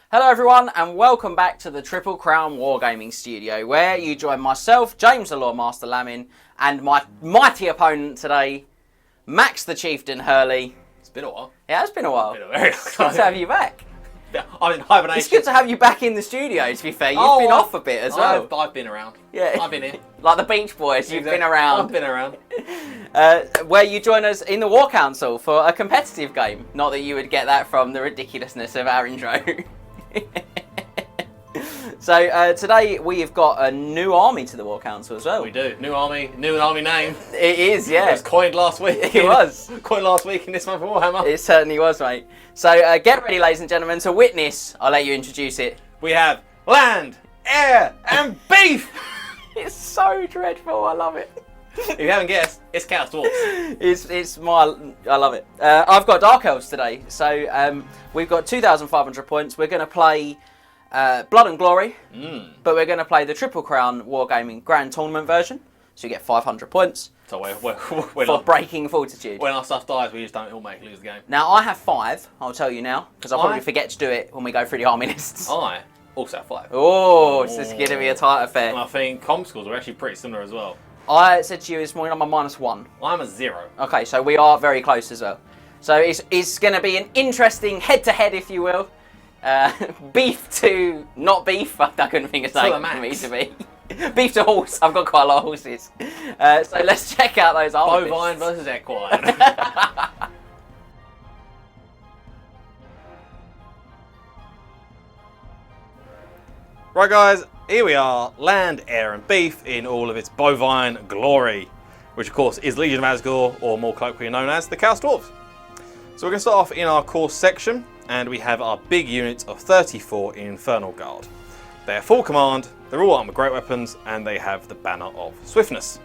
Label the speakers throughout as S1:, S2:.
S1: Hello everyone and welcome back to the Triple Crown Wargaming Studio, where you join myself, James The Loremaster Lammin, and my mighty opponent today, Max The Chieftain Hurley.
S2: It's been a while.
S1: It has been a while.
S2: It's been a very long
S1: It's
S2: time.
S1: good to have you back.
S2: I'm in hibernation.
S1: It's good to have you back in the studio, to be fair. You've been off a bit as well.
S2: I've been around.
S1: Yeah.
S2: I've been here.
S1: Like the Beach Boys, you've been around.
S2: I've been around.
S1: Where you join us in the War Council for a competitive game. Not that you would get that from the ridiculousness of our intro. So today we have got a new army to the War Council as well.
S2: We do. New army name.
S1: It is, yeah.
S2: It was coined last week.
S1: It was.
S2: Coined last week in this month of Warhammer.
S1: It certainly was, mate. So get ready, ladies and gentlemen, to witness. I'll let you introduce it.
S2: We have land, air, and beef.
S1: It's so dreadful. I love it.
S2: If you haven't guessed, it's Chaos Dwarfs.
S1: I love it. I've got Dark Elves today. So we've got 2,500 points. We're going to play Blood and Glory, but we're going to play the Triple Crown Wargaming Grand Tournament version, so you get 500 points
S2: So
S1: for breaking Fortitude.
S2: When our stuff dies, we just don't automatically lose the game.
S1: Now, I have 5, I'll tell you now, because I'll probably forget to do it when we go through the army lists.
S2: I also have 5.
S1: Oh, this is going to be a tight affair.
S2: And I think comp scores are actually pretty similar as well.
S1: I said to you this morning I'm a -1.
S2: I'm a 0.
S1: Okay, so we are very close as well. So it's going to be an interesting head-to-head, if you will. Beef to not beef. I couldn't think of something for me to be. Beef to horse. I've got quite a lot of horses. So let's check out those army
S2: Bovine
S1: lists.
S2: versus equine. Right, guys, here we are, land, air, and beef in all of its bovine glory, which of course is Legion of Azgorh, or more colloquially known as the Chaos Dwarfs. So we're going to start off in our course section, and we have our big unit of 34 in Infenal Guard. They are full command, they're all armed with great weapons, and they have the banner of swiftness.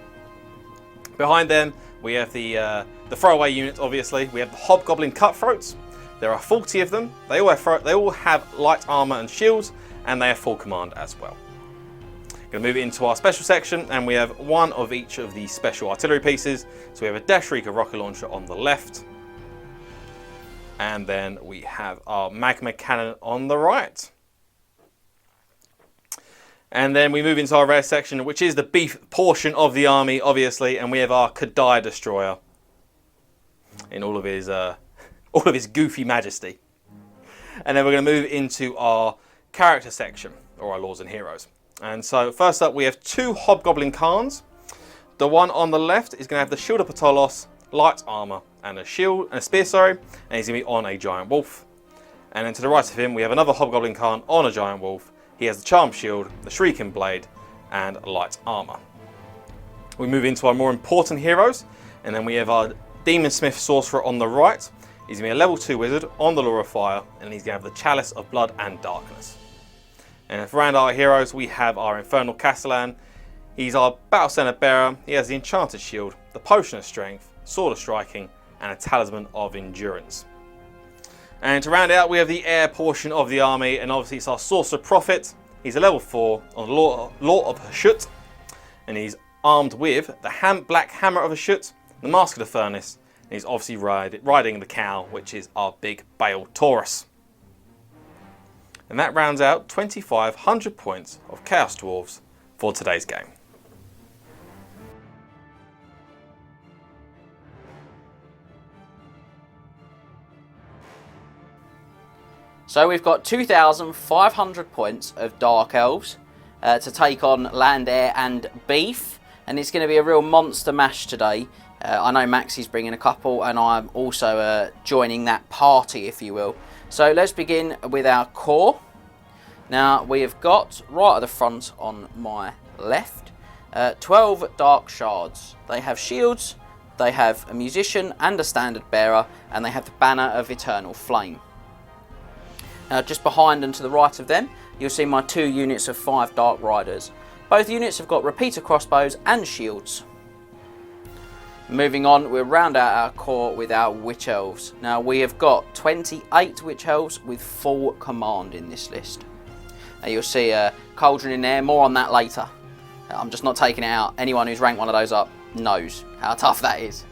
S2: Behind them, we have the throwaway units, obviously. We have the Hobgoblin Cutthroats. There are 40 of them. They all have light armor and shields, and they are full command as well. Going to move it into our special section, and we have one of each of the special artillery pieces. So we have a Dashreaker rocket launcher on the left, and then we have our magma cannon on the right. And then we move into our rare section, which is the beef portion of the army, obviously, and we have our Kadai destroyer in all of his goofy majesty. And then we're going to move into our character section, or our lords and heroes. And so first up, we have 2 Hobgoblin Khans. The one on the left is going to have the Shield of Ptolos, light armor, and a shield and a spear, and he's going to be on a giant wolf. And then to the right of him, we have another Hobgoblin Khan on a giant wolf. He has the charm shield, the shrieking blade, and light armor. We move into our more important heroes, and then we have our Daemonsmith sorcerer on the right. He's going to be a level 2 wizard on the Lure of Fire, and he's going to have the Chalice of Blood and Darkness. And for around our heroes, we have our Infernal Castellan. He's our Battle Center bearer. He has the Enchanted shield, the Potion of Strength, Sword of Striking, and a Talisman of Endurance. And to round out, we have the air portion of the army, and obviously it's our Sorcerer-Prophet. He's a level 4 on the Law of Hashut, and he's armed with the Black Hammer of Hashut, the Mask of the Furnace, and he's obviously riding the cow, which is our big Bale Taurus. And that rounds out 2,500 points of Chaos Dwarfs for today's game.
S1: So we've got 2,500 points of Dark Elves to take on land, air, and beef. And it's going to be a real monster mash today. I know Maxie's bringing a couple, and I'm also joining that party, if you will. So let's begin with our core. Now we have got, right at the front on my left, 12 Dark Shards. They have shields, they have a musician and a standard bearer, and they have the banner of Eternal Flame. Just behind and to the right of them, you'll see my 2 units of 5 Dark Riders. Both units have got repeater crossbows and shields. Moving on, we'll round out our core with our Witch Elves. Now we have got 28 Witch Elves with full command in this list. You'll see a Cauldron in there, more on that later. I'm just not taking it out. Anyone who's ranked one of those up knows how tough that is.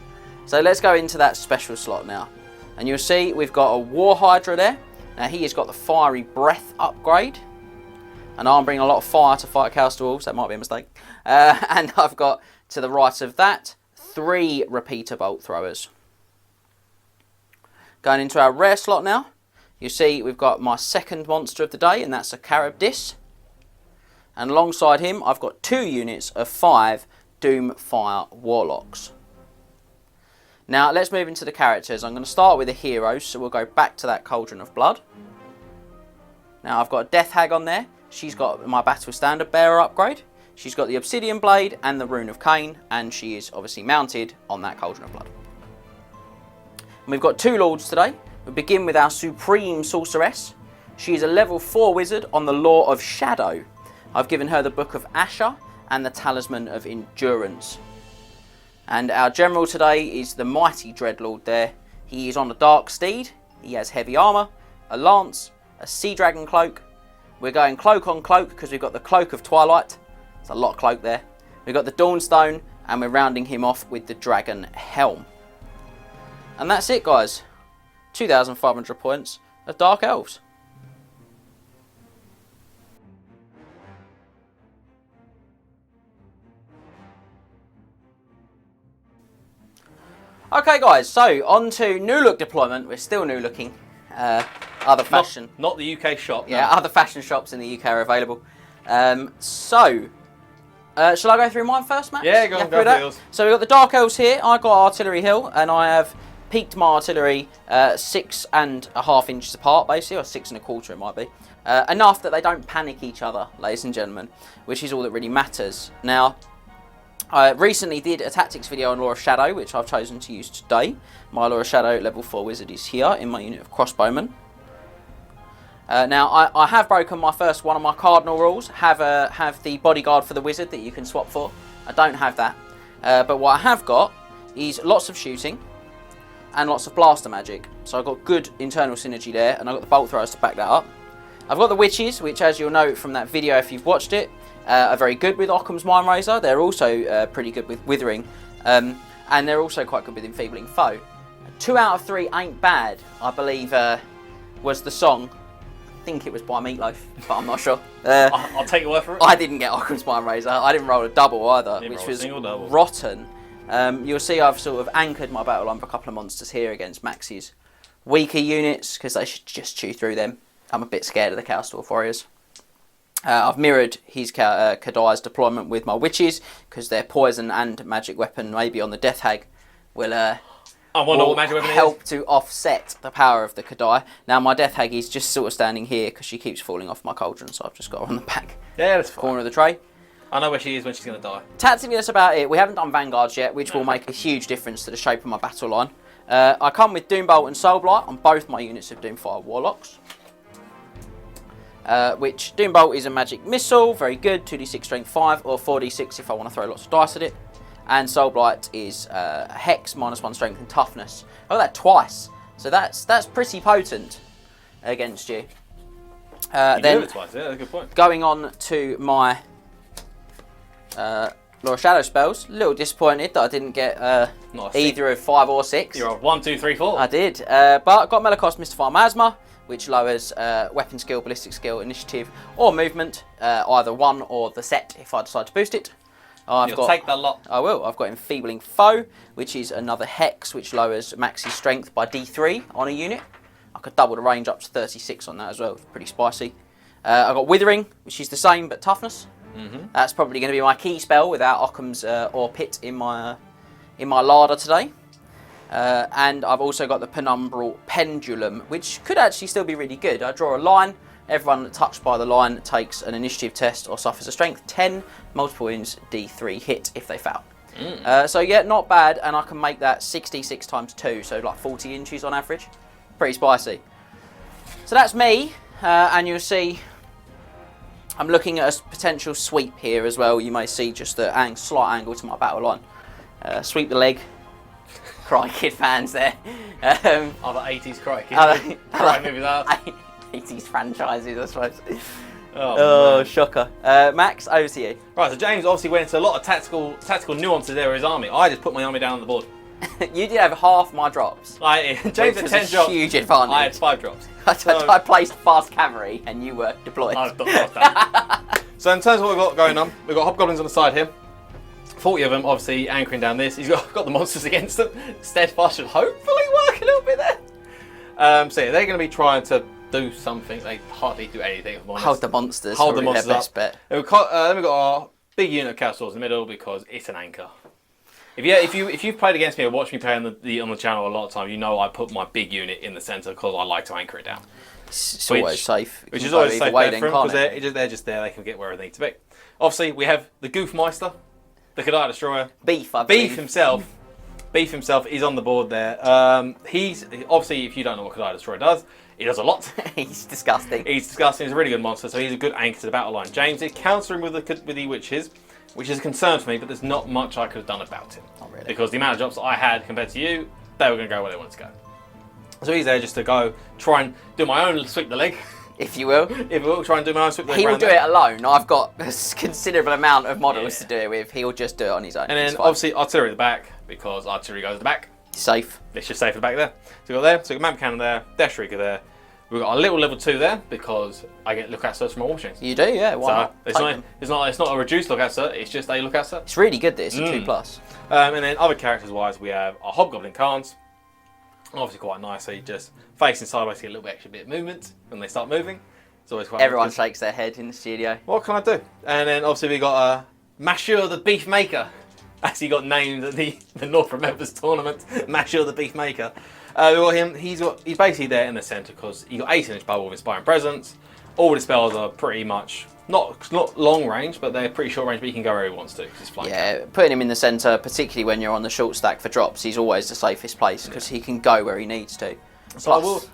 S1: So let's go into that special slot now. And you'll see we've got a War Hydra there, Now he has got the Fiery Breath upgrade. And I'm bringing a lot of fire to fight Chaos Dwarves. That might be a mistake. And I've got, to the right of that, 3 repeater bolt throwers. Going into our rare slot now. You see we've got my second monster of the day, and that's a Carabdis. And alongside him, I've got 2 units of 5 Doomfire Warlocks. Now, let's move into the characters. I'm going to start with the heroes, so we'll go back to that Cauldron of Blood. Now, I've got a Death Hag on there. She's got my Battle Standard Bearer upgrade. She's got the Obsidian Blade and the Rune of Cain, and she is obviously mounted on that Cauldron of Blood. And we've got 2 Lords today. We begin with our Supreme Sorceress. She is a level 4 wizard on the Law of Shadow. I've given her the Book of Asher and the Talisman of Endurance. And our General today is the mighty Dreadlord there. He is on a Dark Steed. He has heavy armour, a lance, a Sea Dragon cloak. We're going cloak on cloak because we've got the Cloak of Twilight. There's a lot of cloak there. We've got the Dawnstone, and we're rounding him off with the Dragon Helm. And that's it, guys. 2,500 points of Dark Elves. Okay, guys, so on to new look deployment. We're still new looking. Other fashion.
S2: Not the UK shop.
S1: Yeah,
S2: no.
S1: other fashion shops in the UK are available. Shall I go through mine first, Max?
S2: Yeah, go on, go for yours.
S1: So we've got the Dark Elves here. I got Artillery Hill, and I have peaked my artillery 6.5 inches apart, basically, or 6.25 it might be. Enough that they don't panic each other, ladies and gentlemen, which is all that really matters. Now, I recently did a tactics video on Law of Shadow, which I've chosen to use today. My Law of Shadow level 4 wizard is here in my unit of crossbowmen. Now, I have broken my first one of my cardinal rules, have the bodyguard for the wizard that you can swap for. I don't have that. But what I have got is lots of shooting and lots of blaster magic. So I've got good internal synergy there, and I've got the bolt throwers to back that up. I've got the witches, which, as you'll know from that video if you've watched it, are very good with Occam's Mind Razor. They're also pretty good with Withering, and they're also quite good with Enfeebling Foe. 2 out of 3 ain't bad, I believe, was the song. I think it was by Meatloaf, but I'm not sure.
S2: I'll take your word for it.
S1: I didn't get Occam's Mind Razor. I didn't roll a double either, which was rotten. You'll see I've sort of anchored my battle line for a couple of monsters here against Max's weaker units, because they should just chew through them. I'm a bit scared of the Chaos Dwarf Warriors. I've mirrored his Kadai's deployment with my witches, because their poison and magic weapon, maybe on the Death Hag, will help to offset the power of the Kadai. Now my Death Hag is just sort of standing here because she keeps falling off my cauldron, so I've just got her on the back corner of the tray.
S2: I know where she is when she's going to die.
S1: Tactically, that's about it. We haven't done Vanguards yet, which will make a huge difference to the shape of my battle line. I come with Doombolt and Soulblight on both my units of Doomfire Warlocks. Which Doombolt is a magic missile, very good, 2d6 strength 5 or 4d6 if I want to throw lots of dice at it. And Soulblight is Hex, -1 strength and toughness. Oh, that twice. So that's pretty potent against you.
S2: Then twice, yeah, that's a good point.
S1: Going on to my Law of Shadow spells, a little disappointed that I didn't get either of 5 or 6.
S2: You're on 1, 2, 3, 4.
S1: I did, but I got Melikost Mystify Miasma, which lowers weapon skill, ballistic skill, initiative, or movement, either one or the set if I decide to boost it.
S2: You'll take that lot.
S1: I will. I've got Enfeebling Foe, which is another Hex, which lowers Max's strength by D3 on a unit. I could double the range up to 36 on that as well. It's pretty spicy. I've got Withering, which is the same but toughness. That's probably going to be my key spell without Occam's or Pit in my larder today. And I've also got the Penumbral Pendulum, which could actually still be really good. I draw a line. Everyone touched by the line takes an initiative test or suffers a strength 10, multiple wounds, D3 hit if they fail. So yeah, not bad, and I can make that 66 times 2, so like 40 inches on average. Pretty spicy. So that's me, and you'll see I'm looking at a potential sweep here as well. You may see just the slight angle to my battle line. Sweep the leg. Cry Kid fans there.
S2: Other 80s Cry Kid. Cry movies out.
S1: 80s franchises, I suppose.
S2: Oh
S1: shocker. Max, over to you.
S2: Right, so James obviously went into a lot of tactical nuances there with his army. I just put my army down on the board.
S1: You did have half my drops.
S2: James had 10 drops.
S1: Huge advantage.
S2: I had 5 drops.
S1: I placed fast cavalry and you were deployed.
S2: I thought that. So in terms of what we've got going on, we've got Hobgoblins on the side here. 40 of them, obviously anchoring down this. He's got the monsters against them. Steadfast should hopefully work a little bit there. So yeah, they're going to be trying to do something. They hardly do anything.
S1: Hold the monsters.
S2: Hold the monsters
S1: their
S2: up.
S1: best bet.
S2: Then we've got our big unit of Castles in the middle because it's an anchor. If you've played against me or watched me play on the channel a lot of time, you know I put my big unit in the centre because I like to anchor it down.
S1: It's always safe.
S2: Which is always safe there for them because they're just there. They can get where they need to be. Obviously, we have the Goofmeister, the Kadai Destroyer.
S1: Beef, I believe.
S2: Beef himself is on the board there. He's obviously, if you don't know what Kadai Destroyer does, he does a lot.
S1: He's disgusting.
S2: He's a really good monster, so he's a good anchor to the battle line. James is countering with the witches, which is a concern for me, but there's not much I could have done about it.
S1: Not really.
S2: Because the amount of drops that I had compared to you, they were going to go where they wanted to go. So he's there just to go try and do my own sweep the leg.
S1: If you will.
S2: If we will, try and do my own sweep the leg.
S1: He will do it alone. I've got a considerable amount of models to do it with. He'll just do it on his own.
S2: And then obviously artillery at the back, because artillery goes at the back.
S1: Safe.
S2: It's just safe at the back there. So we've got there, so we've got Mammoth Cannon there, Death Shrieker there. We've got a little level 2 there because I get lookout certs from my war machines.
S1: You do, yeah. Why not?
S2: It's not a reduced lookout cert. It's just a lookout cert.
S1: It's really good. This it's a 2+.
S2: And then other characters wise, we have our Hobgoblin Khans. Obviously quite nice. So you just facing sideways to get a little bit extra bit of movement when they start moving. It's always quite.
S1: Everyone shakes their head in the studio.
S2: What can I do? And then obviously we got Mashur the Beef Maker. As he got named at the North Remembers tournament, Mashur the Beef Maker. We got him. He's basically there in the centre because he got 18-inch bubble with Inspiring Presence. All the spells are pretty much not long range, but they're pretty short range. But he can go where he wants to because he's flying.
S1: Yeah, putting him in the centre, particularly when you're on the short stack for drops, he's always the safest place because he can go where he needs to.
S2: So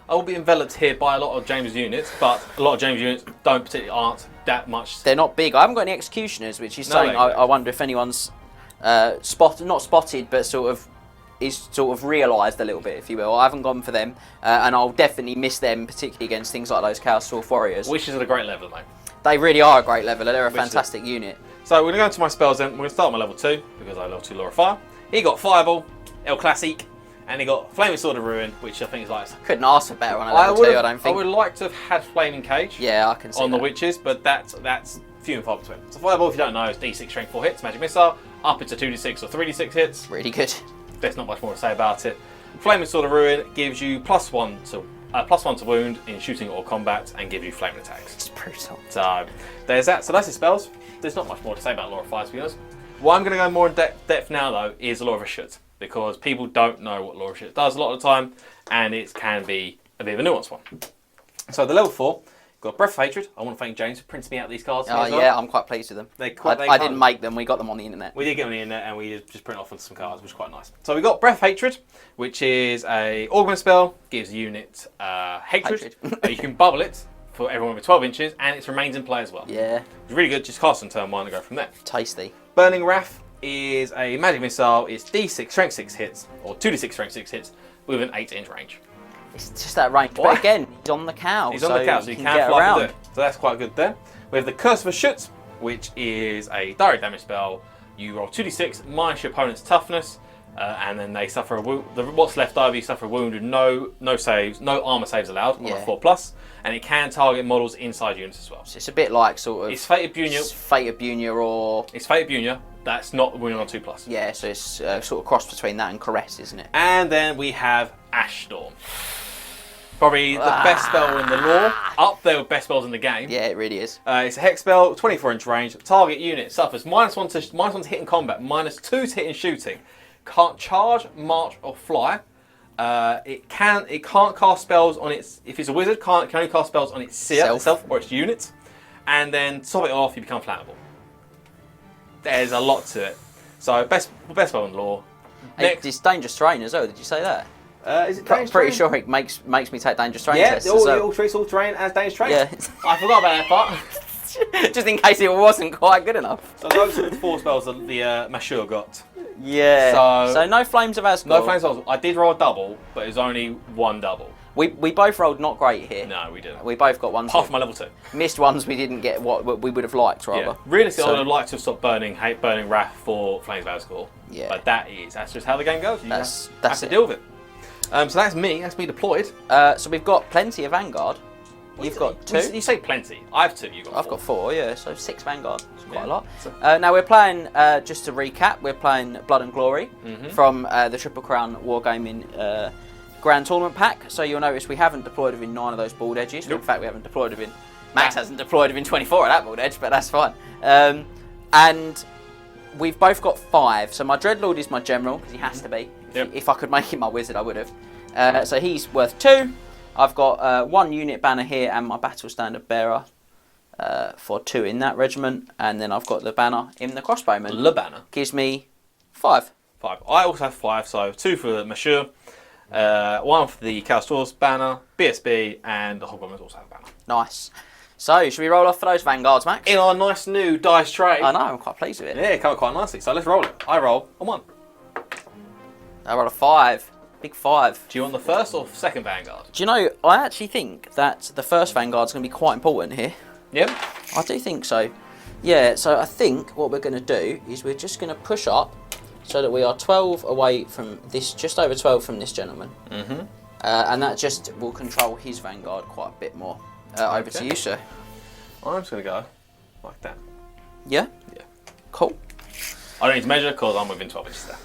S2: I will be enveloped here by a lot of James' units, but a lot of James' units aren't that much.
S1: They're not big. I haven't got any executioners, which is saying I wonder if anyone's not spotted, but sort of realised a little bit, if you will. I haven't gone for them, and I'll definitely miss them, particularly against things like those Chaos Dwarf Warriors.
S2: Which is at a great level, mate.
S1: They really are a great level. They're a fantastic unit.
S2: So we're going to go into my spells then. We're going to start my level 2, because I have level 2 Law of Fire. He got Fireball, El Classique, and he got Flaming Sword of Ruin, which I think is like...
S1: Couldn't ask for better on a level 2, I don't think.
S2: I would like to have had Flaming Cage.
S1: Yeah, I can see
S2: on the witches, but that's few and far between. So Fireball, if you don't know, is D6 strength 4 hits, Magic Missile, up into 2d6 or 3d6 hits.
S1: Really good.
S2: There's not much more to say about it. Flaming Sword of Ruin gives you +1 to wound in shooting or combat and gives you flaming attacks.
S1: It's brutal.
S2: So there's that. So that's his spells. There's not much more to say about Law of Fire, to be honest. What I'm going to go more in depth now, though, is Law of Hashut, because people don't know what Law of Hashut does a lot of the time, and it can be a bit of a nuanced one. So the level 4, got Breath of Hatred. I want to thank James for printing me out these cards.
S1: Oh yeah, I'm quite pleased with them. I didn't make them. We got them on the internet.
S2: We did get them on the internet, and we just print off on some cards, which is quite nice. So we got Breath of Hatred, which is a augment spell, gives the unit hatred. You can bubble it for everyone with 12 inches, and it remains in play as well.
S1: Yeah.
S2: It's really good. Just cast on turn 1 and go from there.
S1: Tasty.
S2: Burning Wrath is a magic missile. It's D6 strength 6 hits, or 2d6 strength 6 hits, with an 8-inch range.
S1: It's just that range. But again, he's on the cow.
S2: He's on the cow, so he can fly and do it. So that's quite good there. We have the Curse of Hashut, which is a direct damage spell. You roll 2d6 minus your opponent's toughness, and then they suffer a wound. What's left over, you suffer a wound with no saves, no armor saves allowed on a 4+, and it can target models inside units as well.
S1: So it's a bit like sort of.
S2: It's Fated Bunya.
S1: It's Fated Bunya or.
S2: It's Fated Bunya. That's not winning on 2+.
S1: Yeah, so it's sort of cross between that and Caress, isn't it?
S2: And then we have Ash Storm. Probably the best spell in the lore, up there with best spells in the game.
S1: Yeah, it really is.
S2: It's a hex spell, 24-inch range. Target unit suffers -1 to hit in combat, -2 to hit in shooting. Can't charge, march, or fly. It can't cast spells on its. If it's a wizard, can only cast spells on itself or its unit. And then to top it off, you become flammable. There's a lot to it. So best spell in the lore.
S1: It's Dangerous Terrain as well. Did you say that?
S2: Is it
S1: pretty sure it makes me take Dangerous Terrain tests.
S2: Yeah, all treats all terrain as Dangerous Terrain.
S1: Yeah.
S2: I forgot about that part.
S1: Just in case it wasn't quite good enough.
S2: So those are the 4 spells that the Mashur got.
S1: Yeah. So no Flames of Azgorh.
S2: No Flames of Azgorh. I did roll a double, but it was only 1 double.
S1: We both rolled not great here.
S2: No, we didn't.
S1: We both got ones.
S2: Half of my level 2.
S1: Missed ones we didn't get what we would have liked, rather.
S2: Yeah. Realistically, I would have liked to have stopped burning Wrath for Flames of Azgorh.
S1: Yeah.
S2: But that's just how the game goes. You
S1: That's
S2: have to
S1: it.
S2: deal with it. So that's me deployed.
S1: So we've got plenty of Vanguard. You've got 2.
S2: You say plenty. I have 2.
S1: I've got 4, yeah. So 6 Vanguard. It's quite a lot.
S2: So-
S1: Now we're playing, just to recap, we're playing Blood and Glory from the Triple Crown Wargaming Grand Tournament Pack. So you'll notice we haven't deployed within 9 of those bald edges.
S2: Nope.
S1: In fact, we haven't deployed within... Max hasn't deployed within 24 of that bald edge, but that's fine. And we've both got 5. So my Dreadlord is my general, because he has to be.
S2: Yep.
S1: If I could make him my wizard, I would have. So he's worth 2. I've got 1 unit banner here and my battle standard bearer for 2 in that regiment. And then I've got the banner in the crossbowman.
S2: Le banner.
S1: Gives me 5.
S2: 5. I also have 5, so 2 for Monsieur, 1 for the Castellan's banner, BSB, and the Hobgoblins also have a banner.
S1: Nice. So, should we roll off for those Vanguards, Max?
S2: In our nice new dice tray.
S1: I know, I'm quite pleased with it.
S2: Yeah, it covered quite nicely, so let's roll it. I roll a 1.
S1: I rolled a 5. Big 5.
S2: Do you want the first or second Vanguard?
S1: Do you know, I actually think that the first Vanguard's going to be quite important here.
S2: Yep.
S1: I do think so. Yeah, so I think what we're going to do is we're just going to push up so that we are 12 away from this, just over 12 from this gentleman.
S2: Mm-hmm.
S1: And that just will control his Vanguard quite a bit more. Over to you, sir.
S2: I'm just going to go like that.
S1: Yeah?
S2: Yeah.
S1: Cool.
S2: I don't need to measure because I'm within 12 inches there.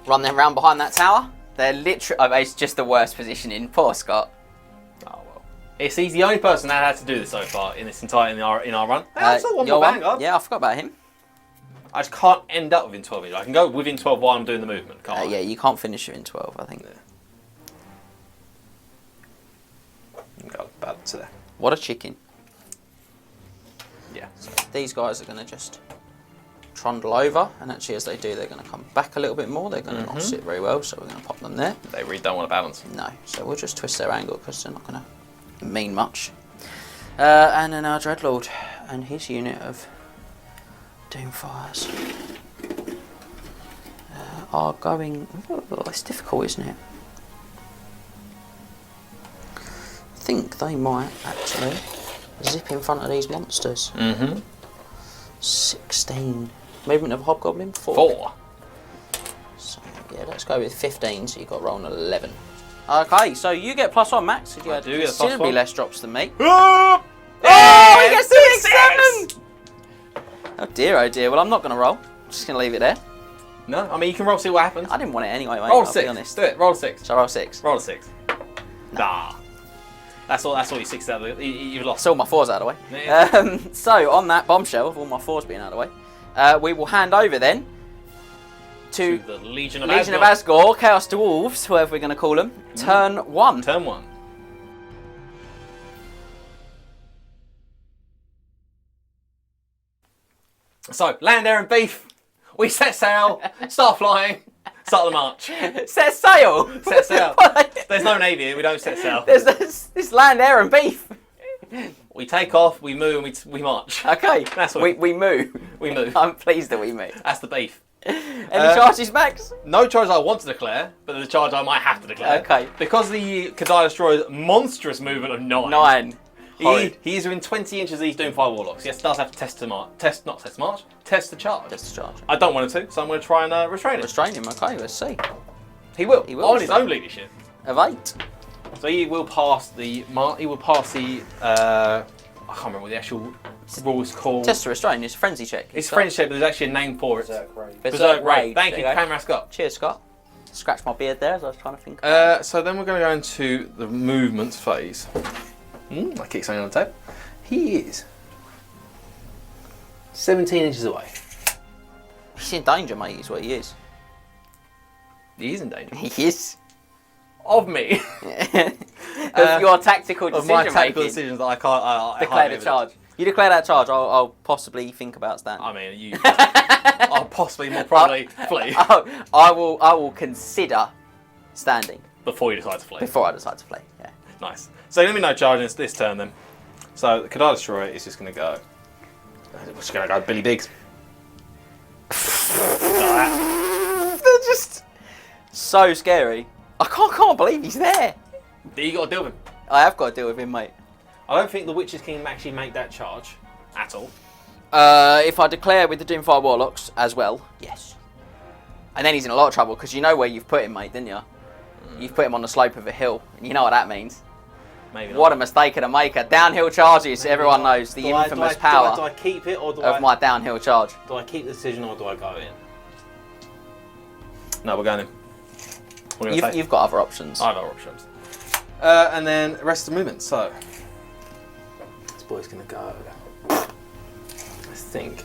S1: Run them round behind that tower. They're literally... Oh, it's just the worst positioning. Poor Scott.
S2: Oh, well. He's the only person that had to do this so far in this entire in our run. Hey, I still want
S1: your
S2: more
S1: one?
S2: Vanguard.
S1: Yeah, I forgot about him.
S2: I just can't end up within 12 inches. I can go within 12 while I'm doing the movement, can't I?
S1: Yeah, you can't finish it in 12, I think.
S2: Yeah. Go about to there.
S1: What a chicken.
S2: Yeah.
S1: So these guys are going to just trundle over, and actually as they do, they're going to come back a little bit more. They're going to not sit very well, so we're going to pop them there.
S2: They really don't want to balance.
S1: No, so we'll just twist their angle because they're not going to mean much. And then our Dreadlord and his unit of Doomfires are going... Oh, it's difficult, isn't it? I think they might actually zip in front of these monsters.
S2: Mm-hmm.
S1: 16. Movement of Hobgoblin?
S2: 4.
S1: So, yeah, let's go with 15, so you've got roll an 11. Okay, so you get +1, Max. You
S2: I
S1: had
S2: do get
S1: considerably
S2: +1.
S1: less drops than me.
S2: Oh,
S1: Oh, he gets 6-7! Oh dear, well I'm not going to roll. I'm just going to leave it there.
S2: No, I mean you can roll, see what happens.
S1: I didn't want it anyway, mate.
S2: Roll
S1: I'll
S2: 6.
S1: be honest.
S2: Do it. Roll 6.
S1: So I roll 6.
S2: Roll a 6. Nah. That's all you 6 out of the... You've lost.
S1: So all my 4's out of the way.
S2: Yeah.
S1: So on that bombshell of all my 4's being out of the way, we will hand over then to
S2: the Legion of
S1: Legion of
S2: Azgorh.
S1: Azgorh, Chaos Dwarfs, whoever we're going to call them. Turn 1.
S2: Turn 1. So, land, air and beef. We set sail, start flying, start the march.
S1: Set sail!
S2: Set sail. There's no navy here, we don't set sail.
S1: There's this land, air and beef.
S2: We take off, we move, and we march.
S1: Okay,
S2: That's what
S1: we move.
S2: we move.
S1: I'm pleased that we move.
S2: That's the beef.
S1: Any charges, Max?
S2: No charge I want to declare, but there's a charge I might have to declare.
S1: Okay.
S2: Because the Kadai Destroyer's monstrous movement of 9.
S1: 9. Horrid.
S2: He is within 20 inches of these Doomfire Warlocks. Yes, does have to test the charge. Test the charge.
S1: Just a charge.
S2: I don't want him to, so I'm going to try and restrain him.
S1: Restrain him, okay, let's see.
S2: He will.
S1: He will
S2: On his
S1: restrain.
S2: own leadership.
S1: Of 8.
S2: So he will pass the. I can't remember what the actual rule is called.
S1: Test to restrain, it's a frenzy check.
S2: It's French shape, but there's actually a name for it.
S1: Berserk Raid.
S2: Thank you,
S1: There
S2: Camera Scott.
S1: Cheers, Scott. Scratch my beard there as I was trying to think.
S2: So then we're going to go into the movement phase. I keep saying on the tape. He is 17 inches away.
S1: He's in danger, mate, is what he is.
S2: He is in danger.
S1: He is.
S2: Of me.
S1: Of your tactical
S2: Of
S1: decision
S2: my tactical
S1: making.
S2: decisions that I can't...
S1: Declare the charge. You declare that charge, I'll possibly think about standing.
S2: I mean, you... I'll possibly, more probably, flee.
S1: I will consider standing
S2: Before you decide to flee.
S1: before I decide to play. Yeah.
S2: Nice. So let me know charging this turn then. So the Kadai Destroyer is just going to go... We're just going to go Billy Biggs.
S1: They're just... so scary. I can't believe he's there.
S2: You got to deal with him.
S1: I have got to deal with him, mate.
S2: I don't think the Witches can actually make that charge at all.
S1: If I declare with the Doomfire Warlocks as well, yes. And then he's in a lot of trouble because you know where you've put him, mate, didn't you? You've put him on the slope of a hill, and you know what that means.
S2: Maybe not.
S1: What a mistake of the maker. Downhill charges, maybe everyone knows the infamous power
S2: do I keep it or
S1: of my downhill charge.
S2: Do I keep the decision or do I go in? No, we're going in.
S1: You've got other options.
S2: I have other options. And then rest of the movement. So this boy's going to go. I think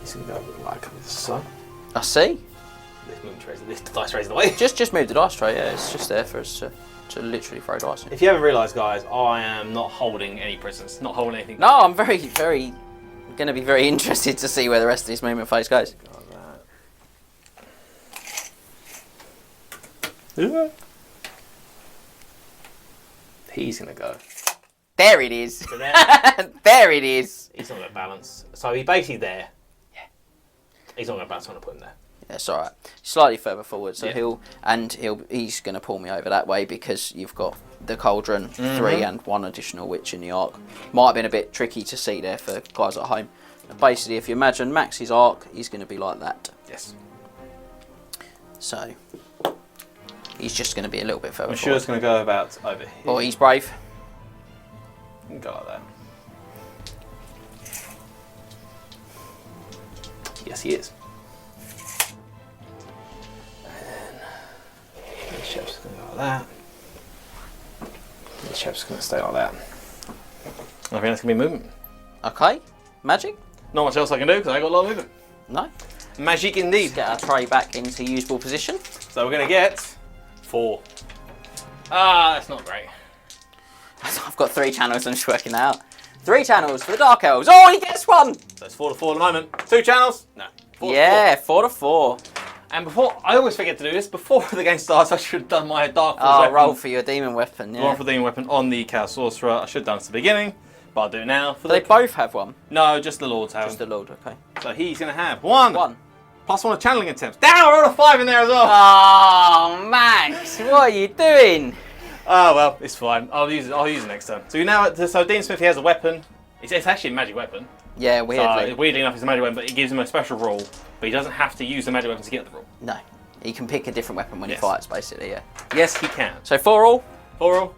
S2: he's going to go like so.
S1: I see.
S2: This dice tray is the way.
S1: Just move the dice tray, yeah. It's just there for us to literally throw dice in.
S2: If you haven't realised, guys, I am not holding any prisoners. Not holding anything.
S1: No, I'm very going to be very interested to see where the rest of this movement phase goes.
S2: Yeah. He's going to go.
S1: There it is.
S2: So there.
S1: There it is.
S2: He's not going to balance. So he's basically there. Yeah. He's not going to balance. I'm going to put him there.
S1: Yeah, it's alright. Slightly further forward, so
S2: yeah.
S1: he's going to pull me over that way because you've got the Cauldron, 3 and 1 additional Witch in the Arc. Might have been a bit tricky to see there for guys at home. But basically, if you imagine Max's Arc, he's going to be like that.
S2: Yes.
S1: So he's just going to be a little bit further
S2: I'm sure it's going to go about over here.
S1: Oh, he's brave.
S2: You can go like that. Yes, he is. The ship's going to go like that. The ship's going to stay like that. I think that's going to be movement.
S1: Okay. Magic?
S2: Not much else I can do because I got a lot of movement.
S1: No.
S2: Magic indeed.
S1: Let's get our tray back into usable position.
S2: So we're going to get 4. Ah, that's not great.
S1: I've got 3 channels, I'm just working that out. 3 channels for the Dark Elves. Oh, he gets 1!
S2: So it's 4 to 4 at the moment. 2 channels? No. 4
S1: yeah,
S2: to 4.
S1: 4 to 4.
S2: And before, I always forget to do this, before the game starts I should have done my Dark Elves weapon.
S1: Roll for your demon weapon, yeah.
S2: Roll for the demon weapon on the Chaos Sorcerer. I should have done it at the beginning, but I'll do it now.
S1: Do they both have one?
S2: No, just the Lords have
S1: Just the Lord, okay.
S2: So he's going to have 1.
S1: 1.
S2: Plus 1 of channeling attempts. Damn, I rolled a 5 in there as well.
S1: Oh, Max, what are you doing?
S2: Oh, well, it's fine. I'll use it next turn. So now, so Deansmith, he has a weapon. It's actually a magic weapon.
S1: Yeah, weirdly.
S2: So, weirdly enough, it's a magic weapon, but it gives him a special rule. But he doesn't have to use the magic weapon to get the rule.
S1: No. He can pick a different weapon when he fights, basically, yeah.
S2: Yes, he can.
S1: So 4 all?
S2: 4 all.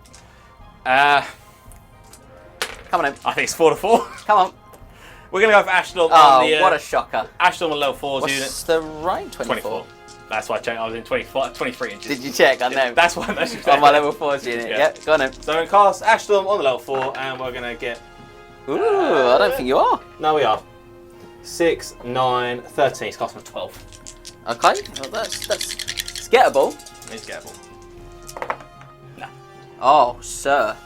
S1: Come on in.
S2: I think it's 4 to 4.
S1: Come on.
S2: We're going to go for Ashdom
S1: Oh,
S2: on the...
S1: what a shocker.
S2: Ashdom on level 4's unit.
S1: What's the range? 24?
S2: That's why I checked. I was in 23 inches.
S1: Did you check? I know.
S2: That's why I measured
S1: on my level 4's unit.
S2: Yeah.
S1: Yep, go on in.
S2: So we're going to cast Ashdom on the level 4, and we're going to get...
S1: Ooh, I don't think you are.
S2: No, we are. 6, 9, 13. It's cast for 12.
S1: Okay, well, that's gettable.
S2: It's gettable. No.
S1: Oh, sir.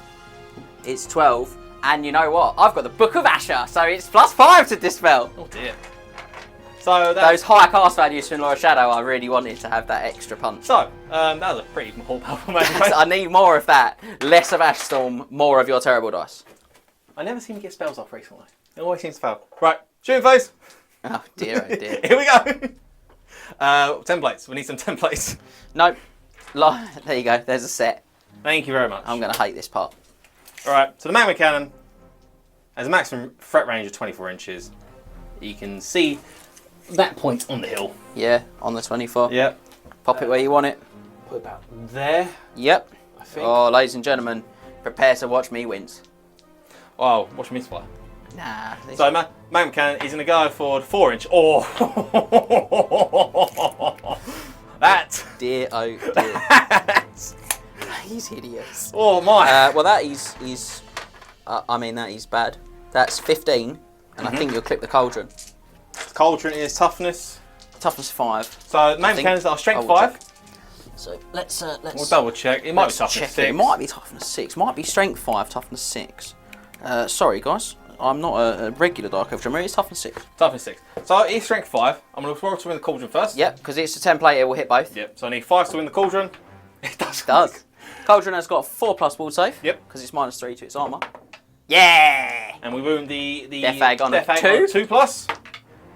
S1: It's 12. And you know what? I've got the Book of Asher, so it's +5 to dispel.
S2: Oh dear. So that's...
S1: Those high cast values from Laura Shadow, I really wanted to have that extra punch.
S2: So, that was a pretty powerful magic.
S1: I need more of that. Less of Ash Storm, more of your terrible dice.
S2: I never seem to get spells off recently. It always seems to fail. Right, shooting phase.
S1: Oh dear, oh dear.
S2: Here we go. Templates. We need some templates.
S1: Nope. There you go. There's a set.
S2: Thank you very much.
S1: I'm going to hate this part.
S2: Alright, so the magma cannon has a maximum threat range of 24 inches. You can see that point on the hill.
S1: Yeah, on the 24.
S2: Yep.
S1: Pop it where you want it.
S2: Put about there.
S1: Yep.
S2: I think.
S1: Oh, ladies and gentlemen, prepare to watch me wince.
S2: Oh, watch me fly.
S1: Nah.
S2: So magma cannon is going to go for 4 inch. Oh. That.
S1: Dear, oh dear. He's hideous.
S2: Oh my.
S1: Well, that is I mean, that is bad. That's 15, and I think you'll clip the Cauldron.
S2: Cauldron is toughness.
S1: Toughness 5.
S2: So magma cannons are strength 5.
S1: So let's
S2: we'll double check. It might be toughness 6.
S1: It might be toughness 6. Might be strength 5, toughness 6. Sorry guys, I'm not a regular Dark Elf drummer. It's toughness 6.
S2: Toughness 6. So it's strength 5. I'm going to roll to win the Cauldron first.
S1: Yep, because it's a template. It will hit both.
S2: Yep. So I need 5 to win the Cauldron. It does.
S1: It does. Cauldron has got 4+ wall save.
S2: Yep.
S1: Because it's -3 to its armour. Yeah!
S2: And we wound the
S1: Death Ag on
S2: Death Ag
S1: 2.
S2: 2+.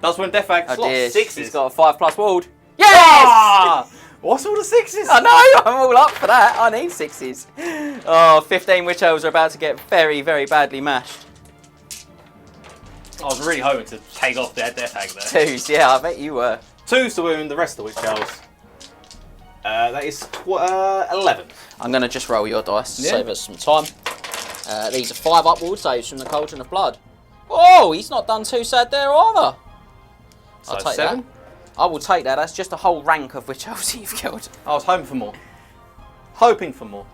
S2: Does win Death Ag.
S1: Oh dear,
S2: 6.
S1: he's got a 5+ walled. Yes!
S2: Ah! What's all the sixes?
S1: I know, I'm all up for that. I need sixes. Oh, 15 Witch Elves are about to get very, very badly mashed.
S2: I was really hoping to take off their death hag there.
S1: Twos, yeah, I bet you were.
S2: 2s to wound the rest of the Witch Elves. That is 11.
S1: I'm going to just roll your dice to
S2: Yeah.
S1: save us some time. These are 5 upward saves from the Cauldron of Blood. Oh, he's not done too sad there either.
S2: So
S1: I'll take
S2: 7.
S1: that. I will take that. That's just a whole rank of Witch Elves you've killed.
S2: I was hoping for more. Hoping for more.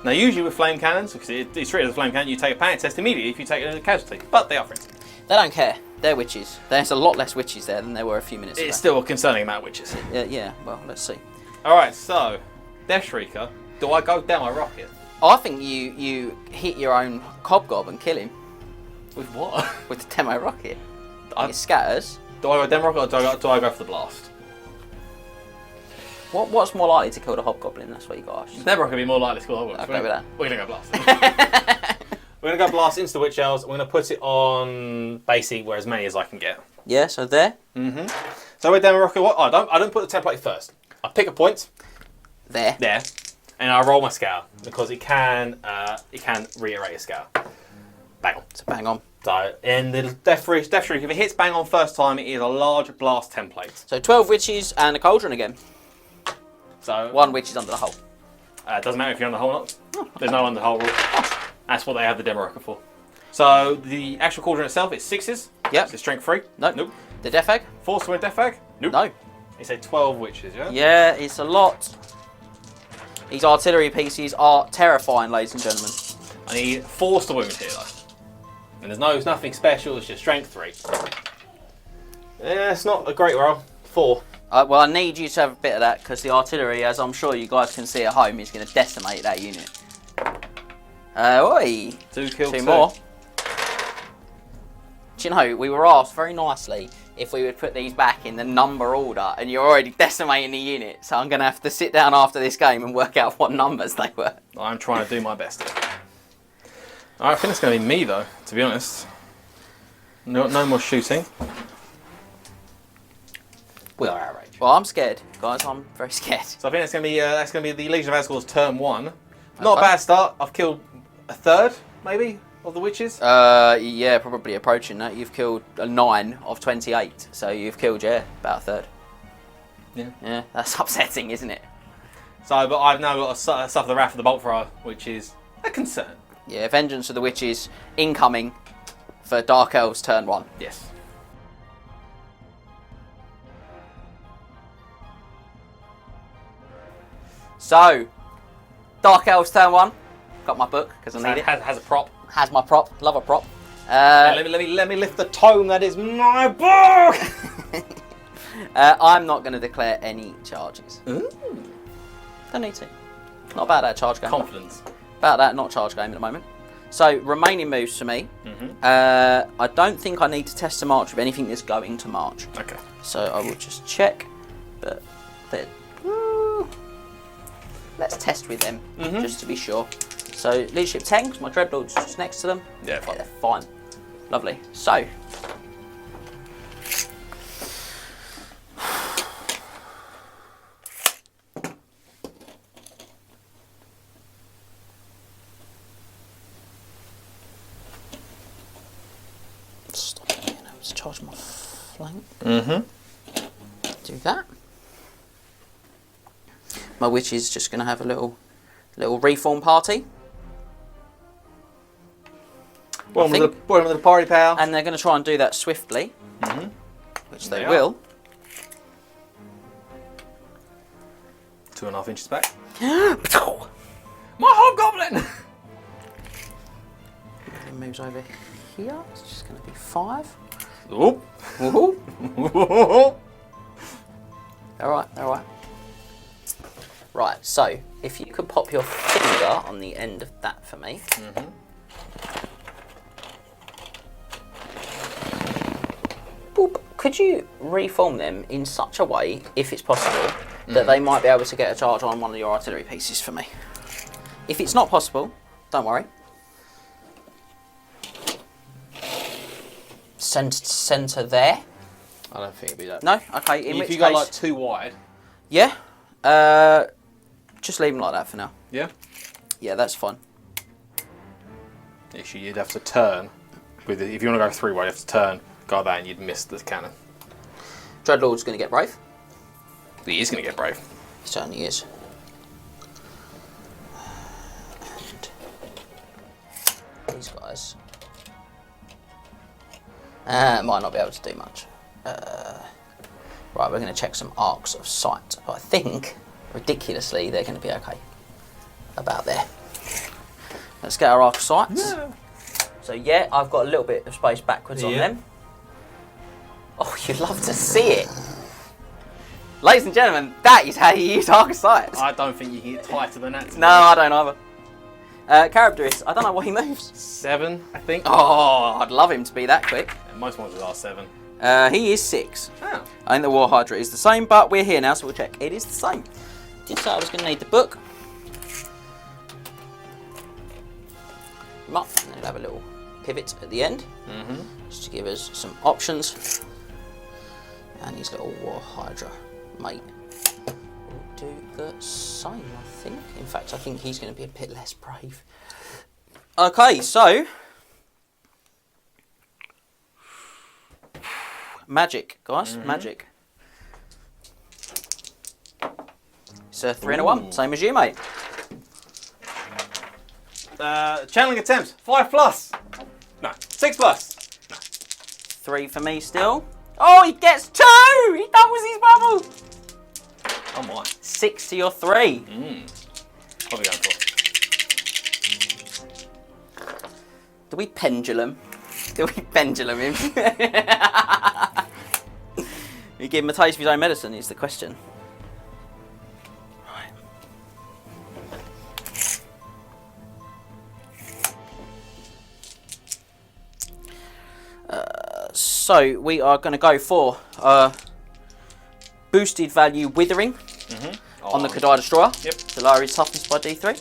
S2: Now, usually with flame cannons, because it's treated as a flame cannon, you take a panic test immediately if you take a casualty. But they are friends.
S1: They don't care. They're witches. There's a lot less witches there than there were a few minutes ago.
S2: It's still a concerning amount of witches.
S1: Yeah, well, let's see.
S2: Alright, so, Death Shrieker, do I go down my rocket?
S1: I think you hit your own Hobgoblin and kill him
S2: With what?
S1: with the demo rocket.
S2: I-
S1: It scatters.
S2: Do I go down rocket or do I go for the blast?
S1: What's more likely to kill the Hobgoblin? That's what you got to ask.
S2: Never going to be more likely to score Hogwarts.
S1: I'll go with that.
S2: We're going to go blast. We're going to go blast into the Witch Elves. We're going to put it on basically where as many as I can get.
S1: Yeah, so there.
S2: So we're down rocket. What? I don't put the template first. I pick a point
S1: There.
S2: there, and I roll my scale because it can reiterate a scale. Bang on.
S1: So bang on.
S2: So in the Death Shriek, if it hits bang on first time, it is a large blast template.
S1: So 12 witches and a cauldron again.
S2: So
S1: 1 witch is under the hole.
S2: doesn't matter if you're on the hole or not. There's no under the hole rule. That's what they have the demo rocket for. So the actual cauldron itself is 6s.
S1: Yep.
S2: It's strength 3.
S1: Nope.
S2: Nope.
S1: The Death Egg?
S2: Force to win Death Egg? Nope.
S1: No.
S2: It's a 12 witches, yeah?
S1: Yeah, it's a lot. These artillery pieces are terrifying, ladies and gentlemen.
S2: I need force to wound here, though. And there's nothing special, it's just strength 3. Yeah, it's not a great roll. 4.
S1: Well, I need you to have a bit of that because the artillery, as I'm sure you guys can see at home, is going to decimate that unit. Oi!
S2: 2 kills.
S1: 2 more. Do you know, we were asked very nicely if we would put these back in the number order, and you're already decimating the unit, so I'm going to have to sit down after this game and work out what numbers they were.
S2: I'm trying to do my best. Alright, I think it's going to be me, though, to be honest. No more shooting.
S1: We are outraged. Well, I'm scared, guys. I'm very scared.
S2: So I think that's going to be the Legion of Azgorh's turn 1. Not
S1: Okay.
S2: a bad start. I've killed a third, maybe, of the witches.
S1: Yeah, probably approaching that. You've killed a 9 of 28, so you've killed, about a third.
S2: Yeah.
S1: Yeah, that's upsetting, isn't it?
S2: So, but I've now got to suffer the wrath of the Bolt Thrower, which is a concern.
S1: Yeah, Vengeance of the Witches incoming for Dark Elves turn 1.
S2: Yes.
S1: So, Dark Elves turn 1. Got my book because I need it.
S2: Has a prop.
S1: Has my prop. Love a prop.
S2: Let me lift the tome that is my book.
S1: I'm not going to declare any charges.
S2: Ooh.
S1: Don't need to. Not about that charge game.
S2: Confidence.
S1: About that not charge game at the moment. So, remaining moves for me. I don't think I need to test to march with anything that's going to march.
S2: Okay.
S1: So, I will just check. But, let's test with them, just to be sure. So, Leadership 10, because my Dreadlord's just next to them.
S2: Yeah, fine.
S1: Yeah, fine. Lovely. So, stop it, let's charge my flank. Do that. My witch is just going to have a little reform party.
S2: One with the party pal.
S1: And they're going to try and do that swiftly. Which they
S2: They
S1: will.
S2: 2.5 inches back. My Hobgoblin!
S1: It moves over here. It's just going to be 5.
S2: Oop.
S1: Woohoo! Alright. Right, so if you could pop your finger on the end of that for me. Boop. Could you reform them in such a way, if it's possible, that they might be able to get a charge on one of your artillery pieces for me? If it's not possible, don't worry. Centre there.
S2: I don't think it'd be that.
S1: No? Okay, in which
S2: If you
S1: case...
S2: go like 2 wide.
S1: Yeah. Just leave them like that for now.
S2: Yeah?
S1: Yeah, that's fine.
S2: Actually, you'd have to turn. With it. If you want to go 3 wide, you have to turn, go that, and you'd miss the cannon.
S1: Dreadlord's going to get brave.
S2: He is going to get brave.
S1: He certainly is. And these guys might not be able to do much. Right, we're going to check some arcs of sight. But I think, ridiculously, they're going to be okay. About there. Let's get our arc of sights.
S2: Yeah.
S1: So yeah, I've got a little bit of space backwards on them. Oh, you'd love to see it. Ladies and gentlemen, that is how you use arc of sights.
S2: I don't think you can get tighter than that.
S1: No, I don't either. Characteristics, I don't know what he moves.
S2: 7, I think.
S1: Oh, I'd love him to be that quick.
S2: And most monsters are 7.
S1: He is 6.
S2: Oh.
S1: I think the War Hydra is the same, but we're here now, so we'll check. It is the same. Did say I was going to need the book. And then we'll have a little pivot at the end, just to give us some options. And his little War Hydra mate will do the same, I think. In fact, I think he's going to be a bit less brave. Okay, so magic, guys, magic. It's a 3 and a 1, same as you, mate.
S2: Channeling attempts, 5+. No, 6+.
S1: 3 for me still. Oh, he gets 2! He doubles his bubble!
S2: Oh my.
S1: 6 to your 3.
S2: What are we going for?
S1: Do we pendulum? Do we pendulum him? We give him a taste of his own medicine is the question. Right. So we are going to go for boosted value withering on the Kadai Destroyer.
S2: Yep.
S1: To lower his toughness by D3.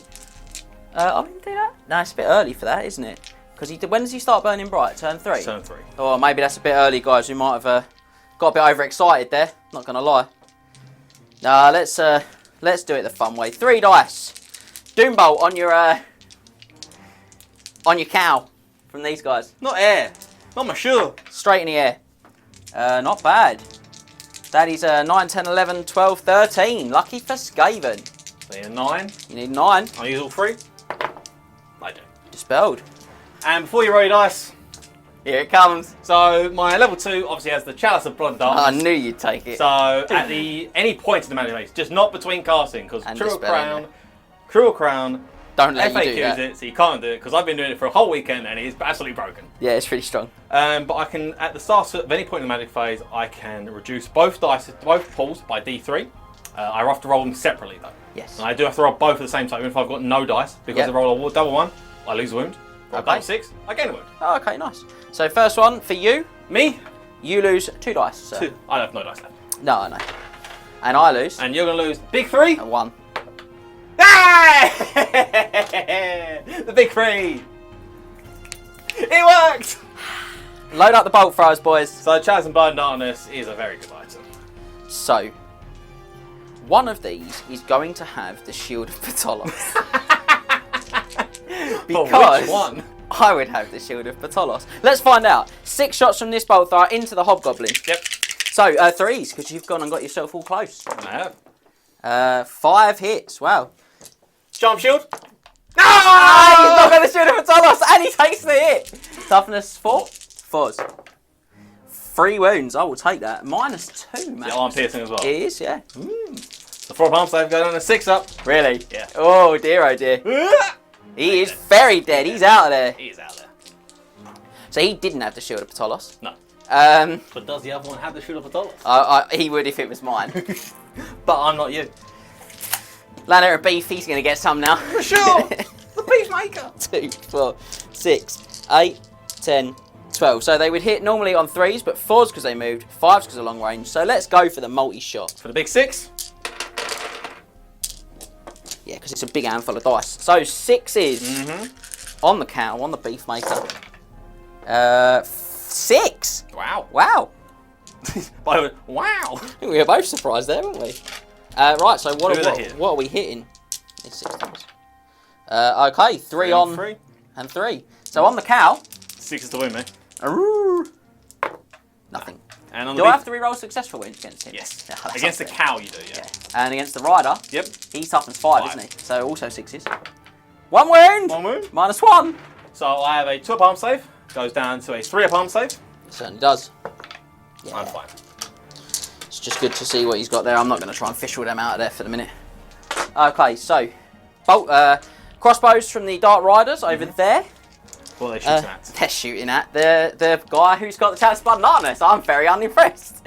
S1: I didn't do that. No, it's a bit early for that, isn't it? Because when does he start burning bright? Turn 3?
S2: Turn 3.
S1: Oh, maybe that's a bit early, guys. We might have got a bit overexcited there. Not going to lie. Nah, let's do it the fun way. 3 dice. Doombolt on your cow from these guys.
S2: Not air. Not my sure.
S1: Straight in the air. Not bad. That is 9, 10, 11, 12, 13. Lucky for Skaven.
S2: So you need a 9.
S1: You need 9.
S2: I'll use all 3. I do.
S1: Dispelled.
S2: And before you roll your dice,
S1: Here it comes.
S2: so my level 2 obviously has the Chalice of Blood and Darkness.
S1: I knew you'd take it.
S2: So at any point in the magic phase, just not between casting, because
S1: And
S2: Cruel
S1: dispelling
S2: Crown,
S1: Don't let you do
S2: FAQs
S1: that.
S2: it, so you can't do it, because I've been doing it for a whole weekend and it is absolutely broken.
S1: Yeah, it's pretty strong.
S2: But I can, at the start of any point in the magic phase, I can reduce both pools by D3. I have to roll them separately though.
S1: Yes.
S2: And I do have to roll both at the same time, even if I've got no dice, because
S1: Yep.
S2: I roll a double 1, I lose a wound. Roll a
S1: Okay.
S2: double 6, I gain a wound.
S1: Oh, okay, nice. So first one for you.
S2: Me?
S1: You lose 2 dice. Sir.
S2: 2. I have no dice left.
S1: No, I know. And I lose
S2: And you're going to lose big 3?
S1: 1.
S2: Ah! The big 3! It worked!
S1: Load up the bolt throwers, boys.
S2: So Chalice and Blood and Darkness is a very good item.
S1: So, one of these is going to have the Shield of Ptolos.
S2: Because which one?
S1: I would have the Shield of Ptolos. Let's find out. 6 shots from this bolt thrower into the Hobgoblin.
S2: Yep.
S1: So, 3s, because you've gone and got yourself all close.
S2: I have.
S1: 5 hits, wow.
S2: Jump shield.
S1: No! He's not got the Shield of Ptolos, and he takes the hit. Toughness 4. 4s. 3 wounds, I will take that. -2, man.
S2: The arm piercing as well.
S1: It is, yeah.
S2: The 4 palm save go down to 6 up.
S1: Really?
S2: Yeah.
S1: Oh, dear, oh, dear. He is very dead. He's out of there.
S2: He is out there.
S1: So he didn't have the Shield of Ptolos.
S2: No. But does the other one have the shield of Ptolos?
S1: He would if it was mine.
S2: But I'm not you.
S1: Lanner of Beef, he's going to get some now.
S2: For sure. The Peacemaker.
S1: 2, 4, 6, 8, 10, 12. So they would hit normally on 3s, but 4s because they moved, 5s because of long range. So let's go for the multi-shot.
S2: For the big 6.
S1: Yeah, because it's a big handful of dice. So 6s on the on the Beefmaker. 6.
S2: Wow.
S1: Wow.
S2: Wow.
S1: I think we were both surprised there, weren't we? Right, so what are we hitting? It's 6 times. Okay, 3 on
S2: 3
S1: and 3. So on the cow.
S2: 6 is to win, mate.
S1: Nothing.
S2: And on
S1: Do I have to re-roll successful wins against him?
S2: Yes.
S1: Yeah,
S2: Against the cow, you do, yeah.
S1: And against the rider.
S2: Yep.
S1: He's toughness 5, isn't he? So also 6s. 1 wound.
S2: 1 wound.
S1: -1.
S2: So I have a 2-up arm save. Goes down to a 3-up arm save.
S1: It certainly does. Yeah.
S2: I'm fine.
S1: It's just good to see what he's got there. I'm not going to try and fish all them out of there for the minute. Okay, so crossbows from the Dark Riders over there.
S2: What are they shooting at?
S1: They're shooting at the guy who's got the Talisman harness. I'm very unimpressed,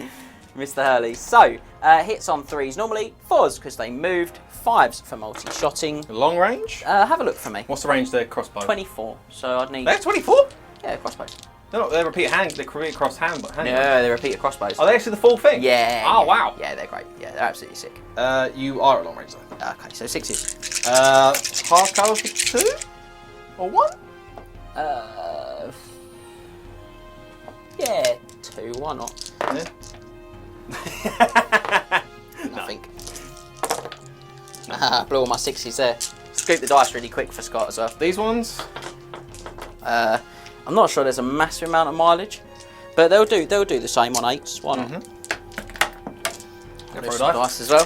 S1: Mr. Hurley. So, hits on 3s, normally 4s, because they moved 5s for multi-shotting.
S2: Long range?
S1: Have a look for me.
S2: What's the range of their crossbow?
S1: 24, so I'd need...
S2: They're 24?
S1: Yeah, crossbows.
S2: They repeat hand, they create cross hand.
S1: No, they repeat crossbows.
S2: Are they actually the full thing?
S1: Yeah.
S2: Oh,
S1: yeah,
S2: wow.
S1: Yeah, they're great. Yeah, they're absolutely sick.
S2: You are at long range though.
S1: Okay, so 6s.
S2: Half cover for 2? Or 1?
S1: Yeah, 2, why not?
S2: Yeah.
S1: Nothing. Blew all my 6s there. Scoop the dice really quick for Scott as well.
S2: These ones?
S1: I'm not sure there's a massive amount of mileage, but they'll do the same on 8s. Why not?
S2: Go
S1: Do
S2: for a
S1: some
S2: dice.
S1: dice as well.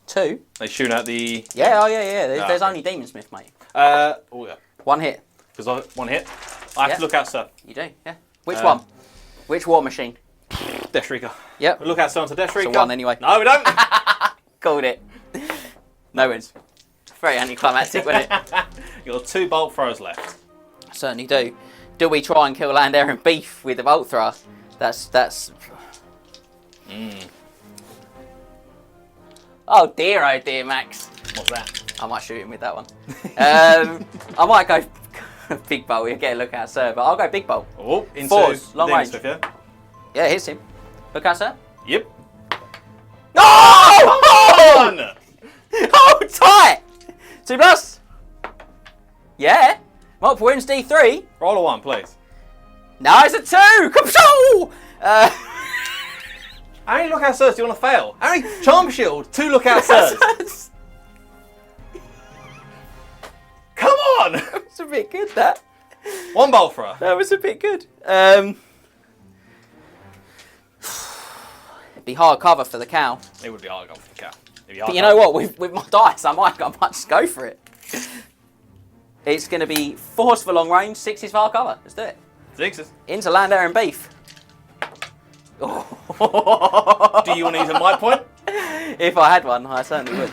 S1: 2.
S2: They shoot at the...
S1: Yeah, There's only Demonmith, mate.
S2: Oh yeah.
S1: 1 hit.
S2: Because 1 hit. I have to look out, sir.
S1: You do, yeah. Which one? Which war machine?
S2: Death Shrieker.
S1: Yep.
S2: Look out, sir, onto Death Shrieker.
S1: So 1 anyway.
S2: No, we don't.
S1: Called it. No wins. Very anticlimactic, wasn't it?
S2: You've got 2 bolt throws left.
S1: Certainly do. Do we try and kill land, air and beef with the bolt thrower? That's... Oh dear, Max.
S2: What's that?
S1: I might shoot him with that one. I might go big bowl. You'll get a look out, sir. But I'll go big bowl.
S2: Oh, into
S1: 4s, long range.
S2: Yeah?
S1: Yeah, it hits him. Look out, sir.
S2: Yep.
S1: No!
S2: Oh!
S1: Oh, tight! 2+. Yeah. Multiple wounds, D3.
S2: Roll a 1, please.
S1: No, it's a 2. Control.
S2: How many lookout sirs do you want to fail? How many charm shield? 2 lookout sirs. Come on!
S1: That was a bit good, that.
S2: 1 bolt thrower.
S1: That was a bit good. It'd be hard cover for the cow.
S2: It would be hard going for the cow.
S1: But you know what? With my dice, I might just go for it. It's going to be 4s for long range, 6s for hard cover. Let's do it.
S2: 6s.
S1: Into land, air and beef.
S2: Do you want to use a might point?
S1: If I had one, I certainly would.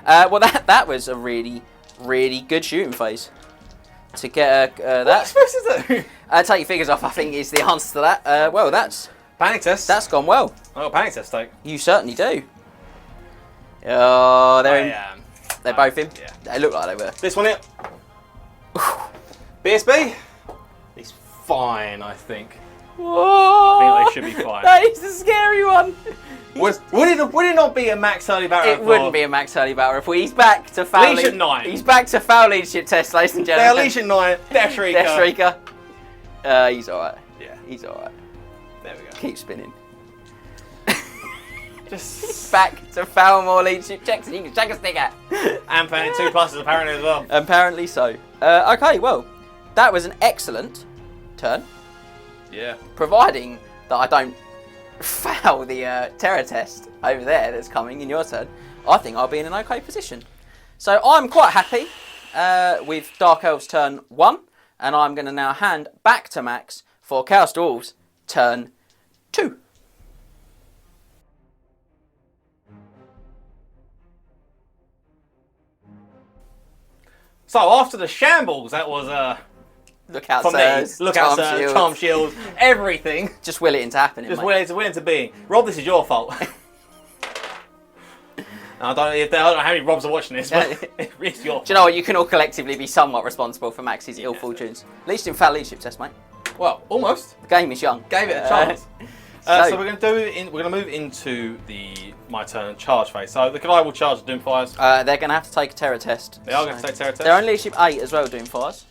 S1: Well, that was a really, really good shooting phase. To get that.
S2: What are you supposed to do?
S1: Take your figures off, I think, is the answer to that. Well, that's
S2: Panic test.
S1: That's gone well.
S2: Oh, panic test, take.
S1: You certainly do. Oh, they're both in.
S2: Yeah.
S1: They look like they were.
S2: This one here. BSB. He's fine, I think.
S1: Whoa!
S2: I think they should be fine.
S1: That is a scary one.
S2: Would it not be a Max Hurley battle
S1: It wouldn't be a Max Hurley battle report. He's back to foul.
S2: Legion 9.
S1: He's back to foul leadership test, ladies and
S2: They're
S1: gentlemen.
S2: Legion 9. Death Shrieker.
S1: Death Shrieker. He's alright.
S2: Yeah.
S1: He's alright.
S2: There we go.
S1: Keep spinning.
S2: Just
S1: back to foul more leadership checks and you can check a sticker.
S2: and playing 2 pluses apparently as well.
S1: Apparently so. Okay, well, that was an excellent turn.
S2: Yeah.
S1: Providing that I don't fail the terror test over there that's coming in your turn, I think I'll be in an okay position. So I'm quite happy with Dark Elves turn 1, and I'm going to now hand back to Max for Chaos Dwarfs turn 2.
S2: So after the shambles, that was
S1: Look out,
S2: for
S1: sirs.
S2: me. Look out,
S1: Charm
S2: sir.
S1: shields.
S2: Charm shields, everything.
S1: Just will it into happening,
S2: Just
S1: mate.
S2: willing to be. Rob, this is your fault. I don't know how many Robs are watching this, but it's your fault.
S1: Do you know what? You can all collectively be somewhat responsible for Max's ill fortunes. At least in foul leadership test, mate.
S2: Well, almost.
S1: The game is young.
S2: Gave it a chance.
S1: So
S2: we're going to move into my turn charge phase. So the guy will charge the Doomfires.
S1: they're going to have to take a terror test.
S2: They are going to take terror test.
S1: They're on leadership 8 as well, Doomfires.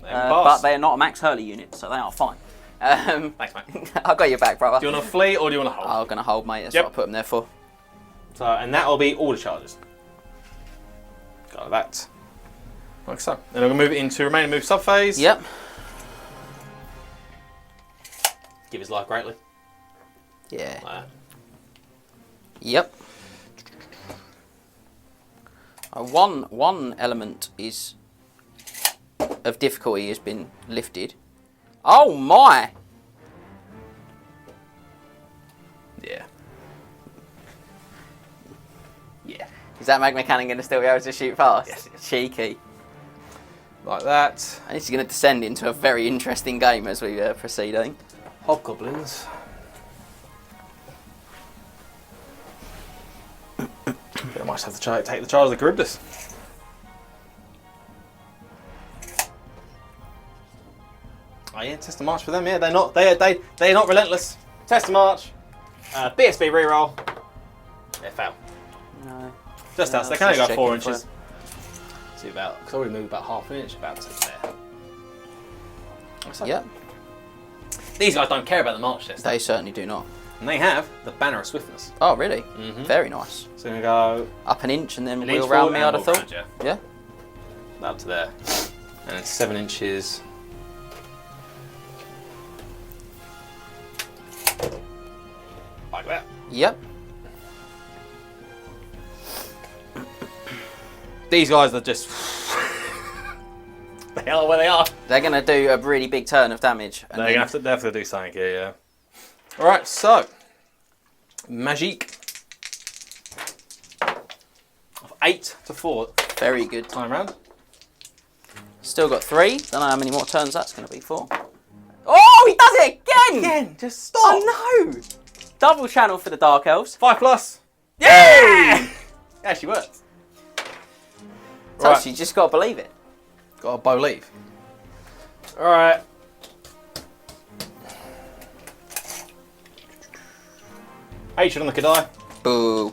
S2: They
S1: but they are not a Max Hurley unit, so they are fine.
S2: Thanks, mate.
S1: I've got your back, brother.
S2: Do you want to flee or do you want to hold?
S1: I'm going to hold, mate. That's
S2: Yep.
S1: what I put them there for.
S2: So, and that will be all the charges. Got that. Like so. Then I'm going to move it into remaining move subphase.
S1: Yep.
S2: Give his life greatly.
S1: Yeah.
S2: Like that.
S1: Yep. One element is of difficulty has been lifted. Oh my!
S2: Yeah.
S1: Yeah. Is that Magma Cannon going to still be able to shoot fast?
S2: Yes.
S1: Cheeky.
S2: Like that.
S1: And this is going to descend into a very interesting game as we proceed, I think.
S2: Hobgoblins. I might have to take the charge of the Charybdis. Oh yeah, test the march for them. Yeah, they're not relentless. Test the march. BSB reroll. They fail.
S1: No.
S2: Just
S1: No,
S2: out. So they
S1: I
S2: can
S1: was
S2: only
S1: just
S2: go 4
S1: checking
S2: inches. See about. Because I already moved about half an inch. About to there. So,
S1: Yep.
S2: these guys don't care about the march test.
S1: They certainly do not.
S2: And they have the Banner of Swiftness.
S1: Oh, really?
S2: Mm-hmm.
S1: Very nice.
S2: So we're going to go
S1: Up an inch and then
S2: an
S1: wheel
S2: inch
S1: round
S2: forward
S1: me,
S2: and
S1: I'd have
S2: wheel
S1: thought.
S2: round,
S1: Yeah.
S2: up to there. And then 7 inches. Like that.
S1: Yep.
S2: These guys are just... they are where they are.
S1: They're going to do a really big turn of damage. And
S2: They're going to have to do something here, yeah. Alright, so... Magique. Of 8 to 4.
S1: Very good.
S2: Time round.
S1: Still got 3. Don't know how many more turns that's going to be for. Oh, he does it again!
S2: Again, just stop.
S1: Oh no! Double channel for the Dark Elves.
S2: 5+.
S1: Yeah!
S2: It actually works.
S1: Touch, you just got to believe it.
S2: Got a bow leave. Alright. Hatred on the Kadai.
S1: Boo.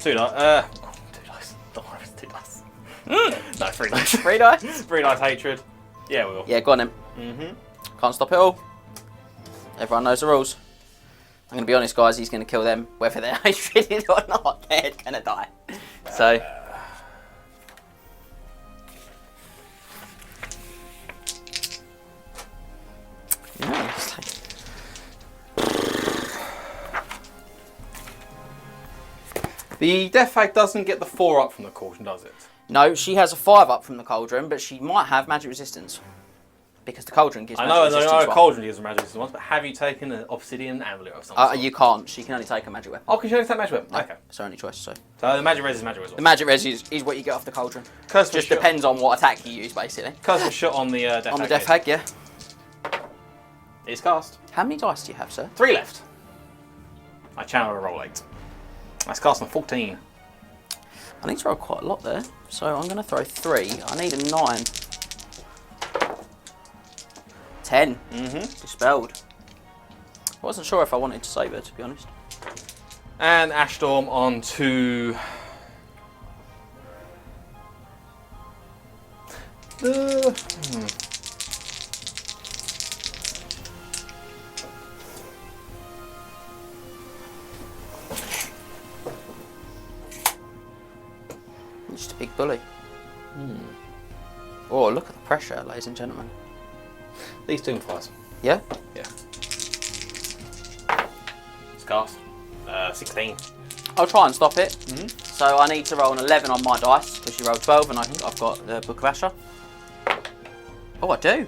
S2: 2 dice. 2 dice. Don't worry, it's 2 dice. No, 3 dice.
S1: 3 dice?
S2: 3 dice hatred. Yeah, we will.
S1: Yeah, go on then.
S2: Mm-hmm.
S1: Can't stop it all. Everyone knows the rules. I'm going to be honest, guys, he's going to kill them, whether they're hatreded or not. They're going to die. So... yeah, it's like...
S2: The Death Hag doesn't get the 4 up from the caution, does it?
S1: No, she has a 5 up from the Cauldron, but she might have magic resistance. Because the Cauldron gives magic resistance.
S2: I know
S1: one.
S2: Cauldron gives magic resistance once, but have you taken an obsidian amulet or something?
S1: You can't. She can only take a magic weapon.
S2: Oh, can you only take magic weapon?
S1: No,
S2: Okay.
S1: it's her only choice, so...
S2: So the magic res is magic res.
S1: The magic res is what you get off the Cauldron.
S2: Curse
S1: Just depends on what attack you use, basically.
S2: Curse was shot on the Death Hag.
S1: On the Death Hag, yeah.
S2: It's cast.
S1: How many dice do you have, sir?
S2: 3 left. I channel a roll 8. That's cast on 14.
S1: I need to roll quite a lot there, so I'm going to throw 3. I need a 9. 10. Dispelled. I wasn't sure if I wanted to save it, to be honest.
S2: And Ash Storm on to...
S1: Just a big bully. Oh, look at the pressure, ladies and gentlemen.
S2: These Doomflies.
S1: Yeah?
S2: Yeah. It's cast. 16.
S1: I'll try and stop it. So I need to roll an 11 on my dice, because you rolled 12 and I've got the Book of Asher. Oh, I do.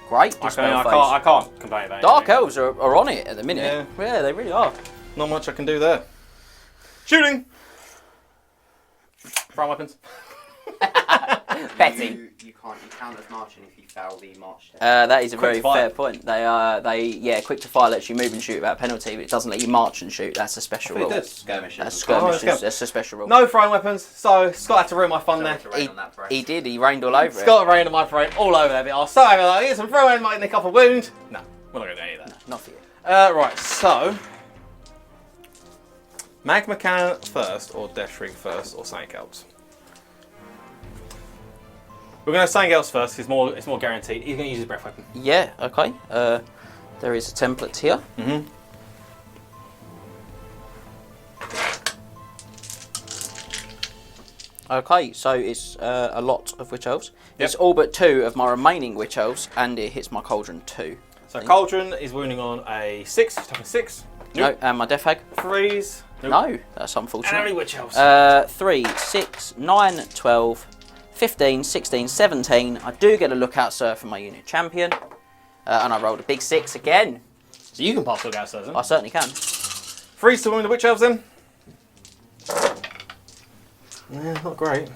S1: Great.
S2: I can't complain about
S1: Dark
S2: anything.
S1: Elves are on it at the minute. Yeah, they really are.
S2: Not much I can do there. Shooting! Throw weapons.
S1: Betting.
S3: You count as marching if you fail the march test.
S1: That is a
S2: Quick
S1: very
S2: to fire.
S1: fair point. Quick to fire lets you move and shoot without penalty, but it doesn't let you march and shoot. That's a special rule.
S3: Skirmishes.
S1: That's
S3: as well.
S1: skirmishes. That's a special rule.
S2: No throwing weapons, so Scott had to ruin my fun there.
S3: To rain on that parade.
S1: He did. He rained all over it.
S2: Scott rained on my parade all over there. I was so angry, like, get some throwing, might nick off a wound. No, we're not going to do any of that.
S1: Not for you.
S2: Right, so... Magma Cannon first, or Death Shriek first, or Snake Elves? We're going to something else first. It's more guaranteed. He's going to use his breath weapon.
S1: Yeah. Okay. There is a template here.
S2: Mm-hmm.
S1: Okay, so it's a lot of Witch Elves.
S2: Yep.
S1: It's all but 2 of my remaining Witch Elves, and it hits my Cauldron 2.
S2: So Cauldron is wounding on a 6. He's taking 6.
S1: Nope. No, and my Death Hag.
S2: 3s. Nope.
S1: No, that's unfortunate.
S2: And how many Witch Elves?
S1: 3, 6, 9, 12, 15, 16, 17. I do get a Lookout Sir for my unit champion. And I rolled a big 6 again.
S2: So you can pass Lookout Sirs, then?
S1: I certainly can.
S2: 3s to wound the Witch Elves, then. Yeah, not great.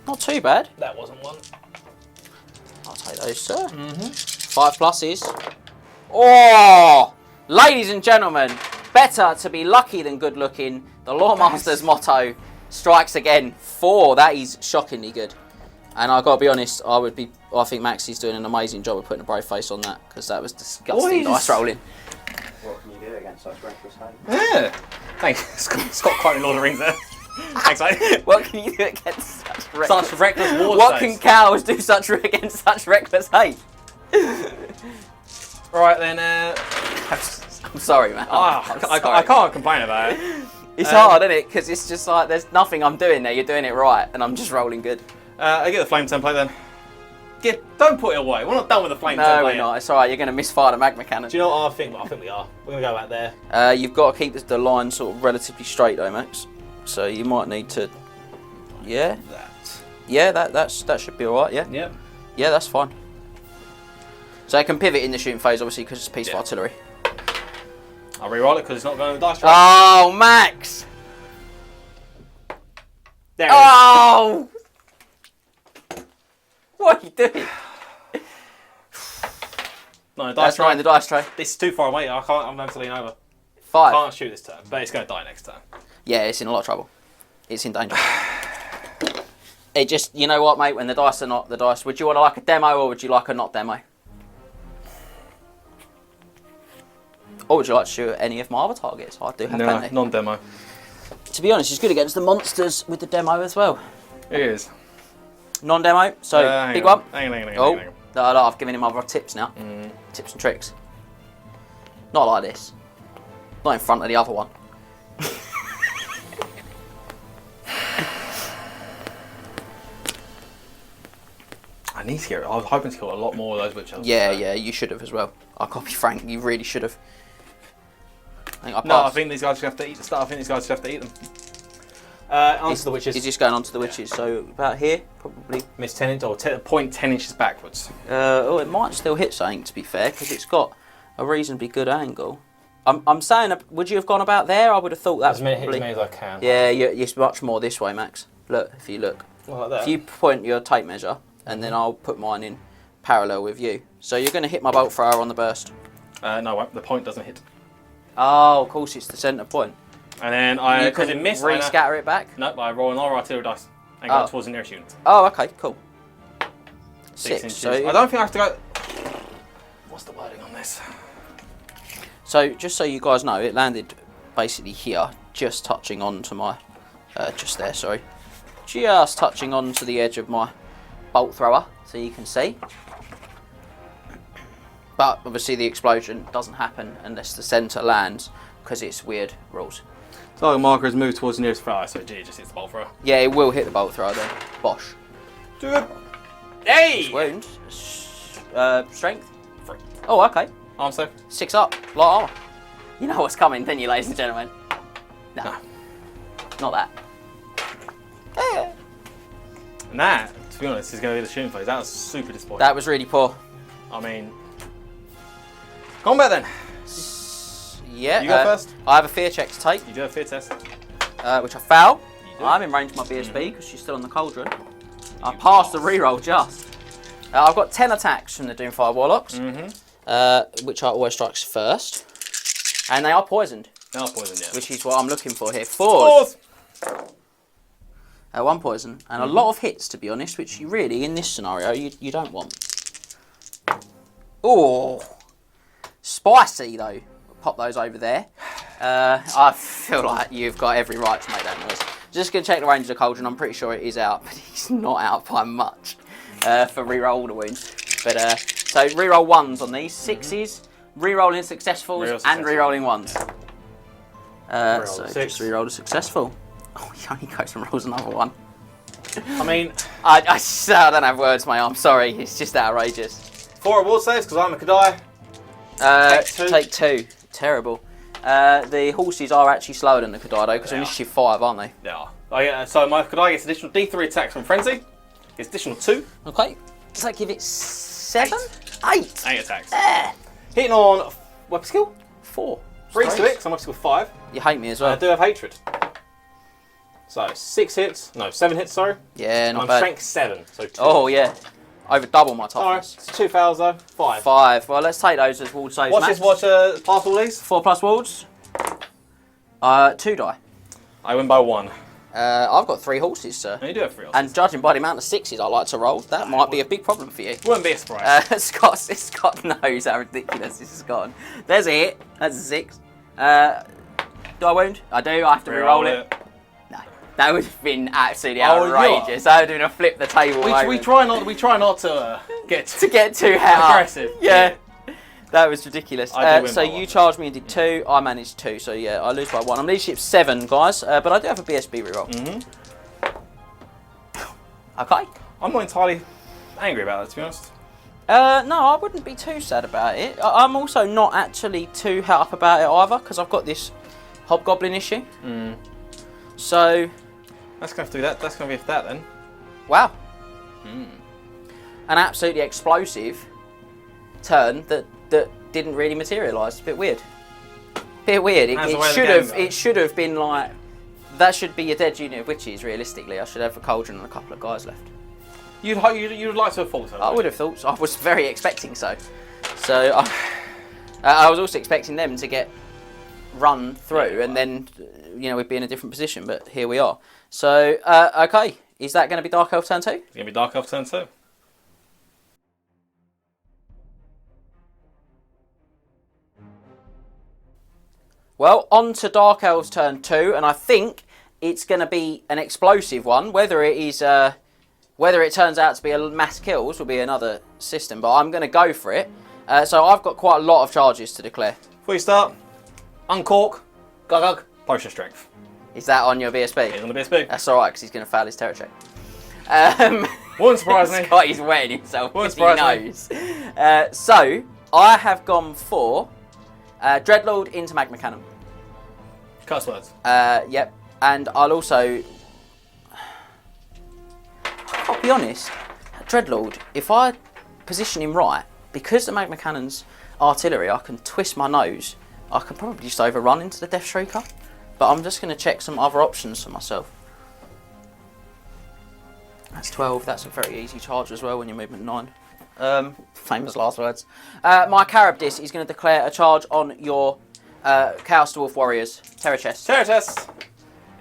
S1: Not too bad.
S2: That wasn't one.
S1: I'll take those, sir. 5 pluses. Oh! Ladies and gentlemen, better to be lucky than good looking. The Loremaster's motto strikes again. 4. That is shockingly good. And I've got to be honest, I think Maxie's doing an amazing job of putting a brave face on that, because that was disgusting dice rolling.
S3: What can you do against such reckless hate?
S2: Yeah. Thanks. Scott quoting Lord of the Rings there. Thanks, mate.
S1: What can you do against such reckless...
S2: Such reckless war
S1: What
S2: states.
S1: can cows do against such reckless hate?
S2: Right then,
S1: I'm sorry, man.
S2: I can't complain about it.
S1: It's hard, isn't it? Because it's just like, there's nothing I'm doing there. You're doing it right, and I'm just rolling good.
S2: I get the flame template then. Don't put it away. We're not done with the flame template.
S1: No, we're not. It's alright. You're going to misfire the magma cannon.
S2: Do you know what I think? I think we are. We're going to go back there.
S1: You've got to keep the line sort of relatively straight, though, Max. So you might need to... Yeah? Yeah, that should be alright, yeah?
S2: Yep.
S1: Yeah, that's fine. So I can pivot in the shooting phase, obviously, because it's a piece of artillery.
S2: I'll re-roll it because it's not going to the dice tray.
S1: Oh, Max!
S2: There it is.
S1: Oh! What are you doing?
S2: No, dice
S1: That's
S2: tray.
S1: not in the dice tray.
S2: This is too far away. I'm going to lean over.
S1: 5.
S2: Can't shoot this turn, but it's going to die next turn.
S1: Yeah, it's in a lot of trouble. It's in danger. It just, you know what, mate? When the dice are not the dice, would you want to like a demo or would you like a not demo? Or would you like to shoot at any of my other targets? I do have plenty.
S2: Non-demo.
S1: To be honest, it's good against the monsters with the demo as well.
S2: It is.
S1: Non-demo, so big one.
S2: Hang on.
S1: Oh, no, I've given him other tips now. Tips and tricks. Not like this. Not in front of the other one.
S2: I need to get. I was hoping to kill a lot more of those witch elves.
S1: Yeah, you should have as well. I'll copy Frank. You really should have.
S2: I think these guys should have to eat the stuff. I think these guys should have to eat them. Onto the witches.
S1: He's just going on to the witches, so about here, probably.
S2: Miss 10 inches, or 0.10 inches backwards.
S1: It might still hit something, to be fair, because it's got a reasonably good angle. I'm saying, would you have gone about there? I would have thought that
S2: as many as I can.
S1: Yeah, it's much more this way, Max. Look, if you look.
S2: Like that.
S1: If you point your tape measure, and then I'll put mine in parallel with you. So you're going to hit my bolt thrower on the burst.
S2: No, the point doesn't hit.
S1: Oh, of course, it's the centre point.
S2: And then because it missed,
S1: re-scatter it back?
S2: No, I roll another artillery dice and go towards the nearest unit.
S1: Oh, okay, cool.
S2: 6
S1: 6.
S2: inches.
S1: So
S2: I don't think I have to go. What's the wording on this?
S1: So just so you guys know, it landed basically here, just touching onto my, just there, sorry. Just touching onto the edge of my bolt thrower, so you can see. But obviously the explosion doesn't happen unless the centre lands, because it's weird rules.
S2: So the marker has moved towards the nearest thrower, so G just hits the bolt thrower.
S1: Yeah, it will hit the bolt thrower then. Bosh.
S2: Do it. Hey!
S1: Wound. Strength.
S2: 3.
S1: Oh, okay.
S2: Arm save.
S1: 6 up. Light armour. You know what's coming, don't you, ladies and gentlemen? No. Not that. Yeah.
S2: And that, to be honest, is going to be the shooting phase. That was super disappointing.
S1: That was really poor.
S2: I mean, combat then.
S1: Yeah.
S2: You go first.
S1: I have a fear check to take.
S2: You do a fear test.
S1: Which I fail.
S2: You do.
S1: I'm in range of my BSB because she's still on the cauldron. I passed the reroll just. I've got 10 attacks from the Doomfire Warlocks, which are always strikes first. And they are poisoned.
S2: They are poisoned, yeah.
S1: Which is what I'm looking for here. 4. 1 poison. And a lot of hits, to be honest, which you really, in this scenario, you don't want. Oh, spicy though. Pop those over there. I feel like you've got every right to make that noise. Just going to check the range of the cauldron. I'm pretty sure it is out, but he's not out by much for reroll all the wounds. But so reroll 1s on these, 6s, rerolling successfuls and rerolling 1s. So just reroll the successful. Oh, he only goes and rolls another 1.
S2: I mean,
S1: I don't have words, mate. I'm sorry. It's just outrageous.
S2: 4 reward saves because I'm a Kadai.
S1: Take 2. Terrible. The horses are actually slower than the Kadai though, because they're initiative 5, aren't they?
S2: They are. Oh, yeah, so my Kadai gets additional D3 attacks from Frenzy. Gets additional 2.
S1: Okay. Does that give it 7? 8.
S2: 8 attacks. Hitting on weapon skill
S1: 4.
S2: 3 to it, because I'm weapon skill 5.
S1: You hate me as well.
S2: I do have hatred. So 6 hits, no 7 hits, sorry.
S1: Yeah, not
S2: I'm
S1: bad.
S2: strength 7, so 2.
S1: Oh yeah, over double my toughness.
S2: Alright, 2 fails though. 5.
S1: 5. Well, let's take those as ward saves.
S2: Watch
S1: Max.
S2: this. Pass all these.
S1: 4 plus wards. 2 die.
S2: I win by 1.
S1: I've got 3 horses, sir.
S2: No, you do have 3 horses.
S1: And judging by the amount of 6s I like to roll, that might be a big problem for you.
S2: Wouldn't be a surprise.
S1: Scott knows how ridiculous this has gone. There's a hit. That's a 6. Do I wound? I do. I have to reroll it. No, that would have been absolutely outrageous. I would have been to flip the table.
S2: We try not to get
S1: too
S2: aggressive.
S1: Yeah. That was ridiculous. So you
S2: 1.
S1: charged me and did 2. I managed 2. So yeah, I lose by 1. I'm leadership 7, guys. But I do have a BSB reroll. Okay.
S2: I'm not entirely angry about that, to be honest.
S1: No, I wouldn't be too sad about it. I'm also not actually too het up about it either, because I've got this Hobgoblin issue. So
S2: That's going to do that. That's going to be that then.
S1: wow. An absolutely explosive turn that didn't really materialise. A bit weird. It should have been like, that should be a dead unit of witches. Realistically, I should have a cauldron and a couple of guys left.
S2: You'd like to have thought so.
S1: I would have thought so. I was very expecting so. So I was also expecting them to get run through, and then we'd be in a different position. But here we are. So okay, is that going to be Dark Elf turn 2?
S2: It's going to be Dark Elf turn 2.
S1: Well, on to Dark Elves turn 2, and I think it's going to be an explosive one. Whether it turns out to be a mass kills will be another system, but I'm going to go for it. So I've got quite a lot of charges to declare.
S2: Before you start, uncork, gug, potion strength.
S1: Is that on your BSB?
S2: It's on the BSB.
S1: That's all right, because he's going to fail his terror check.
S2: Wouldn't surprise me.
S1: Scott is wetting himself
S2: Wouldn't
S1: because he
S2: surprise
S1: knows. So I have gone for Dreadlord into Magma Cannon.
S2: Cuss words.
S1: Yep. And I'll also... I'll be honest, Dreadlord, if I position him right, because the Magma Cannon's artillery, I can twist my nose. I can probably just overrun into the Death Shrieker. But I'm just going to check some other options for myself. That's 12. That's a very easy charge as well when you're movement 9. Famous last words. My Carabdis is going to declare a charge on your Chaos Dwarf Warriors. Terror chest.
S2: Terror test.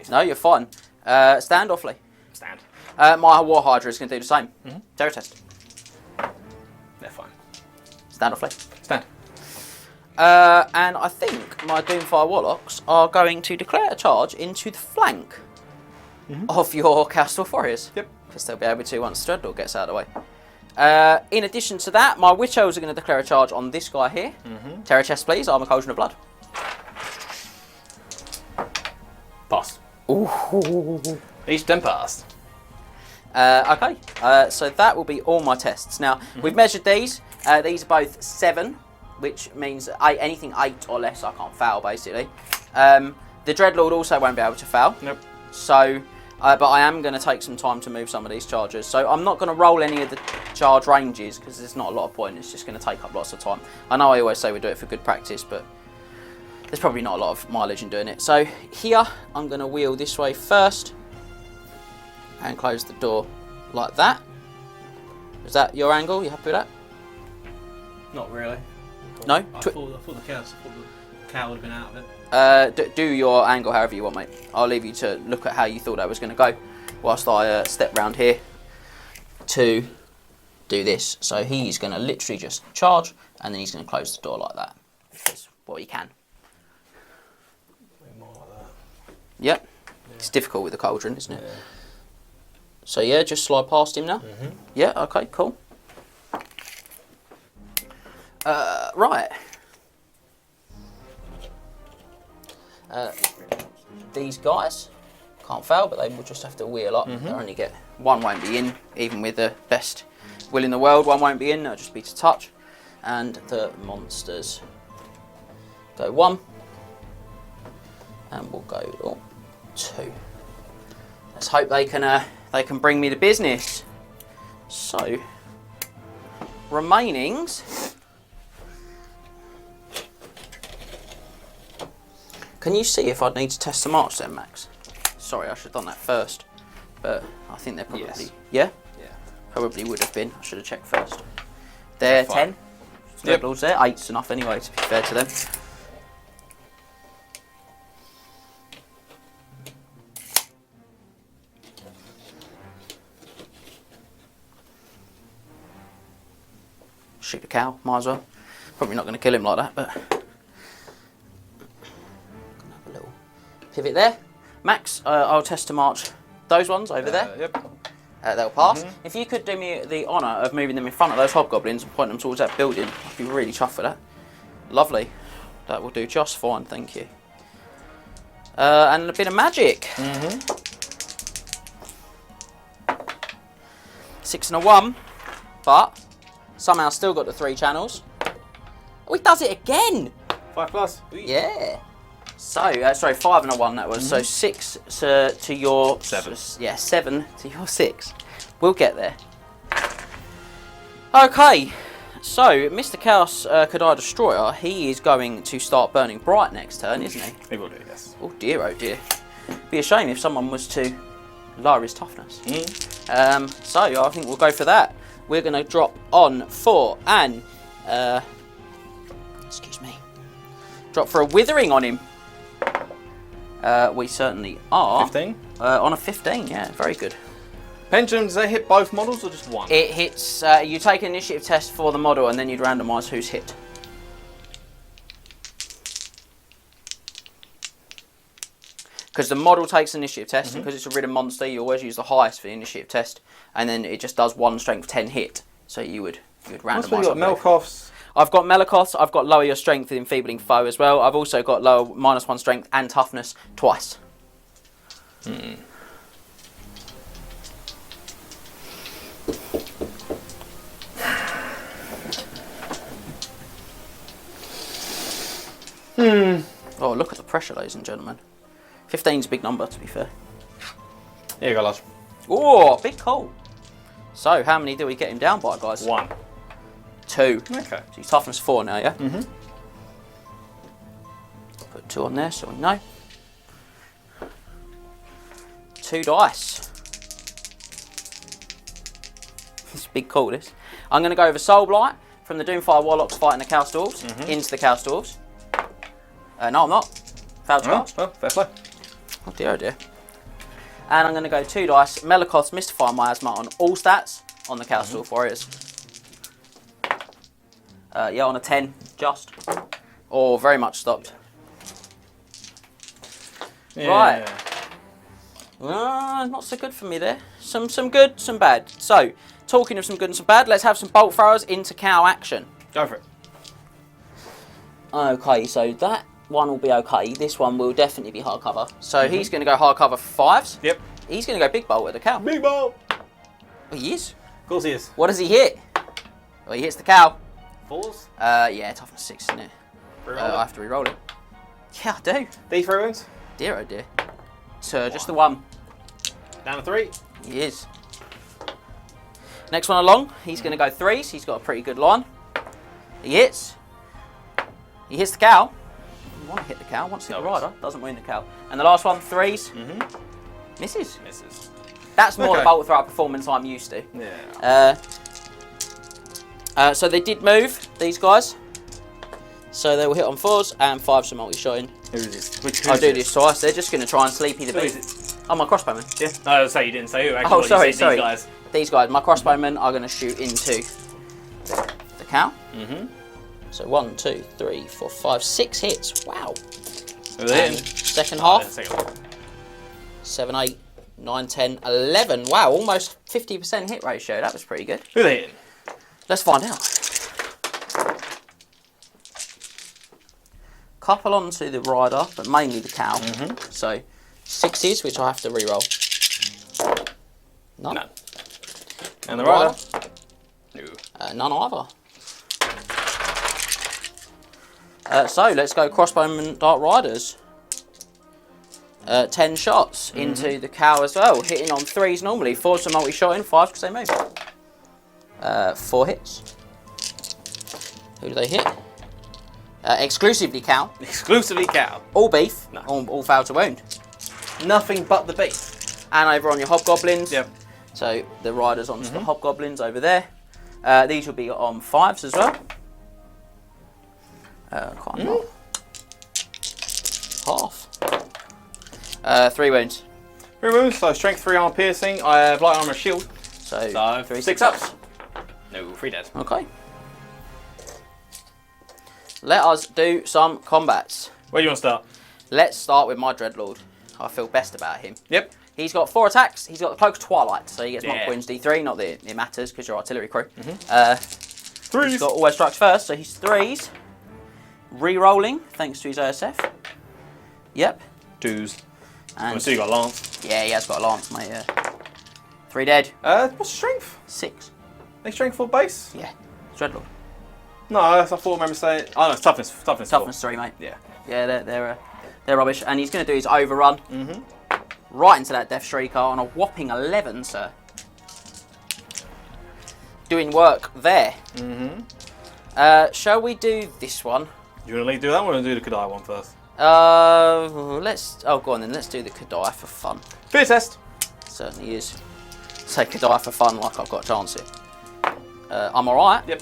S1: No, you're fine. Stand or flee?
S2: Stand.
S1: My War Hydra is going to do the same. Terror test.
S2: They're fine.
S1: Stand or flee?
S2: Stand.
S1: And I think my Doomfire Warlocks are going to declare a charge into the flank of your Chaos Dwarf Warriors.
S2: Yep.
S1: Because they'll be able to once Dreadlord gets out of the way. In addition to that, my Witch Elves are going to declare a charge on this guy here. Terror chest, please. Armour, Cauldron of Blood.
S2: Pass.
S1: Ooh.
S2: Each then passed.
S1: Okay, so that will be all my tests. Now, we've measured these. These are both 7, which means anything 8 or less I can't fail, basically. The Dreadlord also won't be able to fail.
S2: Nope.
S1: So, but I am going to take some time to move some of these charges. So I'm not going to roll any of the charge ranges, because there's not a lot of point. It's just going to take up lots of time. I know I always say we do it for good practice, but there's probably not a lot of mileage in doing it. So here, I'm going to wheel this way first and close the door like that. Is that your angle? You happy with that?
S4: Not really.
S1: No?
S4: I thought the cow would have been out of it.
S1: Do your angle however you want, mate. I'll leave you to look at how you thought that was going to go whilst I step round here to do this. So he's going to literally just charge, and then he's going to close the door like that. That's what he can.
S4: More like that.
S1: Yep. It's difficult with the cauldron, isn't it? So yeah, just slide past him now. Yeah, okay, cool. Right. These guys can't fail, but they will just have to wheel up. They only get one, won't be in, even with the best will in the world. One won't be in. They'll just be to touch. And the monsters go 1, and we'll go 2. Let's hope they can bring me the business. So, remainings. Can you see if I'd need to test the march then, Max? Sorry, I should have done that first. But I think they're probably...
S2: Yes.
S1: Yeah?
S2: Yeah.
S1: Probably would have been. I should have checked first. They're 10.
S2: Yep.
S1: Lords there. 8's enough anyway, to be fair to them. Shoot a cow, might as well. Probably not going to kill him like that, but... Gonna have a little pivot there. Max, I'll test to march those ones over there.
S2: Yep.
S1: They'll pass. If you could do me the honour of moving them in front of those hobgoblins and pointing them towards that building, I'd be really chuffed for that. Lovely. That will do just fine, thank you. And a bit of magic. 6 and a 1, but somehow still got the 3 channels. Oh, he does it again!
S2: 5+.
S1: Yeah. So, sorry, 5 and a 1 that was. So 6 to your...
S2: 7.
S1: Yeah, 7 to your 6. We'll get there. Okay. So, Mr. Chaos Kadai Destroyer, he is going to start burning bright next turn, isn't he?
S2: He will do, yes.
S1: Oh dear, oh dear. Be a shame if someone was to lower his toughness. So, I think we'll go for that. We're going to drop on for an... excuse me. Drop for a withering on him. We certainly are.
S2: 15?
S1: On a 15, yeah, very good.
S2: Pendulum, does that hit both models or just one?
S1: It hits, you take an initiative test for the model and then you'd randomise who's hit. Because the model takes an initiative test, and because it's a ridden monster, you always use the highest for the initiative test, and then it just does 1 strength 10 hit. So you would randomise.
S2: You've got Melkoff's.
S1: I've got Malakoth's, I've got lower your strength with enfeebling foe as well. I've also got lower -1 strength and toughness twice. Oh, look at the pressure, ladies and gentlemen. 15's a big number, to be fair.
S2: Here you go, lads.
S1: Oh, big call. So, how many do we get him down by, guys?
S2: 1.
S1: 2.
S2: Okay.
S1: So he's toughness 4 now, yeah? Put 2 on there so we know. 2 dice. It's a big call, this. I'm going to go over Soul Blight from the Doomfire Warlocks fighting the Chaos Dwarfs into the Chaos Dwarfs. No, I'm not. Failed to cast.
S2: Well, fair play.
S1: Oh dear, oh dear. And I'm going to go 2 dice. Malakoth's Mystify Miasma on all stats on the Chaos Dwarf Warriors. Yeah, on a 10, just. Or very much stopped.
S2: Yeah.
S1: Right. Not so good for me there. Some good, some bad. So, talking of some good and some bad, let's have some bolt throwers into cow action.
S2: Go for it.
S1: Okay, so that one will be okay. This one will definitely be hardcover. So he's going to go hardcover for 5s.
S2: Yep.
S1: He's going to go big bolt at the cow.
S2: Big ball.
S1: Oh, he is.
S2: Of course he is.
S1: What does he hit? Well, he hits the cow.
S2: 4s?
S1: Yeah, toughness 6, isn't it? I have to re-roll it. Yeah, I do.
S2: D3 wounds?
S1: Dear, oh dear. So, just the 1.
S2: Down to 3.
S1: He is. Next one along, he's going to go 3s. He's got a pretty good line. He hits. He hits the cow. You want to hit the cow, wants to hit the rider, doesn't win the cow. And the last one, 3s. Misses.
S2: Misses.
S1: That's more the bolt thrower performance I'm used to.
S2: Yeah.
S1: So they did move, these guys. So they will hit on 4s and 5s for multi-shotting.
S2: Who is this?
S1: I'll do this twice. They're just going to try and sleepy the
S2: Who is
S1: beat.
S2: it?
S1: Oh, my crossbowmen.
S2: Yeah. No, I was saying you didn't say who. Actually,
S1: Oh, sorry,
S2: you said
S1: sorry.
S2: These guys.
S1: These guys, my crossbowmen are going to shoot into the cow. So 1, 2, 3, 4, 5, 6 hits. Wow.
S2: Who are they
S1: And
S2: hitting?
S1: second half.
S2: Second half.
S1: 7, 8, 9, 10, 11. Wow, almost 50% hit ratio. That was pretty good.
S2: Who are they hitting?
S1: Let's find out. Couple onto the rider, but mainly the cow. So 6s, which I have to re-roll. None.
S2: And the rider? No.
S1: None either. So let's go crossbowmen, dark riders. 10 shots into the cow as well, hitting on 3s normally. 4s for multi-shotting, 5s because they move. 4 hits. Who do they hit? Exclusively cow.
S2: Exclusively cow.
S1: All beef.
S2: No.
S1: All fail to wound.
S2: Nothing but the beef.
S1: And over on your hobgoblins.
S2: Yep.
S1: So the riders onto the hobgoblins over there. These will be on 5s as well. Quite a lot. Half. 3 wounds.
S2: 3 wounds, so strength 3 armor piercing. I have light armor shield.
S1: So 3
S2: 6 ups. No, 3 dead.
S1: Okay. Let us do some combats.
S2: Where do you want to start?
S1: Let's start with my Dreadlord. I feel best about him.
S2: Yep.
S1: He's got 4 attacks. He's got the Cloak of Twilight, so he gets
S2: Yeah.
S1: knocked wounds D3. Not that it matters because you're artillery crew.
S2: 3s.
S1: He's got always strikes first, so he's 3s. Re-rolling thanks to his OSF. Yep.
S2: 2s.
S1: And
S2: So you got Lance.
S1: yeah, he has got a lance, mate. Yeah. 3 dead.
S2: What's the strength?
S1: 6.
S2: They strength 4 base?
S1: Yeah. Dreadlord.
S2: No, I thought I remember saying. Oh no, it's toughness. Toughness 4.
S1: Toughness 3, mate.
S2: Yeah.
S1: Yeah, they're rubbish. And he's going to do his overrun. Right into that Death Shrieker on a whopping 11, sir. Doing work there. Shall we do this one?
S2: You want to do that one or do the Kadai one first?
S1: Let's. Oh, go on then. Let's do the Kadai for fun.
S2: Fear test.
S1: Certainly is. Say Kadai for fun, like I've got a chance here. I'm all right.
S2: Yep.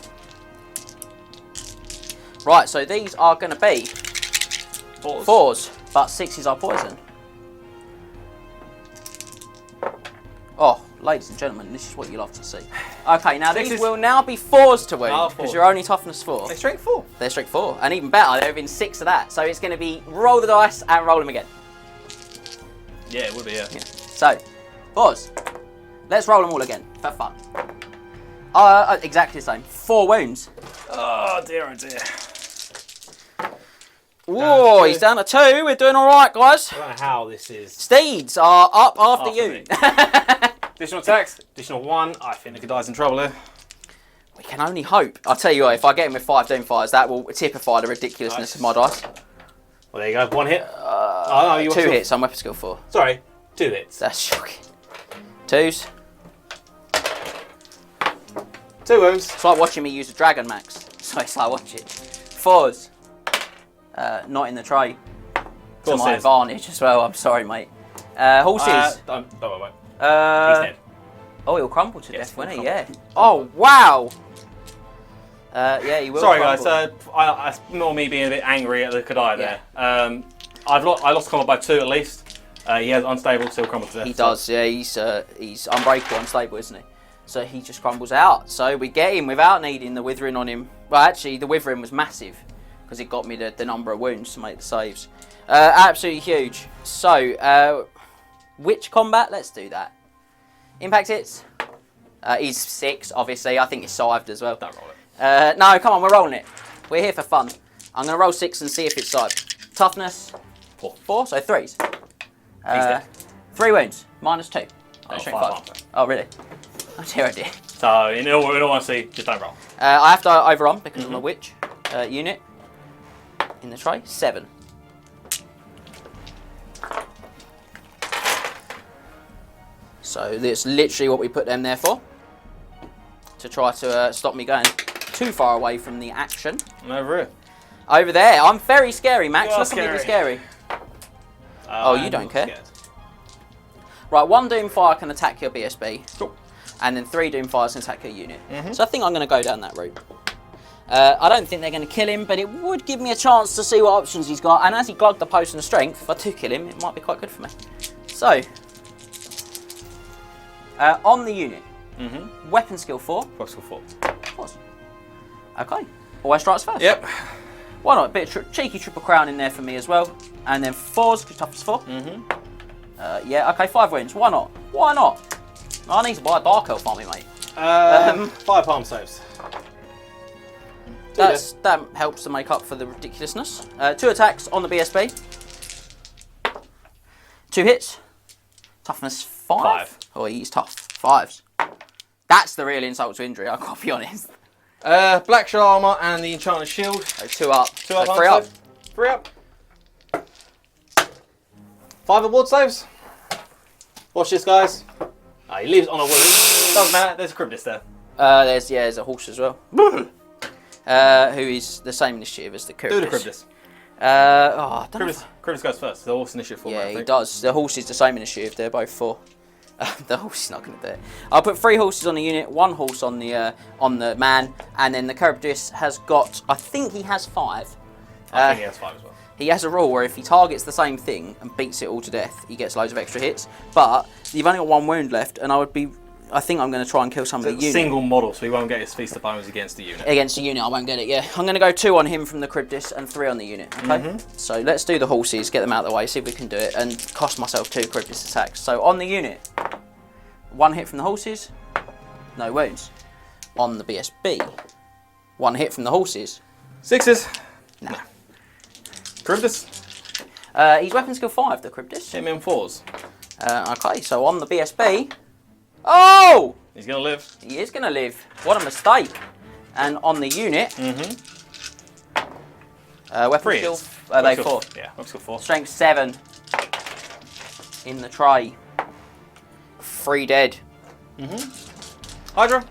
S1: Right. So these are going to be 4s, but 6s are poison. Oh, ladies and gentlemen, this is what you love to see. Okay, now these will now be 4s to wound because you're only toughness 4.
S2: They strength 4.
S1: They're strength 4, and even better, there have been 6 of that. So it's going to be roll the dice and roll them again.
S2: Yeah, it would be, yeah.
S1: So, 4s. Let's roll them all again for fun. Exactly the same. 4 wounds.
S2: Oh dear, oh dear.
S1: Whoa, he's down to 2. We're doing all right, guys.
S4: I don't know how this is.
S1: Steeds are up after you.
S2: Additional attacks. Additional 1. I think the Kadai's in trouble here.
S1: We can only hope. I'll tell you what, if I get him with 5 Doomfires, that will typify the ridiculousness of my dice.
S2: Well, there you go. 1 hit.
S1: Oh, no, 2 hits. I'm weapon skill 4.
S2: Sorry, 2 hits.
S1: That's shocking. 2s.
S2: 2 wounds.
S1: It's like watching me use a dragon, Max. So it's like watch it. 4s. Not in the tray. To my advantage as well. I'm sorry, mate. Horses.
S2: Don't worry. He's
S1: Uh,
S2: dead.
S1: oh, he'll crumble to
S2: Yes,
S1: death, won't
S2: he'll
S1: he? Yeah. Oh, wow. Yeah, he will.
S2: Sorry,
S1: crumble.
S2: guys. I ignore me being a bit angry at the Kadai there. I lost combat by 2 at least. He has unstable, still crumble to death.
S1: He does. Yeah, he's unbreakable, unstable, isn't he? So he just crumbles out. So we get him without needing the withering on him. Well, actually, the withering was massive because it got me the number of wounds to make the saves. Absolutely huge. So, which combat? Let's do that. Impact hits. He's 6, obviously. I think he's scythed as well.
S2: Don't roll it.
S1: No, come on, we're rolling it. We're here for fun. I'm going to roll 6 and see if it's scythed. Toughness. 4, so 3s. 3 wounds. -2.
S2: Oh,
S1: Strength
S2: 5.
S1: 5. Oh, really? Oh dear, oh dear.
S2: So, in all honesty, just don't roll.
S1: I have to overrun because I'm a witch unit. In the tray, 7. So that's literally what we put them there for. To try to stop me going too far away from the action.
S2: I'm over here.
S1: Over there, I'm very scary, Max.
S2: You are
S1: Look at me be scary.
S2: Oh,
S1: you don't care. Right, 1 Doomfire can attack your BSB.
S2: Cool.
S1: And then 3 Doomfires can attack your unit. So I think I'm going to go down that route. I don't think they're going to kill him, but it would give me a chance to see what options he's got. And as he glugged the potion of strength, if I do kill him, it might be quite good for me. So, on the unit, weapon skill 4.
S2: Weapon skill 4.
S1: Awesome. Okay, always strikes first.
S2: Yep.
S1: Why not? A bit of cheeky triple crown in there for me as well. And then 4s, toughness 4. Yeah, okay, 5 wounds. Why not? Why not? I need to buy a Dark Elf army, mate.
S2: 5 harm saves.
S1: That helps to make up for the ridiculousness. 2 attacks on the BSB. 2 hits. Toughness 5. Oh, he's tough. 5s. That's the real insult to injury, I've got to be honest.
S2: Black Shell Armour and the Enchanted Shield.
S1: So 2 up.
S2: 2 up.
S1: So 3 up.
S2: 3 up. 5 of ward saves. Watch this, guys. He leaves on a wound. Doesn't matter, there's a Cryptis there.
S1: There's a horse as well. Who is the same initiative as the Cryptis.
S2: Do the Cryptis.
S1: I don't know.
S2: Cryptis goes first. The horse initiative for
S1: Yeah, he does. The horse is the same initiative. They're both 4. The horse is not going to do it. I'll put 3 horses on the unit, 1 horse on the man, and then the Cryptis has got. I think he has 5.
S2: I think he has 5 as well.
S1: He has a rule where if he targets the same thing and beats it all to death, he gets loads of extra hits. But you've only got 1 wound left, and I think I'm going to try and kill some of the unit.
S2: Single model, so he won't get his Feast of Bones against the unit.
S1: Against the unit, I won't get it, yeah. I'm going to go 2 on him from the Cryptis and 3 on the unit, okay? So let's do the horses, get them out of the way, see if we can do it, and cost myself 2 Cryptis attacks. So on the unit, 1 hit from the horses, no wounds. On the BSB, 1 hit from the horses.
S2: 6s.
S1: Nah.
S2: Cryptis.
S1: He's weapon skill 5, the Cryptis.
S2: Hit me on 4s.
S1: Okay, so on the BSB, oh!
S2: He's going to live.
S1: He is going to live. What a mistake. And on the unit, weapon skill, they 4.
S2: Yeah, weapon skill 4.
S1: Strength 7 in the tray. 3 dead.
S2: Hydra.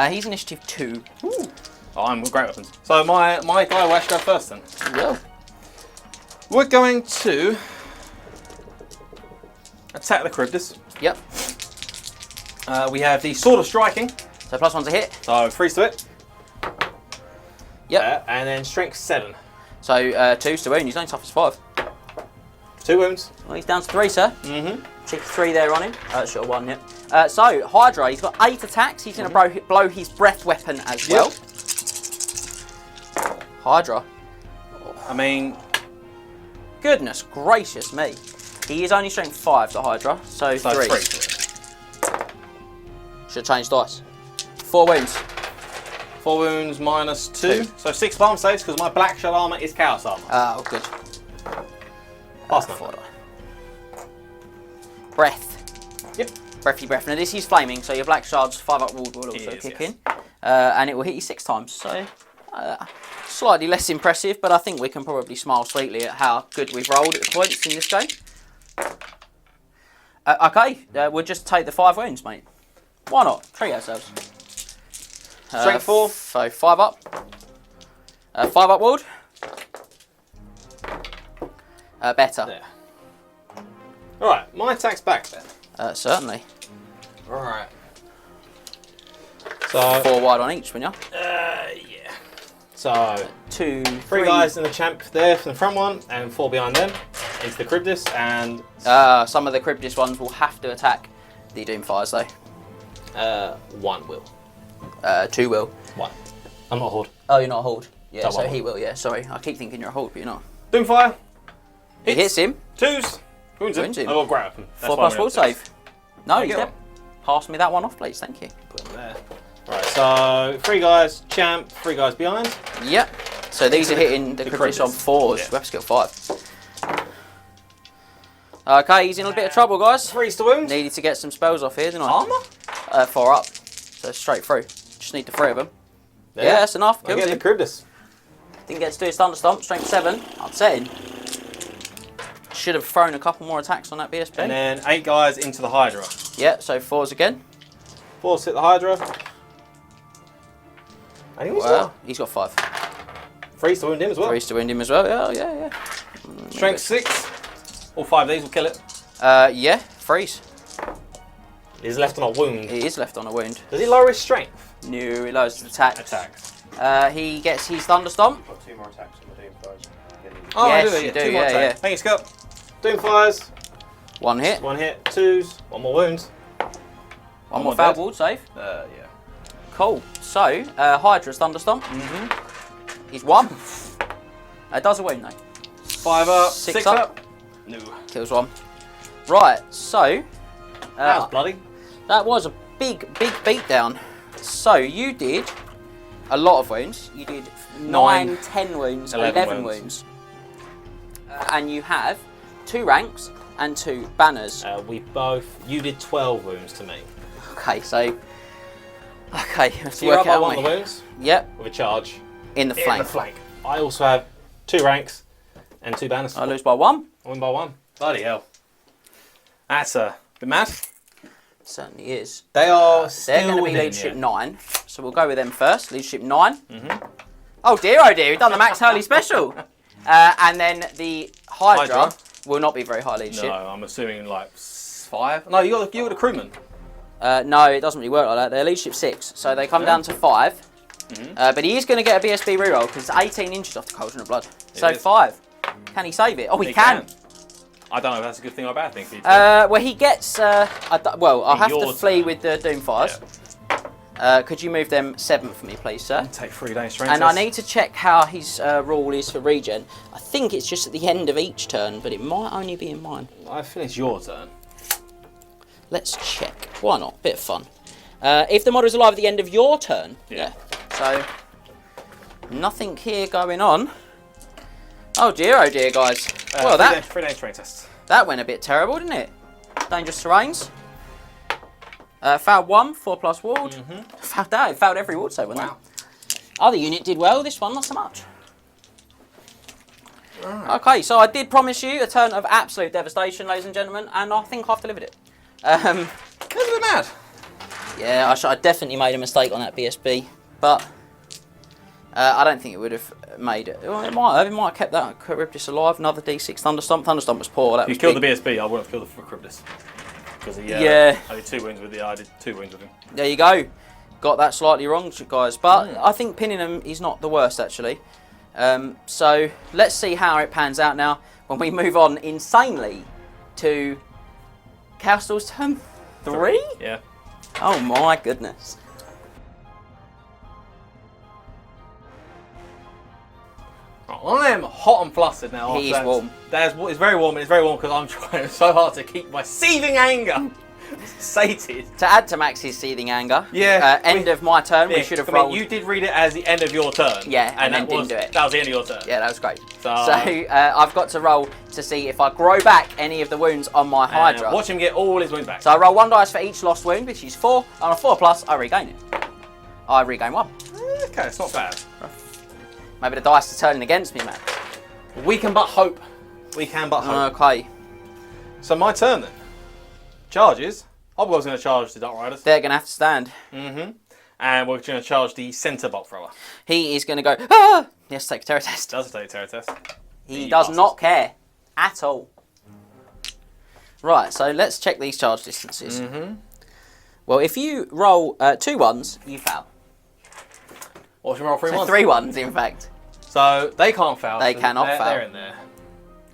S1: He's initiative 2. Ooh.
S2: Oh, I'm great weapons. So my guy will actually go first then.
S1: Yeah.
S2: We're going to attack the Cryptis.
S1: Yep.
S2: We have the Sword of Striking.
S1: So +1's a hit.
S2: So freeze to it.
S1: Yep.
S2: And then strength 7.
S1: So 2's to wound. He's only tough as 5.
S2: 2 wounds.
S1: Well, he's down to 3, sir. Cheeky 3 there on him. Should have 1 yet. So Hydra, he's got 8 attacks. He's going to blow his breath weapon as well. Hydra.
S2: I mean,
S1: Goodness gracious me. He is only strength 5, the Hydra. So 3. Should change dice. 4 wounds.
S2: 4 wounds minus 2. So 6 farm saves because my Black Shell Armour is Chaos Armour.
S1: Oh, good.
S2: Pass
S1: Breath.
S2: Yep.
S1: Breathy breath. Now this is flaming, so your Black Shard's 5 up ward will also kick in. And it will hit you 6 times. So slightly less impressive, but I think we can probably smile sweetly at how good we've rolled at the points in this game. Okay, we'll just take the 5 wounds, mate. Why not? Treat ourselves.
S2: Strength 4.
S1: So 5 up. 5 up ward. Better.
S2: There. Alright, my attack's back then.
S1: Certainly.
S2: Alright. So
S1: 4 wide on each, wouldn't you?
S2: yeah. So
S1: 2,
S2: 3 guys in the champ there from the front one, and 4 behind them. Into the Cryptis, and
S1: some of the Cryptis ones will have to attack the Doomfires though.
S2: 1 will.
S1: 2 will.
S2: 1. I'm not a Horde.
S1: Oh, you're not a Horde. Yeah,
S2: Don't
S1: so
S2: want
S1: he will. Yeah, sorry. I keep thinking you're a Horde, but you're not.
S2: Doomfire.
S1: He hits him.
S2: 2s. Wounds him.
S1: Wounds him.
S2: I've got grab him.
S1: 4+ ward save. No,
S2: There
S1: he's
S2: you go.
S1: dead. Pass me that one off, please. Thank you.
S2: Put him there. Right, so 3 guys, champ, 3 guys behind.
S1: Yep. So these are hitting the
S2: the
S1: Cryptis on
S2: Cryptis.
S1: 4s.
S2: Yeah.
S1: Weapon skill 5. Okay, he's in a bit of trouble, guys.
S2: 3 to wound.
S1: Needed to get some spells off here, didn't I?
S2: Armour?
S1: 4 up. So straight through. Just need the 3 of them.
S2: There.
S1: Yeah, that's enough.
S2: I
S1: Kills
S2: get
S1: him.
S2: the Cryptis.
S1: Didn't get to do his Thunder Stomp. Strength 7. Upsetting. Should have thrown a couple more attacks on that BSB.
S2: And then 8 guys into the Hydra.
S1: Yeah, so 4s again.
S2: 4 hit the Hydra. And he was
S1: Well, he's got 5.
S2: 3 to wound him as well.
S1: 3s to wound him as well. Yeah.
S2: Strength 6. All 5 of these will kill it.
S1: Yeah, freeze.
S2: He's left on a wound.
S1: He is left on a wound.
S2: Does he lower his strength?
S1: No, he lowers his attacks.
S2: Attacks.
S1: He gets his Thunder Stomp.
S3: Got 2 more attacks on the Doomfires.
S2: Oh,
S1: Yes,
S2: I do.
S1: you
S2: Yeah,
S1: do,
S2: 2 more
S1: yeah,
S2: attacks. Thank you, Scott. Doomfires.
S1: 1 hit.
S2: 1 hit. 2s. 1 more wound.
S1: One more
S2: more
S1: foul
S2: dead.
S1: ward save.
S2: Yeah.
S1: Cool. So, Hydra's Thunder Stomp. He's 1. Does a wound though.
S2: 5 up.
S1: 6
S2: 6
S1: up.
S2: up. No.
S1: Kills 1. Right, so
S2: That was bloody.
S1: that was a big beatdown. So you did a lot of wounds. You did 9, 10 wounds, 11 wounds. And you have 2 ranks and 2 banners.
S2: You did 12 wounds to me.
S1: Okay, so... Okay, let's
S2: So you're
S1: work
S2: up by
S1: out.
S2: one of the wounds?
S1: Yep,
S2: With a charge.
S1: in the flank.
S2: In the flank. I also have 2 ranks and 2 banners.
S1: I lose by 1.
S2: I win by 1. Bloody hell. That's a bit mad.
S1: Certainly is.
S2: They are
S1: They're going to be leadership 9, so we'll go with them first. Leadership 9. Oh dear, we've done the Max Hurley special. And then the Hydra will not be very high leadership.
S2: No, I'm assuming like 5. No, you got the crewman.
S1: No, it doesn't really work like that. They're leadership 6, so they come down to 5. But he is going to get a BSB reroll because it's 18 inches off the Cauldron of Blood. So
S2: is.
S1: 5. Can he save it? Oh, he can.
S2: I don't know if that's a good thing or a bad thing for you.
S1: Well, he gets... I'll have to
S2: Your
S1: flee
S2: turn.
S1: with the Doomfires. Could you move them 7 for me, please, sir?
S2: Take 3 days strength.
S1: And I need to check how his rule is for regen. I think it's just at the end of each turn, but it might only be in mine.
S2: I feel it's your turn.
S1: Let's check. Why not? Bit of fun. If the model is alive at the end of your turn.
S2: Yeah.
S1: So, nothing here going on. Oh dear, guys. Well, that
S2: 3 days strength test.
S1: that went a bit terrible, didn't it? Dangerous terrains. Fouled 1, 4+ ward. Fouled that. It fouled every ward save. Wow. Other unit did well. This one not so much. Right. Okay, so I did promise you a turn of absolute devastation, ladies and gentlemen, and I think I've delivered it.
S2: That's a bit mad.
S1: Yeah, I definitely made a mistake on that BSB, but I don't think it would have made it. Well, it might have kept that Charybdis alive. Another D6 Thunderstomp. Thunderstomp was poor. That
S2: If you
S1: was
S2: killed
S1: big.
S2: the BSB, I wouldn't have killed the Charybdis. Because I did 2 wounds with I did 2 wounds with him.
S1: There you go. Got that slightly wrong, guys. But I think pinning him is not the worst, actually. So let's see how it pans out now when we move on insanely to Castell's turn 3?
S2: Yeah.
S1: Oh my goodness.
S2: I am hot and flustered now.
S1: He is warm.
S2: It's very warm, and it's very warm because I'm trying so hard to keep my seething anger sated.
S1: To add to Max's seething anger, end of my turn, we should have rolled.
S2: You did read it as the end of your turn.
S1: Yeah, and then didn't do it.
S2: That was the end of your turn.
S1: Yeah, that was great.
S2: So
S1: I've got to roll to see if I grow back any of the wounds on my Hydra.
S2: Watch him get all his wounds back.
S1: So I roll 1 dice for each lost wound, which is 4. On a 4+, I regain it. I regain 1.
S2: Okay, it's not bad.
S1: Maybe the dice are turning against me, Max.
S2: We can but hope. We can but hope.
S1: Okay.
S2: So my turn then. Charges. Hobgoblin's going to charge the Dark Riders.
S1: They're going to have to stand.
S2: And we're going to charge the centre bolt thrower.
S1: He is going to go, ah! He has to take a terror test.
S2: Does take a terror test.
S1: He does not care at all. Right, so let's check these charge distances. Well, if you roll 2 ones, you foul.
S2: Watch him roll 3 ones.
S1: 3 ones, in fact.
S2: So they can't foul.
S1: They cannot foul.
S2: They're in there.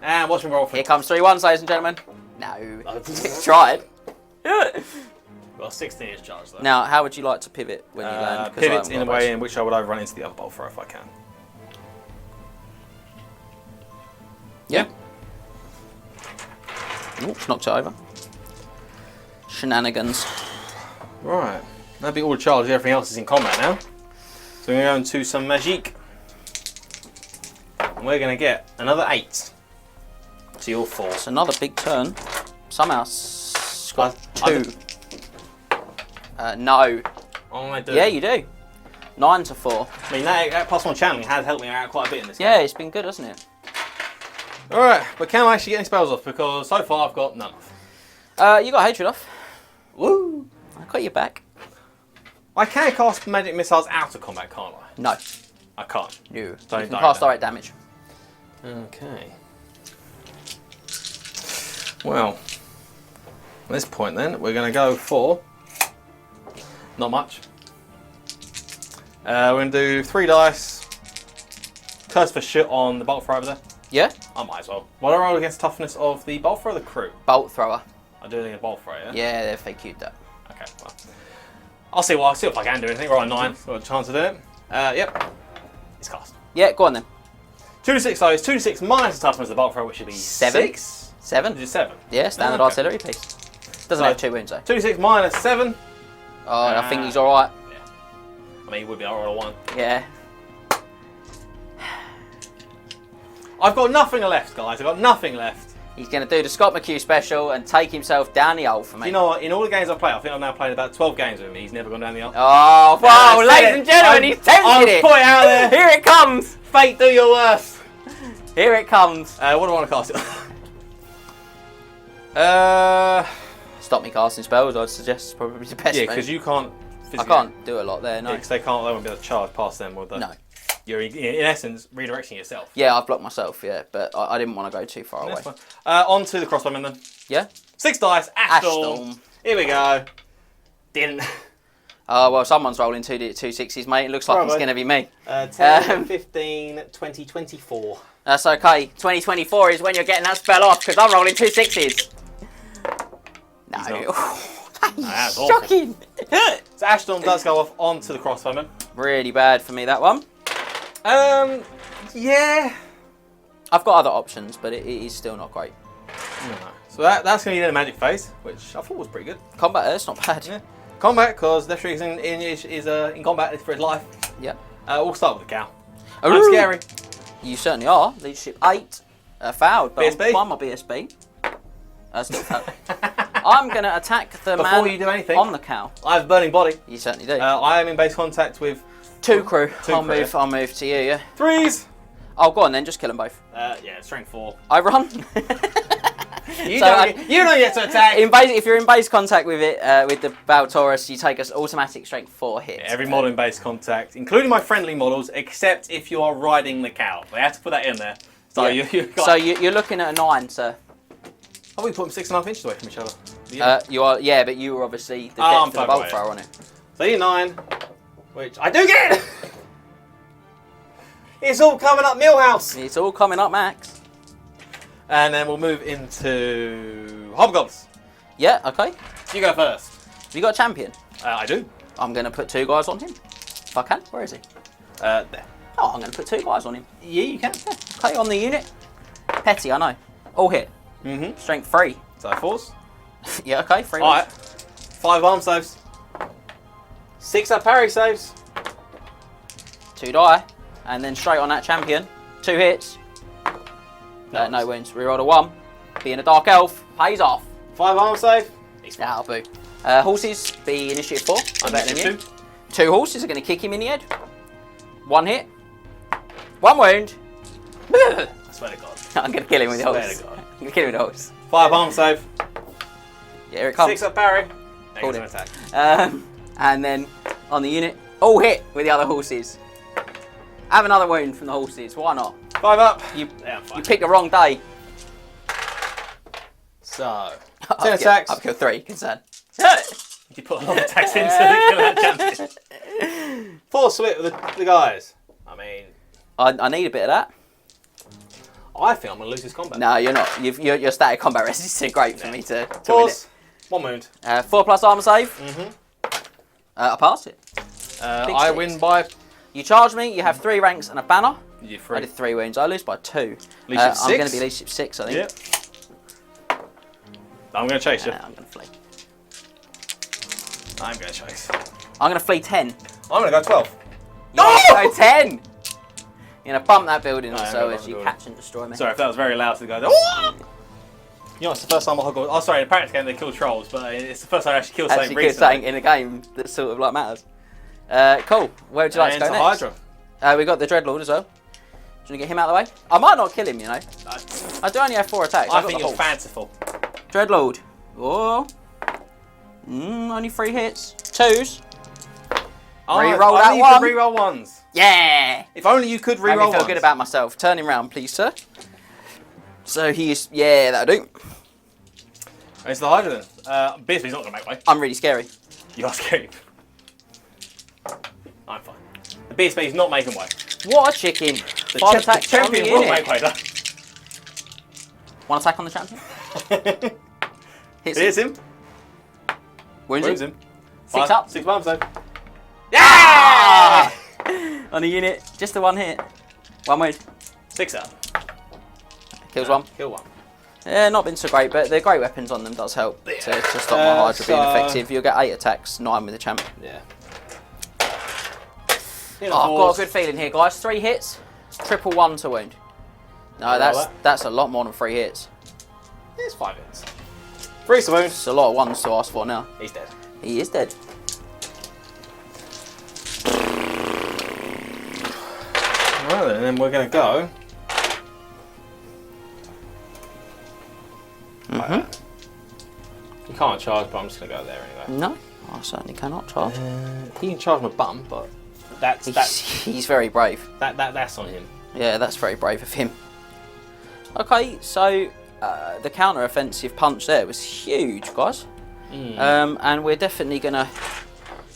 S2: And watch him roll 3
S1: Here comes 3 ones, ladies and gentlemen. No. Tried.
S2: Well, 16 is charged though.
S1: Now, how would you like to pivot when you land? 'Cause I
S2: Pivot
S1: haven't
S2: in a
S1: got
S2: way
S1: base.
S2: in which I would overrun into the other bolt thrower if I can.
S1: Yeah. Oops, knocked it over. Shenanigans.
S2: Right. That'd be all the charges. Everything else is in combat now. So we're going to go into some magic. And we're going to get another 8 to your 4.
S1: It's another big turn. Somehow got 2. No.
S2: Oh, I do.
S1: Yeah, you do. 9 to 4.
S2: I mean, that +1 channeling has helped me out quite a bit in this
S1: Yeah,
S2: game.
S1: it's been good, hasn't it?
S2: Alright, but can I actually get any spells off? Because so far I've got none off.
S1: You got hatred off.
S2: Woo!
S1: I got your back.
S2: I can cast magic missiles out of combat, can't I?
S1: No.
S2: I can't.
S1: No. You
S2: Don't
S1: can
S2: die
S1: cast
S2: then.
S1: direct damage.
S2: Okay. Well, at this point then, we're going to go for... Not much. We're going to do 3 dice. Curse for shit on the bolt thrower over there.
S1: Yeah?
S2: I might as well. What do I roll against toughness of the bolt thrower or the crew?
S1: Bolt thrower.
S2: I do it against bolt thrower, yeah?
S1: Yeah, they're fake cute that.
S2: Okay, well. I'll see if I can do anything. Roll a 9. Got a chance to do it. Yep. It's cast.
S1: Yeah, go on then.
S2: 2 to 6 though. It's 2 to 6 minus the toughness of the bolt thrower, which should be
S1: 7.
S2: 6.
S1: 7.
S2: Is it 7?
S1: Yeah, standard
S2: Okay.
S1: artillery piece. Doesn't
S2: So,
S1: have 2 wounds though.
S2: 2d6 minus 7.
S1: Oh, I think he's alright.
S2: Yeah. I mean, he would be alright on 1.
S1: Yeah.
S2: I've got nothing left, guys. I've got nothing left.
S1: He's going to do the Scott McHugh special and take himself down the hole for me.
S2: You know what? In all the games I've played, I think I've now played about 12 games with him. He's never gone down the hole.
S1: Oh, wow, ladies and gentlemen, he's tempted it.
S2: I'll put it out there.
S1: Here it comes.
S2: Fate, do your worst.
S1: Here it comes.
S2: What do I want to cast it?
S1: Stop me casting spells, I'd suggest, is probably the best.
S2: Yeah,
S1: move.
S2: because you can't.
S1: I can't do a lot there, no.
S2: Because they won't be able to charge past them, would they?
S1: No.
S2: You're in essence redirecting yourself.
S1: Yeah, I've blocked myself, yeah, but I didn't want to go too far away.
S2: That's fine. On to the crossbowman then.
S1: Yeah?
S2: 6 dice, Ash Storm.
S1: Storm.
S2: Here we go. Didn't.
S1: Well, someone's rolling 2 6s, mate. It looks like it's
S2: Probably.
S1: going to be me.
S2: 10, 15, 20, 24.
S1: That's okay. 2024 is when you're getting that spell off, because I'm rolling 2 6s. No.
S2: That's awful.
S1: Shocking.
S2: So Ash Storm does go off onto the crossbowman.
S1: Really bad for me, that one.
S2: Yeah.
S1: I've got other options, but it is still not great.
S2: No. So that's going to be in a magic phase, which I thought was pretty good.
S1: Combat, it's not bad.
S2: Yeah. Combat, because Leftry is in combat for his life.
S1: Yeah.
S2: We'll start with the cow.
S1: Ooh.
S2: I'm scary.
S1: You certainly are. Leadership 8. Fouled, but
S2: BSB?
S1: I'm my BSB. Still fouled. I'm going to attack the
S2: Before
S1: man
S2: you do anything,
S1: on the cow.
S2: I have burning body.
S1: You certainly do.
S2: I am in base contact with
S1: 2 crew. I'll
S2: crew.
S1: move to you, yeah.
S2: 3s.
S1: Oh, go on then, just kill them both.
S2: Yeah, strength 4.
S1: I run.
S2: You
S1: So
S2: don't get to attack.
S1: if you're in base contact with it, with the Bale Taurus, you take us automatic strength 4 hits.
S2: Every model in base contact, including my friendly models, except if you are riding the cow. They have to put that in there. So
S1: Yeah. You're looking at a 9, sir.
S2: Oh, we put them 6.5 inches away from each other.
S1: You are, yeah, but you were obviously the
S2: I'm
S1: depth of the
S2: fine
S1: bolt
S2: by it.
S1: thrower on it.
S2: So you're 9, which I do get. It's all coming up Millhouse.
S1: It's all coming up, Max.
S2: And then we'll move into Hobgoblins.
S1: Yeah, okay.
S2: You go first.
S1: Have you got a champion?
S2: I do.
S1: I'm going to put 2 guys on him. If I can. Where is he?
S2: There.
S1: Oh, I'm going to put 2 guys on him.
S2: Yeah, you can.
S1: Okay, on the unit. Petty, I know. All hit.
S2: Mm-hmm.
S1: Strength 3.
S2: So 4s.
S1: Yeah, okay, 3.
S2: All right. 5 arm saves. 6 up parry saves.
S1: 2 die. And then straight on that champion. 2 hits. No wounds. Reroll a 1. Being a Dark Elf pays off.
S2: 5 arm save.
S1: That'll boo. Horses be initiative 4. I'm betting than you.
S2: Initiative
S1: 2 horses are going to kick him in the head. 1 hit. 1 wound.
S2: I swear to God.
S1: I'm going to kill him with the
S2: Swear
S1: horse.
S2: to God.
S1: I'm going to kill him with the horse.
S2: 5 arm save.
S1: Yeah, here it comes.
S2: 6 up parry.
S1: Called
S2: Next
S1: it.
S2: attack.
S1: And then on the unit, all hit with the other horses. Have another wound from the horses. Why not?
S2: 5 up.
S1: You
S2: Yeah, I'm fine.
S1: you picked the wrong day.
S2: So 10
S1: I've
S2: attacks.
S1: I've killed 3. Concern.
S2: You put a lot of attacks into the kill that champion. 4 swit with the guys. I mean,
S1: I need a bit of that.
S2: I think I'm going to lose this combat.
S1: No, you're not. Your static combat rest is too great for me to win
S2: 4s. 1 wound.
S1: it. 4 plus armor save.
S2: Mm-hmm.
S1: I pass it.
S2: I
S1: six.
S2: win by...
S1: You charge me. You have 3 ranks and a banner.
S2: You
S1: I did 3 wounds. I lose by 2.
S2: Leadership
S1: I'm
S2: 6?
S1: going to be leadership 6, I think.
S2: Yep. I'm going to chase you.
S1: I'm going to flee.
S2: I'm going to chase.
S1: I'm going to flee 10.
S2: I'm going to go 12.
S1: No! Go 10! You're going to bump that building
S2: No, I'm
S1: so
S2: gonna
S1: as
S2: bump
S1: you
S2: the
S1: catch and destroy me.
S2: Sorry if that was very loud to the guys. Oh! You know, it's the first time I got... Oh, sorry, in practice game they kill trolls, but it's the first time I actually killed something
S1: Actually, kill
S2: recently.
S1: something in a game that sort of like matters. Cool. Where would you like to go
S2: And
S1: next?
S2: Hydra.
S1: We got the Dreadlord as well. Do you want to get him out of the way? I might not kill him, you know. I do only have 4 attacks.
S2: I
S1: I've got
S2: think
S1: the
S2: you're
S1: horse.
S2: fanciful.
S1: Dreadlord. Oh. Only 3 hits. 2s. Reroll that
S2: you
S1: one.
S2: could reroll 1s.
S1: Yeah.
S2: If only you could
S1: Made me
S2: reroll
S1: feel
S2: 1s.
S1: good about myself. Turn him round, please, sir. So he is... Yeah, that'll do.
S2: It's the Hydra then. Beastby's not going to make way.
S1: I'm really scary.
S2: You are scary. I'm fine. The Beastby's not making way.
S1: What a chicken.
S2: The
S1: 5 attacks on the
S2: champion will
S1: unit.
S2: make way though.
S1: 1 attack on the champion. Hits
S2: Hits him.
S1: Wounds
S2: Wounds
S1: him.
S2: him.
S1: 6 up.
S2: 6 bombs though.
S1: Yeah! On a unit. Just the 1 hit. 1 wound.
S2: 6 up.
S1: Kills 1.
S2: Kill 1.
S1: Yeah, not been so great, but the great weapons on them does help to stop my Hydra being effective. You'll get 8 attacks, 9 with the champ.
S2: Yeah.
S1: I've got a good feeling here, guys. 3 hits, triple 1 to wound. No, that's a lot more than 3 hits.
S2: It's 5 hits. 3 to wound.
S1: It's a lot of 1s to ask for now.
S2: He's dead.
S1: He is dead.
S2: Well, and then we're going to go. You can't charge, but I'm just going to go there anyway.
S1: No, I certainly cannot charge.
S2: He can charge my bum, but
S1: He's very brave.
S2: That's on him.
S1: Yeah, that's very brave of him. Okay, so the counter-offensive punch there was huge, guys. And we're definitely going to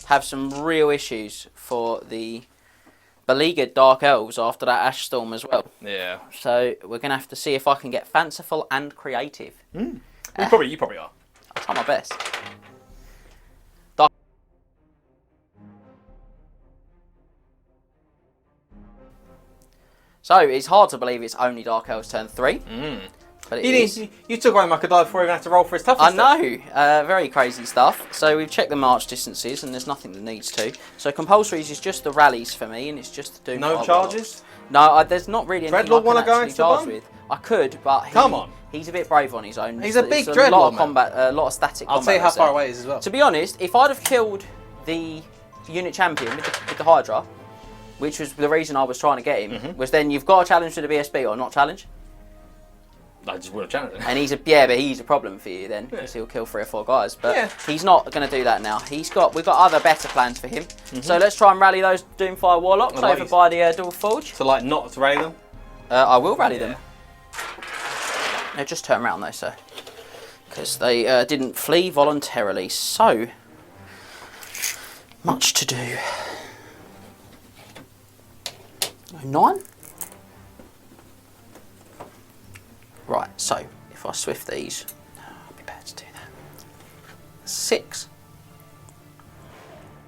S1: have some real issues for the beleaguered Dark Elves after that Ash Storm as well.
S2: Yeah.
S1: So we're going to have to see if I can get fanciful and creative.
S2: You probably are.
S1: I'll try my best. So it's hard to believe it's only Dark Elves turn 3. But it is.
S2: You took away my Kadai before he even had to roll for his toughness.
S1: I know, very crazy stuff. So we've checked the march distances and there's nothing that needs to. So compulsories is just the rallies for me and it's just to do
S2: no charges?
S1: No, there's not really anything
S2: Dreadlord
S1: I can
S2: want to go
S1: actually
S2: into
S1: charge
S2: the
S1: with. I could, but he's a bit brave on his own.
S2: He's a big
S1: Dreadlord.
S2: Dreadlord,
S1: A lot of combat, a lot of static combat.
S2: I'll tell you how far away it is as well.
S1: To be honest, if I'd have killed the unit champion with the Hydra, which was the reason I was trying to get him, was then you've got a challenge to the BSB or not challenge.
S2: I just want to challenge him.
S1: And he's a problem for you then, because he'll kill 3 or 4 guys. But he's not going to do that now. We've got other better plans for him. So let's try and rally those Doomfire Warlocks over by the Dwarf Forge.
S2: So like not to rally them?
S1: I will rally them. Now just turn around though, sir, because they didn't flee voluntarily. So much to do. 9. Right, so if I swift these, I'll be better to do that. 6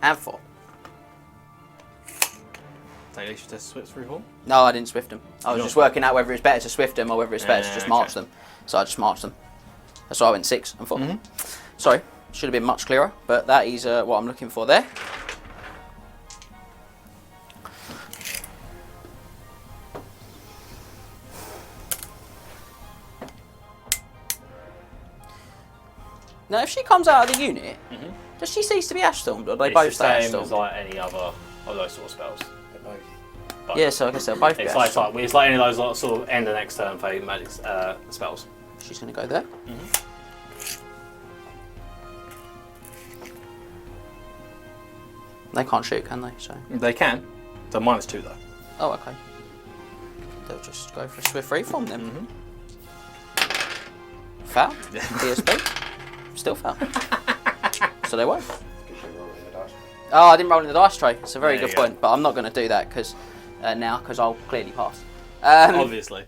S1: and 4.
S2: They should just switch through 4?
S1: No, I didn't swift them. I was just working out whether it's better to swift them or whether it's better to just march them. So I just marched them. That's why I went 6 and 4. Sorry, should have been much clearer, but that is what I'm looking for there. Now, if she comes out of the unit, does she cease to be Ash Stormed, or do they both stay Ash Stormed?
S2: It's the same as like any other of those sort of spells.
S1: But yeah, so I guess they'll both be Ash Stormed.
S2: It's like any of those sort of end the next turn for magic spells.
S1: She's going to go there. They can't shoot, can they? So
S2: they can. They're -2 though.
S1: Oh, okay. They'll just go for a swift reform then. Foul. DSB. Still foul. So they won't. Oh, I didn't roll in the dice tray. It's a very good point, but I'm not going to do that because I'll clearly pass.
S2: Obviously.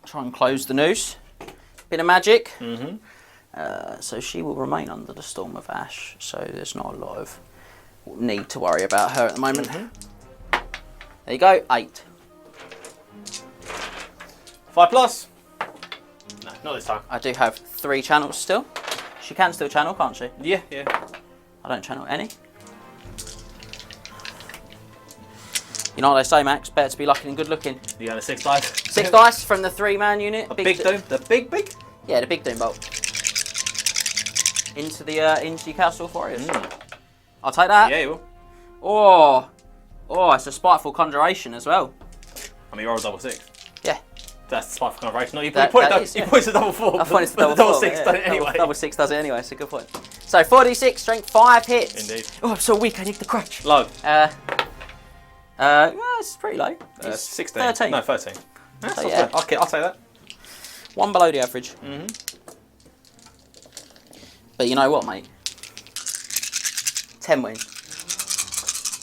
S1: Try and close the noose. Bit of magic. So she will remain under the Storm of Ash. So there's not a lot of need to worry about her at the moment. There you go, 8.
S2: 5+. No, not this time.
S1: I do have 3 channels still. She can still channel, can't she?
S2: Yeah.
S1: I don't channel any. You know what they say, Max? Better to be lucky than good looking.
S2: You got a 6 dice?
S1: 6 dice from the 3-man unit.
S2: A big doom? The big?
S1: Yeah, the big doom bolt. Into your Castle Warriors. I'll take that.
S2: Yeah, you will.
S1: Oh, it's a spiteful conjuration as well.
S2: I mean, you roll a double 6.
S1: Yeah.
S2: That's spiteful conjuration. No, you
S1: That
S2: point
S1: is,
S2: you point to double 4.
S1: I thought it's
S2: but
S1: double
S2: 6
S1: 4,
S2: done it anyway.
S1: Double 6 does it anyway. It's a good point. So 4d6 strength 5 hits.
S2: Indeed.
S1: Oh, I'm so weak. I need the crutch.
S2: Low.
S1: Well, it's pretty low. It's
S2: 16.
S1: 13.
S2: No, 13. That's
S1: So,
S2: not
S1: yeah.
S2: bad. Okay, I'll take that.
S1: 1 below the average. But you know what, mate? 10 wounds.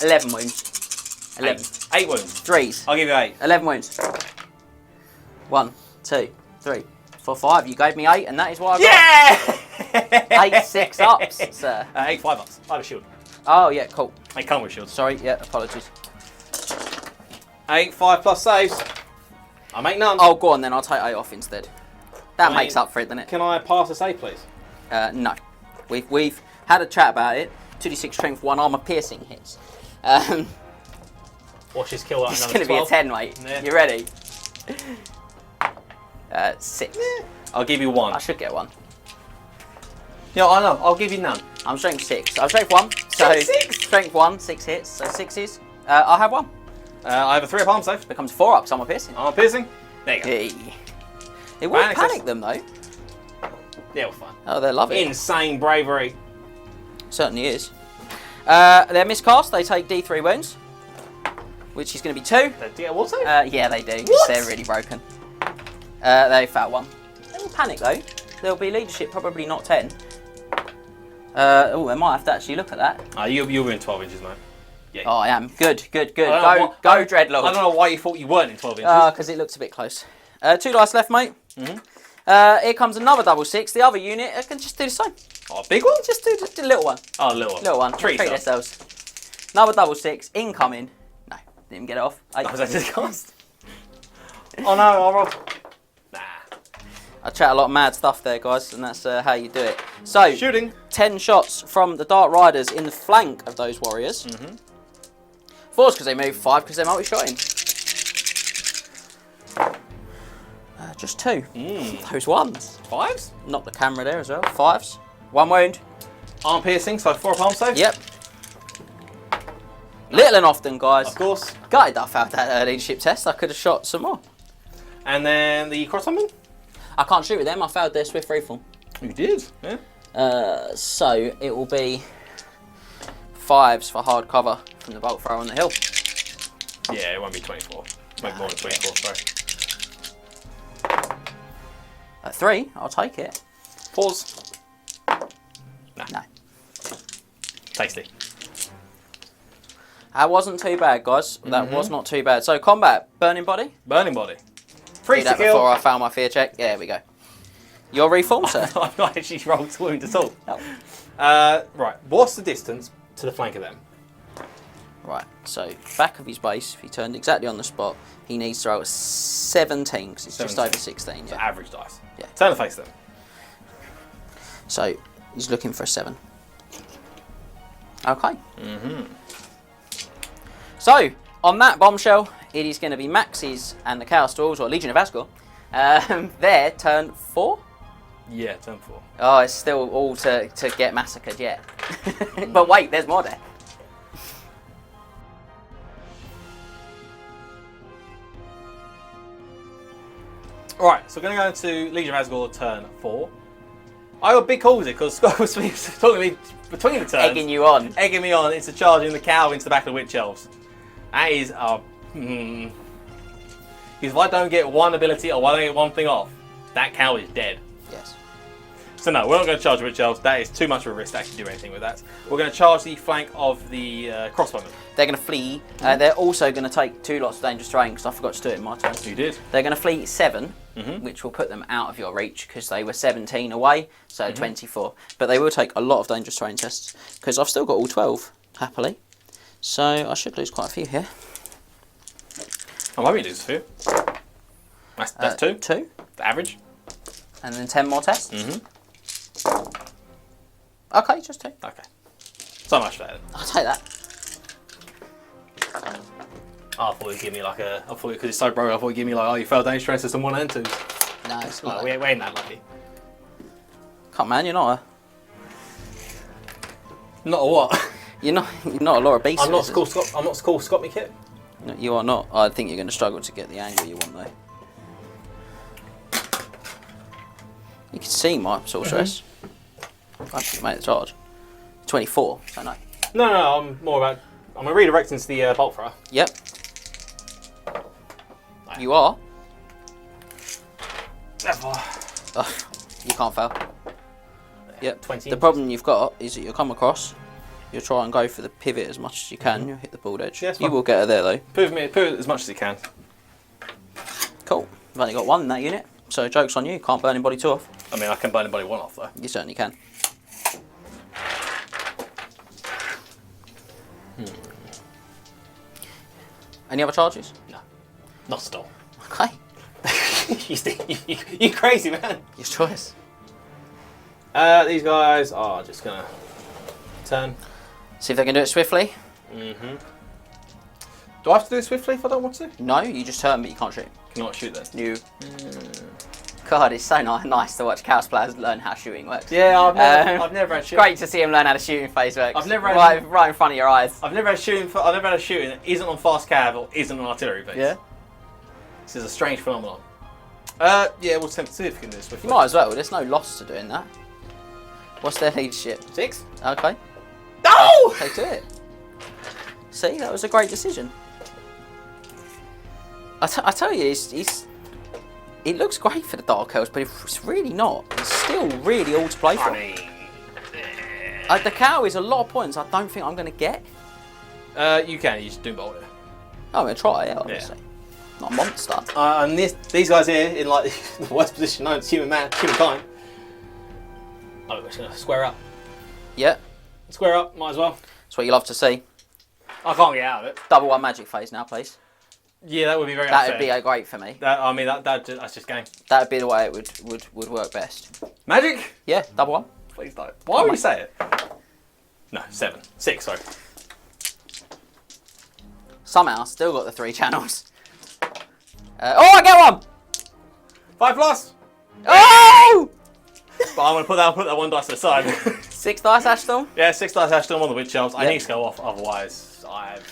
S1: 11 wounds. 11.
S2: 8 wounds.
S1: 3s.
S2: I'll give you 8.
S1: 11 wounds. 1, 2, 3, 4, 5. You gave me 8, and that is why I got.
S2: Yeah!
S1: 8 6-ups, sir.
S2: 8 5-ups. I have a shield.
S1: Oh, yeah, cool.
S2: They come with shields.
S1: Sorry, yeah, apologies.
S2: 8 5+ saves. I make none.
S1: Oh, go on then, I'll take 8 off instead. That
S2: I mean,
S1: makes up for it, doesn't it?
S2: Can I pass a save, please?
S1: No. We've had a chat about it. 2d6 strength, 1 armour piercing hits.
S2: Watch this kill.
S1: It's going to be a 10, mate.
S2: Yeah.
S1: You ready? 6.
S2: I'll give you 1.
S1: I should get 1.
S2: Yeah, I know. I'll give you none.
S1: I'm strength 6. I'm strength 1. So
S2: 6?
S1: Strength 1, 6 hits. So 6s. I'll have 1.
S2: I have a 3 up arm save.
S1: Becomes 4 up, so I'm a piercing.
S2: Armor piercing. There you go.
S1: Hey. It won't
S2: Panic
S1: panic
S2: us.
S1: them though.
S2: Yeah, we're fine.
S1: Oh, they love it.
S2: Insane bravery.
S1: Certainly is. They're miscast. They take D3 wounds, which is going to be 2.
S2: Yeah, what save?
S1: Yeah, they do. 'Cause
S2: What?
S1: they're really broken. They fail 1. They will panic though. There'll be leadership, probably not 10. Oh, I might have to actually look at that.
S2: You're in 12 inches, mate. Yeah.
S1: Oh, I am. Good.
S2: I don't know
S1: Go,
S2: why-
S1: Dreadlord.
S2: I don't know why you thought you weren't in 12 inches.
S1: Because it looks a bit close. 2 dice left, mate. Here comes another double 6. The other unit can just do the same.
S2: Oh, a big one?
S1: Just do the little one.
S2: Oh, little one.
S1: Little one.
S2: Treat yourself.
S1: themselves. Another double 6. Incoming. No, didn't even get it off. 8.
S2: Oh, was that just cast? Oh no, I'll roll. Nah.
S1: I chat a lot of mad stuff there, guys, and that's how you do it. So,
S2: Shooting.
S1: 10 shots from the Dark Riders in the flank of those warriors. 4's because they move, 5 because they're multi-shotting. Just 2. Those 1s.
S2: 5s?
S1: Knock the camera there as well. 5s. 1 wound.
S2: Arm piercing, so 4 up arm save?
S1: Yep. Little and often, guys.
S2: Of course.
S1: Gutted I failed that leadership test. I could have shot some more.
S2: And then the crossbowman?
S1: I can't shoot with them. I failed their swift rifle.
S2: You did, yeah.
S1: So it will be 5s for hard cover from the bolt thrower on the hill.
S2: Yeah, it won't be 24. Make more than 24, sorry.
S1: 3, I'll take it.
S2: Pause.
S1: No.
S2: Tasty.
S1: That wasn't too bad, guys. That was not too bad. So combat, burning body.
S2: Burning body.
S1: Did
S2: Freeze to
S1: that
S2: kill.
S1: before I found my fear check. Yeah, there we go. Your reform, sir.
S2: I've not actually rolled to wound at all.
S1: Oh.
S2: Right, what's the distance to the flank of them?
S1: Right, so back of his base, if he turned exactly on the spot, he needs to roll a 17, because it's just
S2: 17.
S1: over 16.
S2: So
S1: Yeah.
S2: average dice.
S1: Yeah.
S2: Turn and face them.
S1: So he's looking for a 7. Okay. So, on that bombshell, it is going to be Max's and the Chaos Dwarfs, or Legion of Azgorh, their turn 4.
S2: Yeah, turn 4.
S1: Oh, it's still all to get massacred yet. But wait, there's more there.
S2: Alright, so we're going to go into Legion of Azgorh turn 4. I got big calls it because Scott was talking to me between the turns.
S1: Egging you on.
S2: Egging me on into charging the cow into the back of the Witch Elves. That is because if I don't get one ability or I don't get one thing off, that cow is dead.
S1: Yes.
S2: So no, we're not going to charge Witch Elves. That is too much of a risk to actually do anything with that. We're going to charge the flank of the crossbowmen.
S1: They're going to flee. They're also going to take 2 lots of dangerous terrain because I forgot to do it in my turn.
S2: You did.
S1: They're going to flee 7, which will put them out of your reach because they were 17 away, so 24. But they will take a lot of dangerous terrain tests because I've still got all 12, happily. So I should lose quite a few here.
S2: I might be lose a few. That's 2.
S1: 2.
S2: The average.
S1: And then 10 more tests. Okay, just 2.
S2: Okay. So much better.
S1: I'll take that.
S2: I thought you'd give me like a. I thought because it's so broke. I thought you'd give me like, oh, you failed dangerous terrain system 1 and 2.
S1: No, it's
S2: No,
S1: not.
S2: we ain't that lucky.
S1: Come on, you're not
S2: Not a what?
S1: you're not a Laura Beast.
S2: I'm not school Scott. I'm not school Scott me kit.
S1: No, you are not. I think you're going to struggle to get the angle you want though. You can see my sorceress. I should make the charge. 24, so no.
S2: No, I'm more about. I'm gonna redirect into the bolt thrower.
S1: Yep. You are. Oh, you can't fail. Yep.
S2: 20
S1: The problem you've got is that you'll come across, you'll try and go for the pivot as much as you can, you'll hit the bald edge.
S2: Yeah, it's
S1: you
S2: fine.
S1: will get her there though.
S2: Prove it as much as you can.
S1: Cool. You've only got 1 in that unit, so joke's on you, can't burn anybody 2 off.
S2: I mean, I can burn anybody one off though.
S1: You certainly can. Any other charges?
S2: No, not at all.
S1: Okay.
S2: You crazy man.
S1: Your choice.
S2: These guys are just gonna turn.
S1: See if they can do it swiftly.
S2: Mm-hmm. Do I have to do it swiftly if I don't want to?
S1: No, you just turn, but you can't shoot.
S2: Cannot shoot then.
S1: You. God, it's so nice to watch Chaos players learn how shooting works.
S2: Yeah, I've never had shooting.
S1: Great to see him learn how the shooting phase works.
S2: I've never had
S1: right in front of your eyes.
S2: I've never had shooting that isn't on fast cav or isn't on artillery base.
S1: Yeah.
S2: This is a strange phenomenon. Yeah, we'll attempt to see if we can do this swiftly.
S1: You might as well. There's no loss to doing that. What's their leadership?
S2: 6.
S1: Okay.
S2: No!
S1: Take to it. See, that was a great decision. I tell you, it looks great for the Dark Elves, but it's really not. It's still really all to play for. The cow is a lot of points I don't think I'm going to get.
S2: You can. You just doom bolt it.
S1: I'm going to try it, obviously. Not a monster.
S2: And these guys here in like the worst position known to humankind. I'm just gonna square up.
S1: Yeah.
S2: Square up, might as well.
S1: That's what you love to see.
S2: I can't get out of it.
S1: Double one magic phase now, please.
S2: Yeah, that would be very.
S1: That would be great for me.
S2: That's just game.
S1: That would be the way it would work best.
S2: Magic?
S1: Yeah, double one.
S2: Please don't. Why would you say it? No, 7. 6, sorry.
S1: Somehow, still got the 3 channels. I get one!
S2: 5+.
S1: Oh!
S2: But I'm gonna put that 1 dice aside.
S1: 6 dice, Ashton.
S2: Yeah, 6 dice Ashton on the Witch Elves. I
S1: Yep.
S2: need to go off, otherwise I've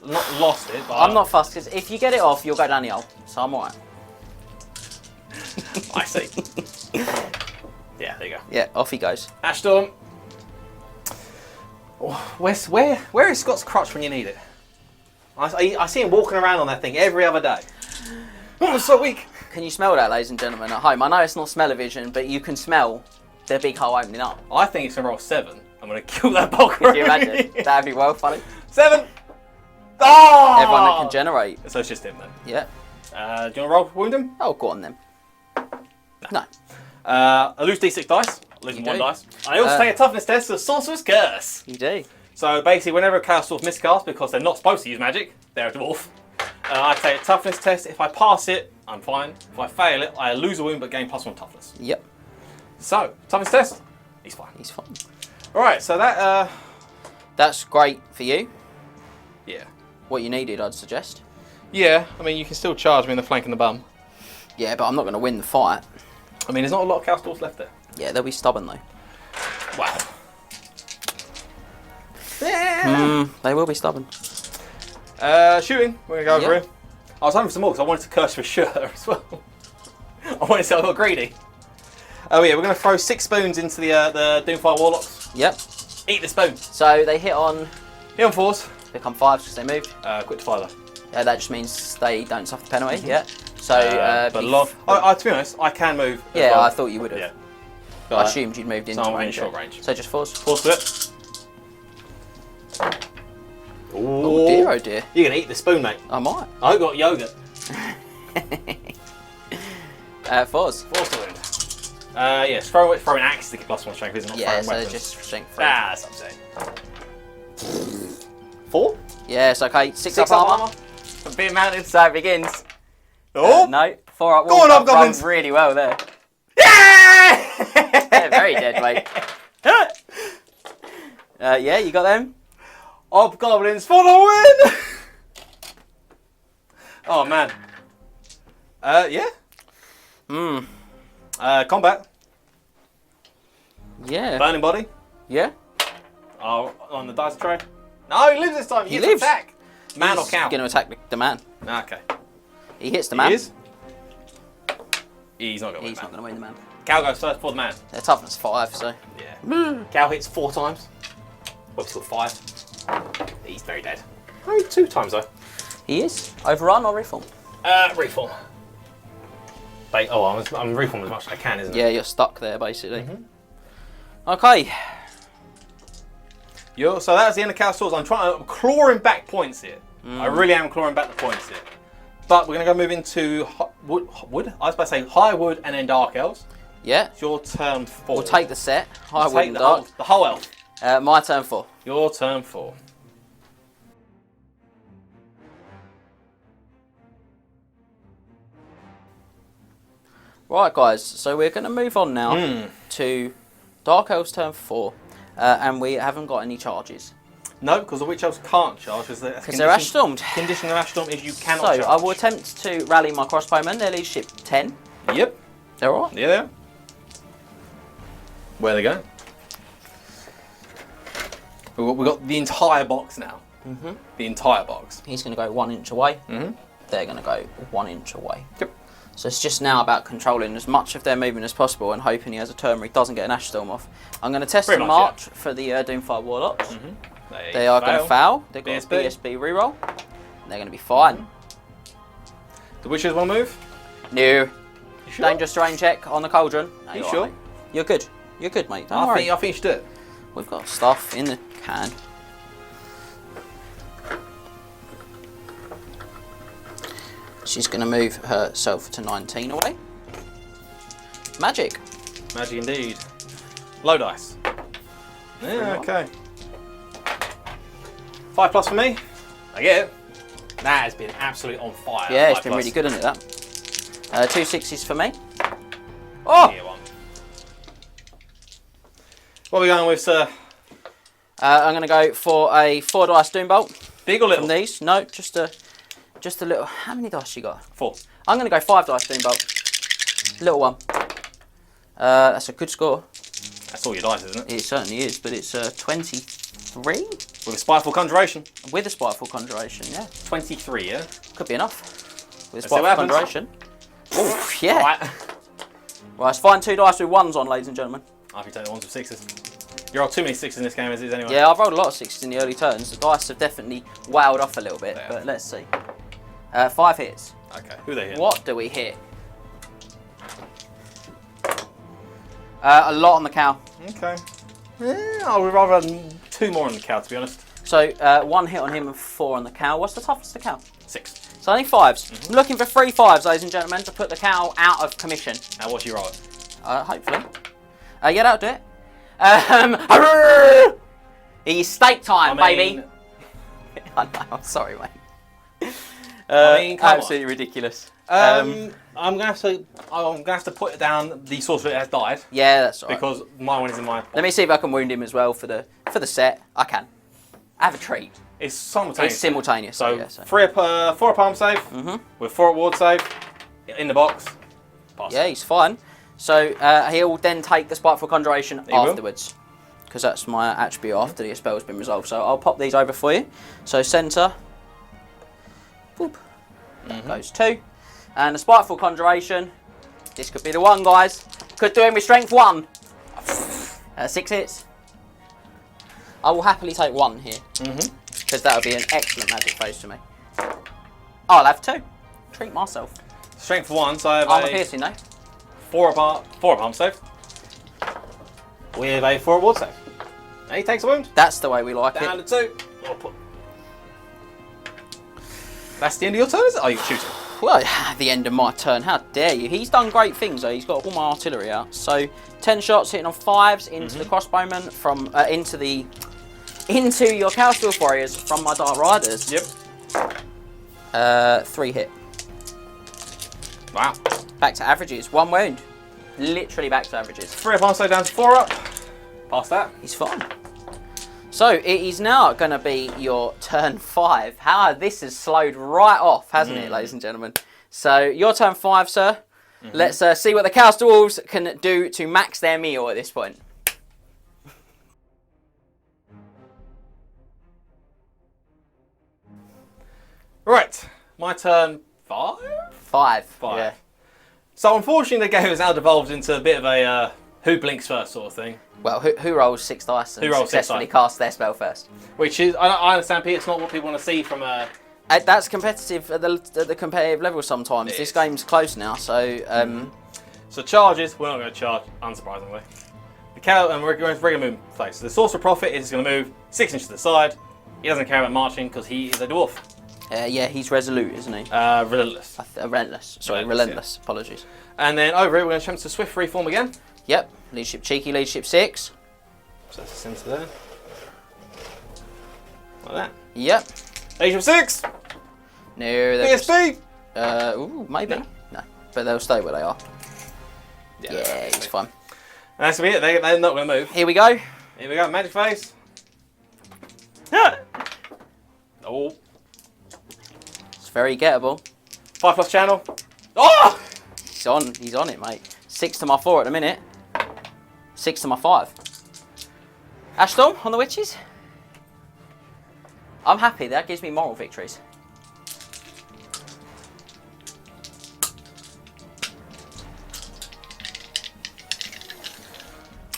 S2: not lost it. But
S1: I'm not fussed, because if you get it off, you'll go down the hole. So I'm alright.
S2: I see. Yeah, there you go.
S1: Yeah, off he goes.
S2: Ashton. Where is Scott's crutch when you need it? I see him walking around on that thing every other day. Oh, it's so weak.
S1: Can you smell that, ladies and gentlemen, at home? I know it's not smell-o-vision, but you can smell the big hole opening up.
S2: I think it's going to roll 7. I'm going to kill that bulk.
S1: Can you imagine? That'd be well funny.
S2: 7! Oh!
S1: Everyone that can generate.
S2: So it's just him then.
S1: Yeah.
S2: Do you want to roll wound him?
S1: Oh, go on then. No.
S2: I lose d6 dice. I lose
S1: You
S2: 1
S1: do.
S2: dice. I also take a toughness test of Sorcerer's Curse.
S1: You do.
S2: So basically, whenever a Chaos Dwarf miscast, because they're not supposed to use magic, they're a dwarf, I take a toughness test. If I pass it, I'm fine. If I fail it, I lose a wound but gain +1 toughness.
S1: Yep.
S2: So, toughness test, he's fine.
S1: He's fine.
S2: Alright, so that,
S1: That's great for you.
S2: yeah.
S1: What you needed, I'd suggest.
S2: Yeah, I mean, you can still charge me in the flank and the bum.
S1: Yeah, but I'm not going to win the fight.
S2: I mean, there's not a lot of Chaos Dwarfs left there.
S1: Yeah, they'll be stubborn though.
S2: Wow.
S1: They will be stubborn.
S2: Shooting, we're going to go over
S1: Yep.
S2: here. I was hoping for some more because I wanted to curse for sure as well. I wanted to say I got greedy. Oh yeah, we're going to throw 6 spoons into the Doomfire Warlocks.
S1: Yep.
S2: Eat the spoon.
S1: So they hit on,
S2: Hit on 4s.
S1: become 5s because they moved.
S2: Quick to fire though.
S1: That just means they don't suffer the penalty. Yeah. So,
S2: But long. To be honest, I can move. as
S1: yeah,
S2: well.
S1: I thought you would have.
S2: Yeah.
S1: I assumed you'd moved into
S2: I'm in
S1: range.
S2: short range.
S1: So just 4s.
S2: 4 to it.
S1: Oh dear, oh dear.
S2: You're going to eat the spoon, mate.
S1: I might.
S2: I got yogurt.
S1: 4s.
S2: 4 to wound. Yes, throwing axe to get +1 strength, isn't it?
S1: Yeah,
S2: Throwing
S1: so
S2: weapons.
S1: just strength 3.
S2: That's what I'm saying. 4?
S1: Yes, okay. 6 up armour.
S2: Being mounted.
S1: So it begins.
S2: Oh!
S1: No, 4 up.
S2: Go on, Hobgoblins.
S1: Run really well there.
S2: Yeah!
S1: They're very dead weight. Yeah, you got them.
S2: Hobgoblins for the win! Oh man. Yeah. Combat.
S1: Yeah.
S2: Burning body.
S1: Yeah.
S2: Oh, on the dice tray. No, he lives this time.
S1: He
S2: He gets
S1: lives.
S2: attack. Man or
S1: He's
S2: cow?
S1: going to attack the man.
S2: Okay.
S1: He hits the
S2: He
S1: man.
S2: is. He's not going to win.
S1: He's not going to win the man.
S2: Cow goes first for the man.
S1: Their toughness 5, so.
S2: Yeah. Cow hits 4 times. What's still 5? He's very dead. Only 2 times though.
S1: He is. Overrun or reform?
S2: Reform. I'm reform as much as I can, isn't it?
S1: Yeah, you're stuck there basically. Okay.
S2: So that's the end of Chaos Swords. I'm clawing back points here. I really am clawing back the points here. But we're going to go move into wood. I was about to say high wood and then Dark Elves.
S1: Yeah.
S2: It's your turn 4.
S1: We'll take the set. I
S2: Take
S1: wouldn't
S2: the
S1: dark.
S2: whole elf.
S1: My turn 4.
S2: Your turn 4.
S1: Right, guys. So we're going to move on now to Dark Elves turn 4, and we haven't got any charges.
S2: No, because the Witch Elves can't charge because
S1: they're Ash Stormed.
S2: Condition of Ash Storm is you cannot
S1: So
S2: charge.
S1: I will attempt to rally my crossbowmen. Their leadership 10.
S2: Yep.
S1: They're all right.
S2: Yeah, they are. Where they go? We've got the entire box now. The entire box.
S1: He's going to go 1 inch away. They're going to go 1 inch away.
S2: Yep.
S1: So it's just now about controlling as much of their movement as possible and hoping he has a turn where he doesn't get an Ash Storm off. I'm going to test the march for the Doomfire Warlocks. They are going to fail. They've got a BSB reroll. They're going to be fine.
S2: The Witches want to move?
S1: No.
S2: Sure?
S1: Dangerous terrain check on the cauldron. No,
S2: You sure?
S1: Mate. You're good. You're good, mate. Don't worry.
S2: I think you should do it.
S1: We've got stuff in the can. She's going to move herself to 19 away. Magic.
S2: Magic indeed. Low dice. Yeah, okay. 5+ for me. I get it. That has been absolutely on fire.
S1: Yeah, it's been really good, isn't it, that? 2 6s for me. Oh!
S2: Here, one. What are we going with, sir?
S1: I'm going to go for a 4 dice Doombolt.
S2: Big or little?
S1: From these. No, just a little. How many dice you got?
S2: 4.
S1: I'm going to go 5 dice Doombolt. Little one. That's a good score.
S2: That's all your dice, isn't it?
S1: It certainly is, but it's 23
S2: With a Spiteful Conjuration.
S1: with a Spiteful Conjuration. Yeah,
S2: 23, yeah?
S1: could be enough. With a
S2: Let's see what
S1: Spiteful
S2: happens.
S1: Conjuration. Oh yeah.
S2: Right.
S1: Right, let's find 2 dice with 1s on, ladies and gentlemen.
S2: I can take the ones with 6s. You're on too many 6s in this game as it is anyway.
S1: Yeah, I've rolled a lot of 6s in the early turns. The dice have definitely wowed off a little bit,
S2: Yeah.
S1: but let's see. 5 hits.
S2: Okay, who they hit?
S1: What do we hit? A lot on the cow.
S2: Okay. Yeah, I would rather have 2 more on the cow, to be honest.
S1: So 1 hit on him and 4 on the cow. What's the toughest of the cow?
S2: 6.
S1: So only 5s. I'm looking for 3 5s, ladies and gentlemen, to put the cow out of commission.
S2: Now, what's your roll?
S1: Hopefully. Yeah, that'll do it. It's steak time, baby. I know, I'm sorry, mate.
S2: come
S1: absolutely ridiculous.
S2: I'm gonna have to put it down. The sorcerer has died.
S1: Yeah, that's all right.
S2: Because my one is in my.
S1: Let me see if I can wound him as well for the set. I can. I have a treat.
S2: It's simultaneous.
S1: It's simultaneous.
S2: So,
S1: yeah,
S2: 4 palm save with 4 ward save in the box. Pass.
S1: Yeah, he's fine. So he'll then take the Spiteful Conjuration
S2: will.
S1: afterwards, because that's my attribute after the spell's been resolved. So I'll pop these over for you. So centre. Boop. That goes 2. And the Spiteful Conjuration. This could be the one, guys. Could do him with strength 1. 6 hits. I will happily take 1 here. Because that would be an excellent magic phase for me. I'll have 2. Treat myself.
S2: Strength 1, so I have
S1: Armour
S2: a
S1: piercing, though.
S2: 4 palm save. We have a 4 ward save. And he takes a wound.
S1: That's the way we like
S2: Down
S1: it.
S2: to 2. That's the end of your turn, is it? Oh, you can shoot him.
S1: Well, at the end of my turn, how dare you? He's done great things, though. He's got all my artillery out. So 10 shots hitting on 5s into the crossbowmen from into your Cowsteel warriors from my Dark Riders.
S2: Yep.
S1: 3 hit.
S2: Wow.
S1: Back to averages. 1 wound. Literally back to averages.
S2: 3 palm save down to 4 up. Past that.
S1: He's fine. So it is now going to be your turn 5. How this has slowed right off, hasn't it, ladies and gentlemen? So your turn 5, sir. Let's see what the Cowsteel Wolves can do to max their meal at this point.
S2: Right. My turn 5?
S1: 5.
S2: 5.
S1: Yeah.
S2: So unfortunately the game has now devolved into a bit of a who blinks first sort of thing.
S1: Well, who rolls 6 dice and
S2: Who rolls 6
S1: successfully
S2: dice?
S1: casts their spell first?
S2: Which is, I understand, Pete, it's not what people want to see from a...
S1: That's competitive at the competitive level sometimes.
S2: It
S1: This
S2: is.
S1: game's close now, so...
S2: So charges, we're not going to charge, unsurprisingly. The cow, and we're going to regular move place. So the Sorcerer-Prophet is going to move 6 inches to the side. He doesn't care about marching because he is a dwarf.
S1: yeah, he's resolute, isn't he?
S2: Relentless.
S1: Relentless. Sorry,
S2: Relentless,
S1: relentless. Apologies.
S2: And then over it, we're going to attempt to swift reform again.
S1: Yep. Leadership cheeky, leadership 6.
S2: So that's the centre there. Like that.
S1: Yep.
S2: Leadership 6!
S1: No, they're just-
S2: BSB!
S1: ooh, maybe.
S2: No.
S1: No. But they'll stay where they are.
S2: Yeah,
S1: Yeah, it's fine.
S2: And that's going to be it. They're not going to move.
S1: Here we go.
S2: Here we go. Magic face. Oh.
S1: It's very gettable.
S2: 5+ channel. Oh!
S1: He's on it, mate. 6 to my 4 at the minute. 6 to my 5. Ashstorm on the witches. I'm happy. That gives me moral victories.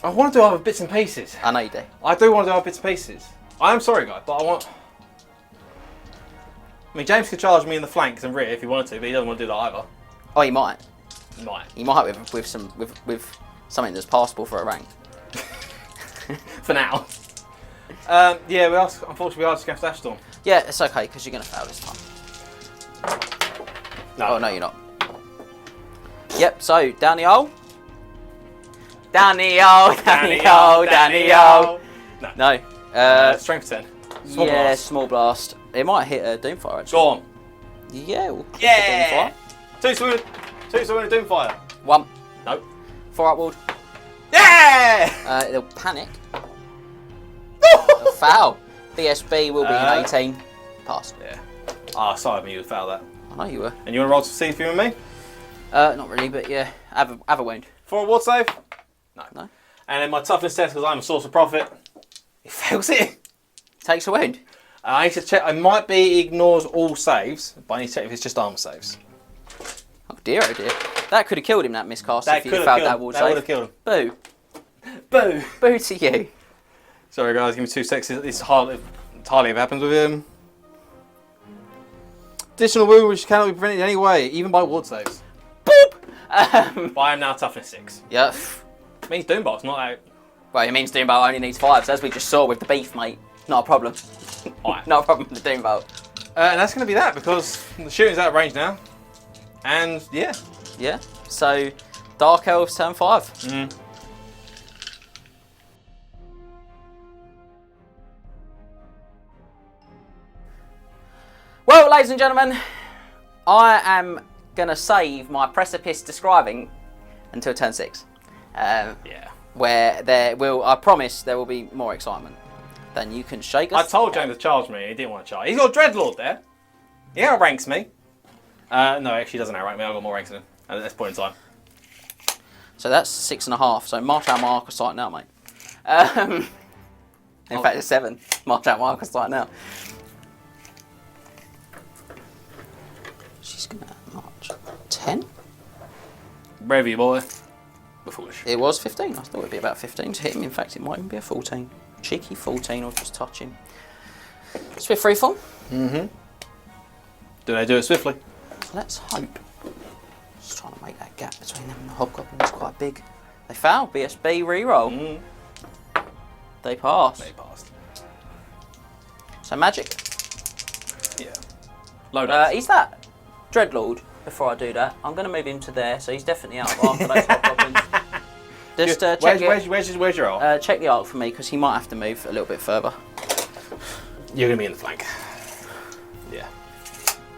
S2: I want to do other bits and pieces.
S1: I know you do.
S2: I do want to do other bits and pieces. I am sorry, guys, but I want... I mean, James could charge me in the flanks and rear if he wanted to, but he doesn't want to do that either.
S1: Oh, he might.
S2: He might.
S1: He might with something that's passable for a rank.
S2: For now. Yeah, unfortunately we are just going to Ashstorm.
S1: Yeah, it's okay because you're going to fail this time.
S2: No.
S1: Oh, no, you're not. Yep, so down the hole. Down the hole, down the hole, down the hole. No.
S2: Strength 10.
S1: Small blast. Small blast. It might hit a Doomfire actually.
S2: Go on.
S1: Yeah, we'll
S2: Yeah!
S1: Doomfire.
S2: 2 sword Doomfire.
S1: 1.
S2: No.
S1: 4 upward.
S2: Yeah!
S1: They'll panic. They'll foul. BSB will be an 18. Pass.
S2: Yeah. Ah, sorry, I mean you would foul that.
S1: I know you were.
S2: And you want to roll to see if you and me?
S1: Not really, but yeah. Have a wound.
S2: For a ward save? No.
S1: No.
S2: And then my toughness test, because I'm a Sorcerer-Prophet, he fails it.
S1: Takes a wound.
S2: I need to check. I might be ignores all saves, but I need to check if it's just armor saves.
S1: Oh dear, oh dear. That could have killed him, that miscast,
S2: That
S1: if you
S2: could have
S1: failed
S2: killed
S1: that
S2: him.
S1: ward
S2: That would
S1: save.
S2: have killed him.
S1: Boo.
S2: Boo.
S1: Boo to you.
S2: Sorry guys, give me 2 seconds. It's hardly ever happens with him. Additional wound which cannot be prevented in any way, even by ward saves.
S1: Boop!
S2: But I am now toughness 6.
S1: Yeah.
S2: Means Doombolt's not out.
S1: Well, it means Doombolt only needs 5, so as we just saw with the beef, mate. Not a problem.
S2: Alright.
S1: Not a problem with the Doombolt.
S2: And that's going to be that, because the shooting's out of range now. And yeah.
S1: Yeah. So, Dark Elves turn 5.
S2: Mm.
S1: Well, ladies and gentlemen, I am going to save my precipice describing until turn 6.
S2: Yeah.
S1: Where there will, I promise, there will be more excitement. Then you can shake us.
S2: I told James to charge me, he didn't want to charge. He's got Dreadlord there. He outranks me. No, actually he doesn't outrank me, I've got more ranks than him at this point in time.
S1: So that's 6.5. So march out my arc of sight now, mate. In fact, it's 7. March out my arc of sight now. She's gonna march 10.
S2: Brave you, boy. We're foolish.
S1: It was 15. I thought it'd be about 15 to hit him. In fact, it might even be a 14. Cheeky 14 or just touch him. Swift freefall.
S2: Mm-hmm. Do they do it swiftly?
S1: Let's hope. Just trying to make that gap between them and the Hobgoblin is quite big. They foul. BSB reroll.
S2: Mm.
S1: They pass.
S2: They passed.
S1: So magic.
S2: Yeah. Low dice.
S1: Is that Dreadlord? Before I do that, I'm going to move him to there, so he's definitely out of arc for those Hobgoblins. Just check
S2: where's your arc?
S1: check the arc for me, because he might have to move a little bit further.
S2: You're going to be in the flank. Yeah.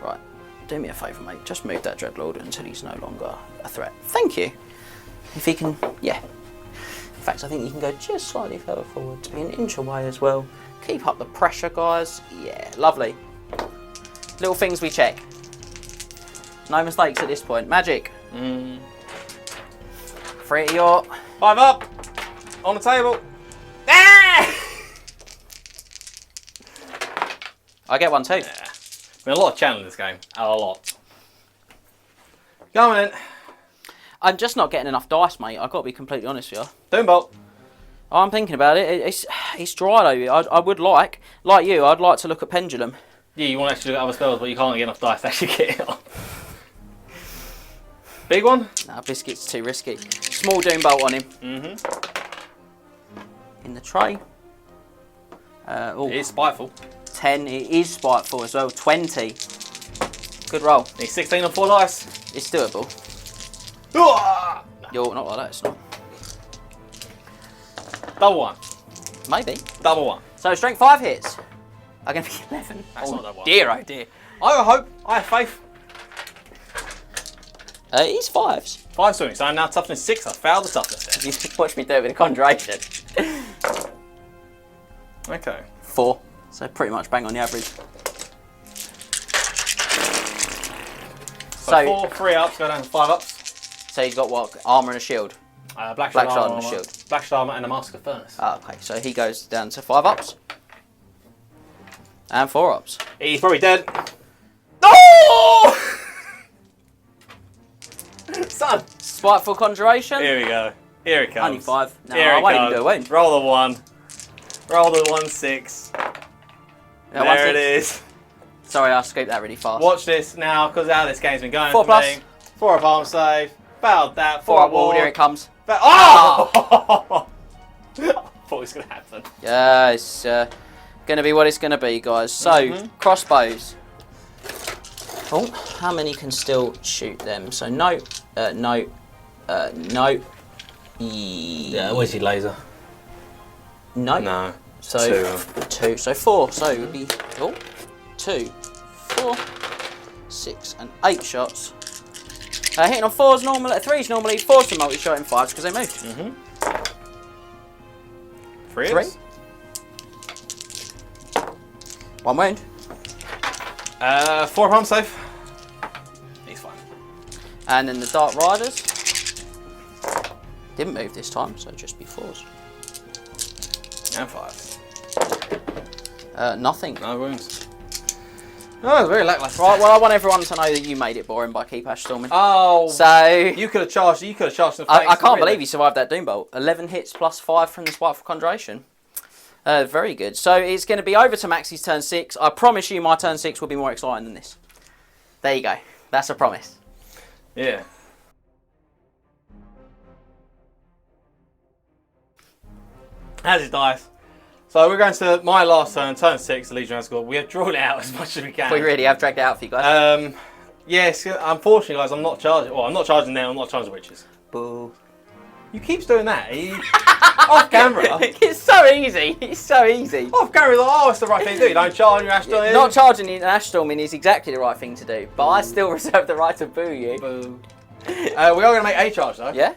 S1: Right. Do me a favour, mate. Just move that Dreadlord until he's no longer a threat. Thank you. If he can, yeah. In fact, I think he can go just slightly further forward to be an inch away as well. Keep up the pressure, guys. Yeah, lovely. Little things we check. No mistakes at this point. Magic. 3 at your...
S2: 5 up! On the table! Ah!
S1: I get 1 too.
S2: Yeah. Been a lot of channel in this game. A lot. Go on then.
S1: I'm just not getting enough dice, mate. I've got to be completely honest with you.
S2: Doombolt.
S1: I'm thinking about it. It's dry though. I would like you, I'd like to look at Pendulum.
S2: Yeah, you want to actually look at other spells, but you can't get enough dice to actually get it on. Big one?
S1: Nah, Biscuit's too risky. Small Doombolt on him.
S2: Mm-hmm.
S1: In the tray.
S2: It's spiteful.
S1: 10. It is spiteful as well. 20. Good roll.
S2: Need 16 on 4 dice.
S1: It's doable. You're not like that, it's not.
S2: Double one.
S1: Maybe.
S2: Double one.
S1: So strength 5 hits are going to be 11.
S2: That's not double one.
S1: Dear, oh dear.
S2: I hope. I have faith.
S1: He's 5s.
S2: 5 swimming, so I'm now toughness 6. I failed the toughness test.
S1: You watch me do it with a conjuration.
S2: Okay.
S1: 4. So pretty much bang on the average.
S2: So 4, 3 ups, go down to 5 ups.
S1: So he's got what? Armour and a shield.
S2: Black
S1: Shard
S2: armor,
S1: and a shield.
S2: Black Shard armor and a Mask of Furnace.
S1: Ah, okay, so he goes down to 5 ups. And 4 ups.
S2: He's probably dead. Oh! Son!
S1: Spiteful Conjuration.
S2: Here we go. Here it comes.
S1: Only 5. No,
S2: Here
S1: I
S2: it
S1: won't
S2: comes.
S1: even do a wound.
S2: Roll the 1. Roll the 1, 6.
S1: Yeah,
S2: There it is.
S1: Sorry, I scooped that really fast.
S2: Watch this now, because how this game's been going
S1: 4
S2: for
S1: plus.
S2: me. 4 of arm save. Failed that.
S1: 4 up
S2: wall.
S1: wall, here it comes.
S2: Oh! I thought it was going to happen.
S1: Yeah, it's going to be what it's going to be, guys. So, crossbows. Oh, how many can still shoot them? So, no.
S2: Yeah, where's your laser?
S1: No.
S2: No.
S1: So, 2. So, 4. So, it would be 2, 4, 6, and 8 shots. Hitting on 4s normally, 3s normally, 4s to multi-shot, and 5s because they moved.
S2: 3
S1: 3. 1 wound.
S2: 4 of arm save. He's fine.
S1: And then the Dark Riders. Didn't move this time, so just be 4s.
S2: And 5s.
S1: Nothing.
S2: No wounds. Oh, it's very lacklustre.
S1: Right, well, I want everyone to know that you made it boring by keep Ash Storming.
S2: Oh,
S1: So
S2: you could have charged. You could have charged.
S1: I can't believe you survived that Doombolt. 11 hits plus 5 from the Spiteful Conjuration. Very good. So it's going to be over to Max's turn 6. I promise you my turn 6 will be more exciting than this. There you go. That's a promise.
S2: Yeah. As it dies. So we're going to my last turn 6, the Legion of Azgorh. We have drawn it out as much as we can.
S1: We really have dragged it out for you guys.
S2: Yes, unfortunately, guys, I'm not charging. Well, I'm not charging now. I'm not charging witches.
S1: Boo.
S2: You keep doing that. Off camera.
S1: It's so easy. It's so easy.
S2: Off camera, like, oh, it's the right thing to do. You don't charge your Ash Storming.
S1: Not charging an Ash Storming is exactly the right thing to do, but I still reserve the right to boo you.
S2: Boo. We are going to make a charge though.
S1: Yeah?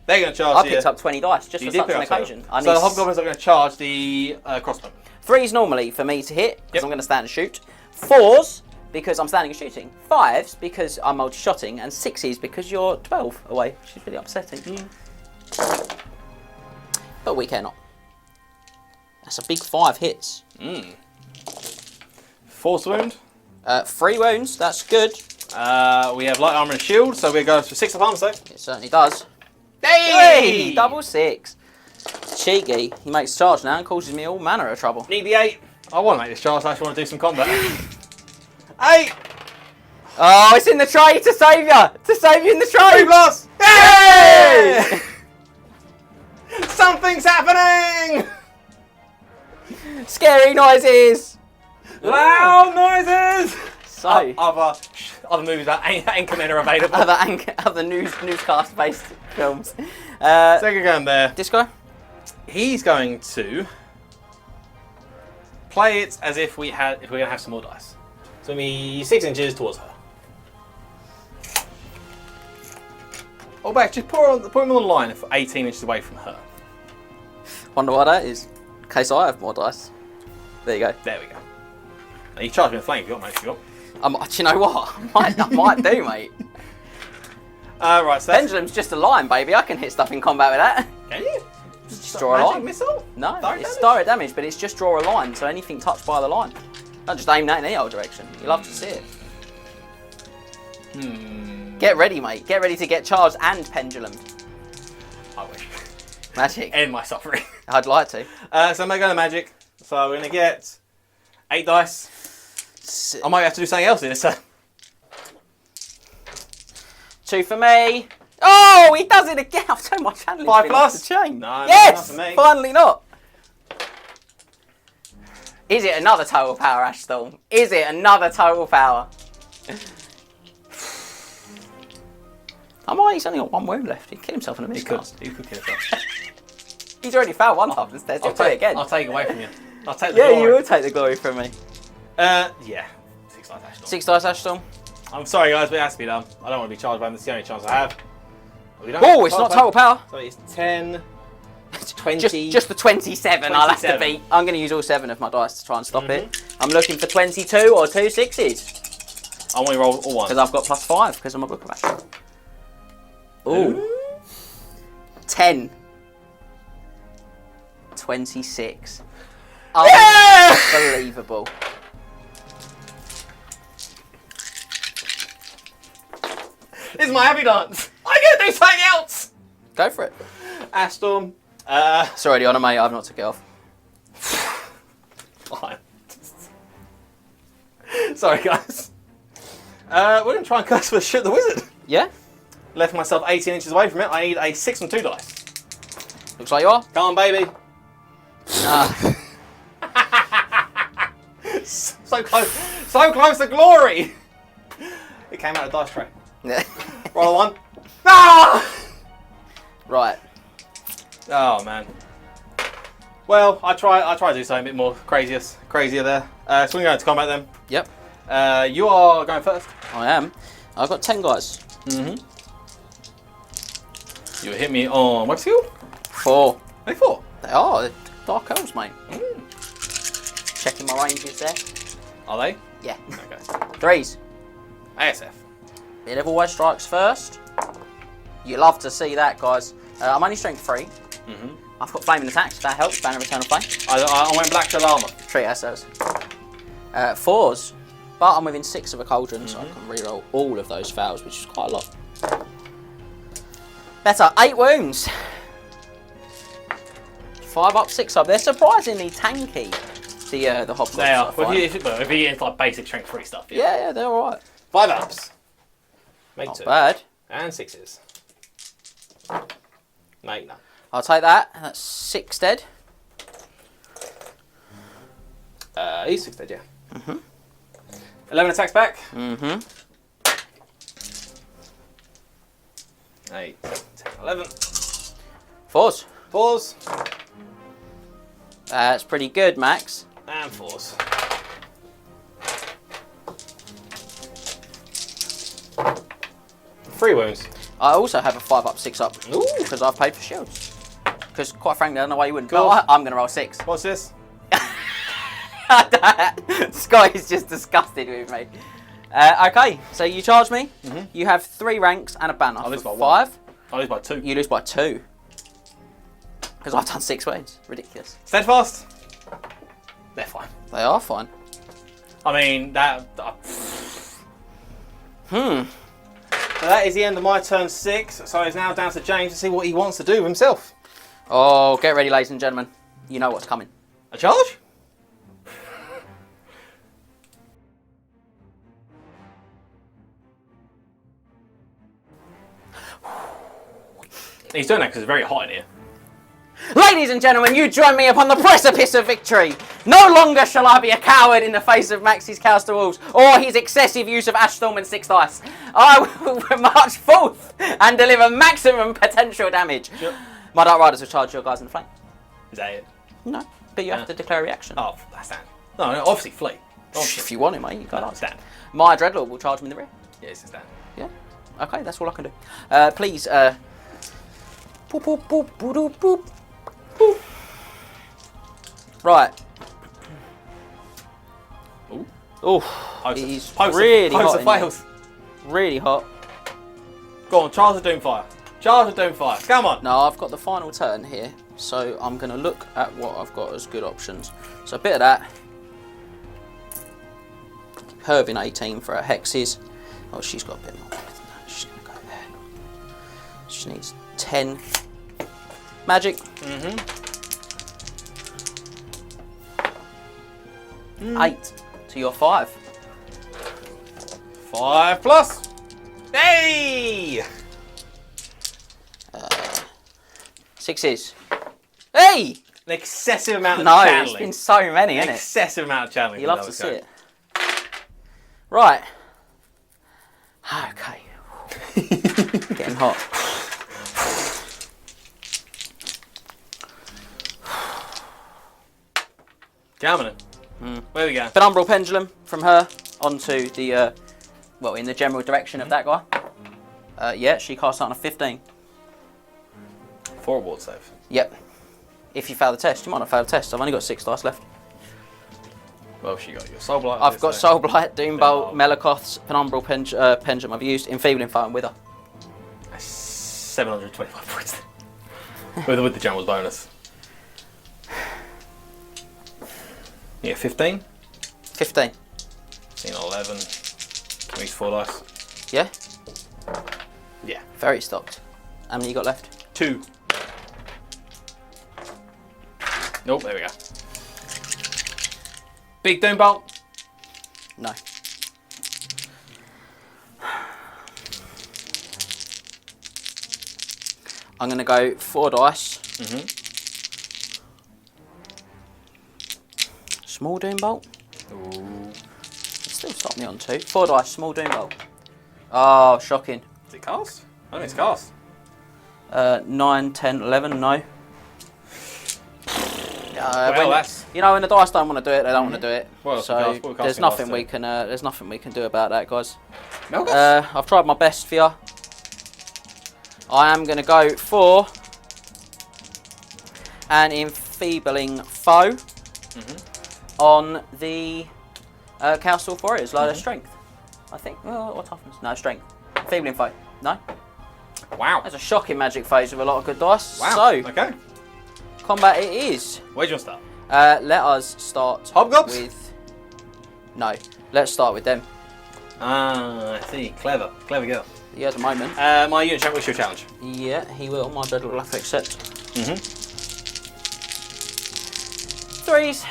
S2: They're going to charge.
S1: I picked up 20 dice just
S2: You
S1: for
S2: did
S1: such
S2: pick
S1: an
S2: up some.
S1: occasion.
S2: So the Hobgoblins are going to charge the crossbow.
S1: 3s normally for me to hit, because
S2: Yep.
S1: I'm going to stand and shoot. 4s, because I'm standing and shooting. 5s, because I'm multi-shotting. And 6s, because you're 12 away, which is really upsetting. But we care not. That's a big 5 hits.
S2: 4th wound.
S1: 3 wounds, that's good.
S2: We have light armor and shield, so we go for 6 of armor save.
S1: It certainly does.
S2: Hey!
S1: Double 6. Cheeky. He makes charge now and causes me all manner of trouble.
S2: Need the 8. I want to make this charge, so I actually want to do some combat. 8!
S1: Oh, it's in the tray to save you! To save you in the
S2: 3
S1: tray!
S2: plus! Yay! Something's happening!
S1: Scary noises!
S2: Loud noises!
S1: So,
S2: Other movies like Anchorman are available.
S1: other newscast-based films.
S2: Second going there.
S1: This guy?
S2: He's going to play it as if we're going to have some more dice. So me 6 inches towards her. Oh, back, just put him on the line for 18 inches away from her.
S1: Wonder why that is. In case I have more dice. There you go.
S2: There we go. Now, you charge me a flank if you got, mate. If you got.
S1: Do you know what? I might do, mate.
S2: Right, so that's...
S1: Pendulum's just a line, baby. I can hit stuff in combat with that.
S2: Can you?
S1: Just draw a
S2: magic
S1: line.
S2: missile?
S1: No,
S2: Direct
S1: it's
S2: damage?
S1: direct damage, but it's just draw a line, so anything touched by the line. Don't just aim that in any old direction. You love to see it. Get ready, mate. Get ready to get charged and pendulum.
S2: I wish.
S1: Magic.
S2: End my suffering.
S1: I'd like to.
S2: So I'm going to go to magic. So we're going to get 8 dice. I might have to do something else in this turn.
S1: 2 for me. Oh, he does it again. I've turned my channel
S2: 5
S1: into
S2: plus?
S1: the chain.
S2: No,
S1: yes,
S2: not for me.
S1: finally not. Is it another total power, Ash Storm? Is it another total power? Come on, he's only got one wound left. He'd kill himself in a
S2: He
S1: minute.
S2: could kill himself.
S1: He's already found one half the stairs. He'll do it again.
S2: I'll take it away from you. I'll take the
S1: Yeah,
S2: glory.
S1: you will take the glory from me.
S2: Yeah. 6 dice Ashton.
S1: 6 dice Ashton.
S2: I'm sorry, guys, but it has to be done. I don't want to be charged by him. That's the only chance I have.
S1: Oh, it's not total power.
S2: So it's 10, 20.
S1: Just the 27 I'll have to
S2: 27.
S1: beat. I'm going to use all 7 of my dice to try and stop it. I'm looking for 22 or 2 6s.
S2: I want to roll all ones.
S1: Because I've got +5 because I'm a book of action. Ooh. 10. 26. Unbelievable.
S2: This is my happy dance. I get to do something else.
S1: Go for it.
S2: Astorm.
S1: It's already on, mate. I've not took it off.
S2: Fine. Sorry, guys. We're going to try and curse for Shoot the Wizard.
S1: Yeah?
S2: Left myself 18 inches away from it. I need a 6 and 2 dice.
S1: Looks like you are.
S2: Come on, baby.
S1: Ah.
S2: So close. So close to glory. It came out of the dice tray. Roll a 1. Ah!
S1: Right.
S2: Oh, man. Well, I try to do something a bit more crazier there. So we're going to combat then.
S1: Yep.
S2: You are going first.
S1: I am. I've got 10 guys.
S2: Mm-hmm. You hit me on what skill?
S1: 4.
S2: Only 4.
S1: They are. They're Dark Elves, mate. Checking my ranges there.
S2: Are they?
S1: Yeah.
S2: Okay.
S1: 3s.
S2: ASF.
S1: It always strikes first. You love to see that, guys. I'm only strength 3.
S2: Mm-hmm.
S1: I've got flaming attacks. That helps. Banner of Eternal Flame.
S2: I went black to armour.
S1: Treat ourselves. 4s. But I'm within 6 of a cauldron, so I can reroll all of those fails, which is quite a lot. Better. 8 wounds. 5 up, 6 up. They're surprisingly tanky. The Hobgoblins.
S2: They are.
S1: I find.
S2: If you get into like basic strength 3 stuff.
S1: Yeah, they're alright.
S2: 5 ups. Make
S1: Not
S2: 2.
S1: bad.
S2: And 6s. Make none.
S1: I'll take that. That's 6 dead.
S2: He's 6 dead, yeah. 11 attacks back. 8, 10, 11.
S1: 4s.
S2: 4s.
S1: That's pretty good, Max.
S2: And 4s. Three wounds.
S1: I also have a 5 up, 6 up.
S2: Ooh.
S1: Because I've paid for shields. Because quite frankly, I don't know why you wouldn't.
S2: Cool.
S1: But I'm going to roll 6.
S2: What's this?
S1: Scott is just disgusted with me. Okay, so you charge me. You have 3 ranks and a banner.
S2: I lose by
S1: 5.
S2: I lose by 2.
S1: You lose by 2. Because I've done 6 wounds. Ridiculous.
S2: Steadfast. They're fine.
S1: They are fine.
S2: I mean, that...
S1: Hmm.
S2: So that is the end of my turn 6. So it's now down to James to see what he wants to do with himself.
S1: Oh, get ready, ladies and gentlemen. You know what's coming.
S2: A charge? He's doing that because it's very hot in here.
S1: Ladies and gentlemen, you join me upon the precipice of victory. No longer shall I be a coward in the face of Max's Counter Wolves or his excessive use of Ash Storm and 6 dice. I will march forth and deliver maximum potential damage.
S2: Yep.
S1: My Dark Riders will charge your guys in the flame.
S2: Is that it?
S1: No, but you have to declare a reaction.
S2: Oh, that's that. No, obviously flee.
S1: If you want it, mate, you can't.
S2: Stand.
S1: My Dreadlord will charge me in the rear.
S2: Yeah, it's a stand.
S1: Yeah. Okay, that's all I can do. Please, boop, boop, boop, boop, boop, boop, boop. Right.
S2: Ooh.
S1: Oh, it is
S2: Post
S1: really
S2: of
S1: hot. in
S2: fails.
S1: here. Really hot.
S2: Go on, Charles of Doomfire. Charles of Doomfire. Come on.
S1: Now I've got the final turn here, so I'm going to look at what I've got as good options. So a bit of that. Hervin 18 for her hexes. Oh, she's got a bit more. She's going to go there. She needs 10 magic. 8 to your 5.
S2: 5 plus. Hey!
S1: 6s. Hey!
S2: An excessive amount of
S1: No,
S2: channeling.
S1: it's been so many,
S2: An
S1: isn't it?
S2: excessive amount of channeling.
S1: You love to see it. Right. Okay. Getting hot.
S2: Gammon. Where we go?
S1: Penumbral Pendulum from her onto the, well, in the general direction of that guy. Yeah, she casts out on a 15.
S2: 4 ward save.
S1: Yep. If you fail the test, you might not fail the test. I've only got 6 dice left.
S2: Well, she got your Soul Blight.
S1: I've got Soul Blight, Doombolt, Melakoth's, Penumbral Pendulum I've used, Enfeebling Fire and Wither.
S2: 725 points. with the general's bonus. Yeah, 15.
S1: 15.
S2: Seen 11. Can we use 4 dice?
S1: Yeah?
S2: Yeah.
S1: Very stocked. How many you got left?
S2: 2. Nope, there we go. Big Doombolt.
S1: No. I'm going to go 4 dice. Small Doombolt.
S2: Ooh.
S1: Still stopped me on 2. 4 dice, small Doombolt. Oh, shocking.
S2: Is it cast? I think it's cast.
S1: 9, 10, 11, no.
S2: Well, that's...
S1: You know, when the dice don't want to do it, they don't want to do it.
S2: Well,
S1: so
S2: we'll
S1: there's nothing we can. There's nothing we can do about that, guys. I've tried my best for you. I am going to go for an enfeebling foe on the Council of Warriors. Low strength, I think. Oh, or toughness? No, strength. Enfeebling foe. No.
S2: Wow.
S1: That's a shocking magic phase with a lot of good dice.
S2: Wow.
S1: So,
S2: okay.
S1: Combat it is.
S2: Where do you want to start?
S1: Let us start
S2: Hobgobs?
S1: with... No, let's start with them.
S2: Ah, I see. Clever. Clever girl.
S1: Yeah, at the moment.
S2: My unit champ, what's your challenge?
S1: Yeah, he will. My bed will have to accept. 3s.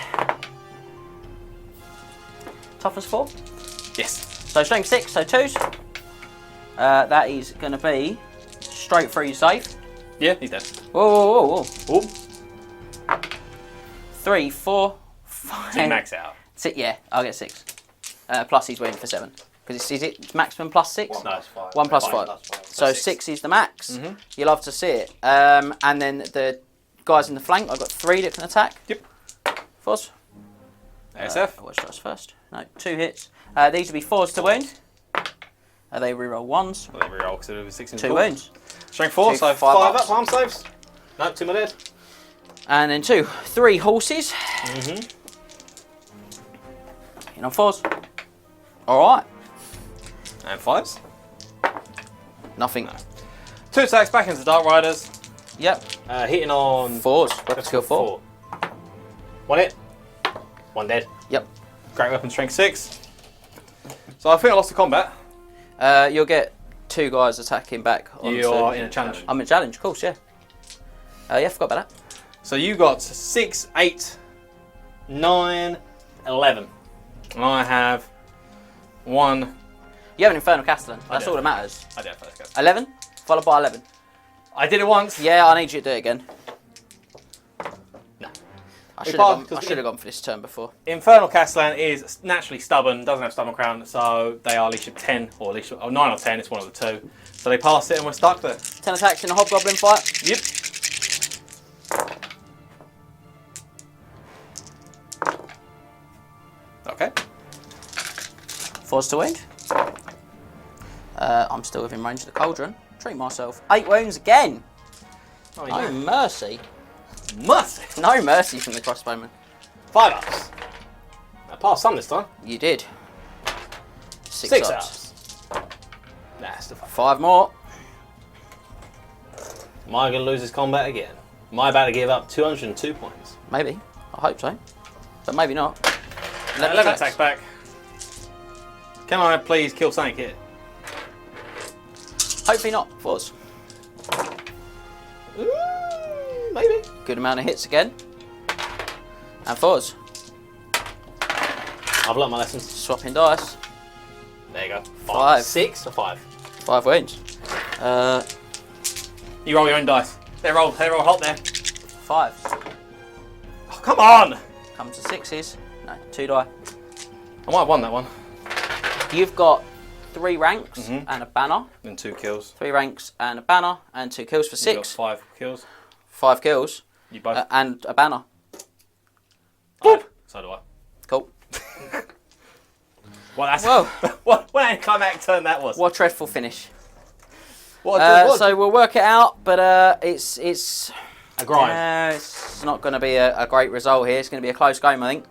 S1: Toughness 4.
S2: Yes.
S1: So strength 6, so 2s. That is going to be straight through save.
S2: Yeah, he's dead.
S1: Whoa, whoa, whoa, whoa.
S2: Oh.
S1: 3, 4, 5.
S2: So you max out.
S1: 6, yeah, I'll get 6. Plus he's winning for 7. Because is it maximum plus 6?
S3: No, it's 5.
S1: 1 plus 5. So 6 is the max. You'll love to see it. And then the guys in the flank, I've got 3 that can attack.
S2: Yep.
S1: 4s.
S2: ASF.
S1: Which dice first? No, 2 hits. These will be 4s to wound. They reroll 1s.
S2: Well, they reroll because it was 6 and
S1: 2 wounds.
S2: Strength 4,
S1: 2,
S2: so
S1: 5
S2: 5
S1: ups.
S2: up, arm saves. No, 2 more dead.
S1: And then 2, 3 horses. In on 4s. Alright.
S2: And 5s.
S1: Nothing.
S2: No. 2 attacks back into Dark Riders.
S1: Yep.
S2: Hitting on
S1: 4s. Weapon skill 4.
S2: 1 hit. 1 dead.
S1: Yep.
S2: Great weapon strength 6. So I think I lost the combat.
S1: You'll get 2 guys attacking back.
S2: You are in a challenge.
S1: I'm in a challenge, of course, yeah. Yeah, forgot about that.
S2: So you got 6, 8, 9, 11. And I have 1.
S1: You have an Infernal Castellan. That's
S2: do.
S1: all that matters.
S2: I did first go.
S1: 11, followed by 11.
S2: I did it once.
S1: Yeah, I need you to do it again.
S2: No.
S1: I should have gone for this turn before.
S2: Infernal Castellan is naturally stubborn, doesn't have stubborn crown, so they are leadership 10 or leadership 9 or 10. It's one of the 2. So they pass it and we're stuck there.
S1: 10 attacks in a Hobgoblin fight.
S2: Yep. Okay.
S1: 4s to wound. I'm still within range of the cauldron. Treat myself. 8 wounds again.
S2: Oh,
S1: No mercy.
S2: Mercy.
S1: No mercy from the crossbowman.
S2: 5 ups. I passed some this time.
S1: You did. 6
S2: 6
S1: ups.
S2: ups. That's the
S1: 5 more.
S2: Am I going to lose this combat again? Am I about to give up 202 points?
S1: Maybe. I hope so. But maybe not.
S2: 11 attacks back. Can I please kill something here?
S1: Hopefully not. 4s.
S2: Maybe.
S1: Good amount of hits again. And 4s.
S2: I've learnt my lessons.
S1: Swapping dice.
S2: There you go.
S1: 5.
S2: 6 or 5?
S1: 5 wounds.
S2: You roll your own dice. They roll hot there.
S1: 5.
S2: Oh, come on!
S1: Comes to 6s. No, 2 die.
S2: I might have won that one.
S1: You've got 3 ranks and a banner.
S2: And 2 kills.
S1: 3 ranks and a banner and 2 kills for 6.
S2: You got 5 kills.
S1: 5 kills.
S2: You both.
S1: And a banner.
S2: Boop. So do I.
S1: Cool.
S2: Well, that's
S1: Whoa.
S2: what an anticlimactic turn that was.
S1: What a dreadful finish.
S2: What?
S1: So we'll work it out, but it's
S2: a grind.
S1: it's not going to be a great result here. It's going to be a close game, I think.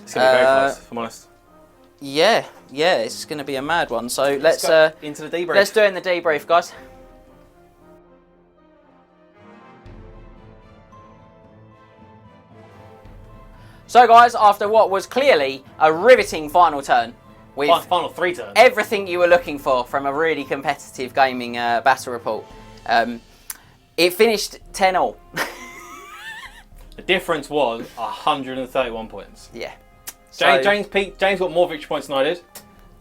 S2: It's going to be very close, if I'm honest.
S1: Yeah, it's going to be a mad one. So let's
S2: go into the debrief.
S1: Let's do it in the debrief, guys. So, guys, after what was clearly a riveting final turn, with
S2: final 3 turns,
S1: everything you were looking for from a really competitive gaming battle report, it finished 10-all.
S2: the difference was 131 points.
S1: Yeah.
S2: James got more victory points than I did,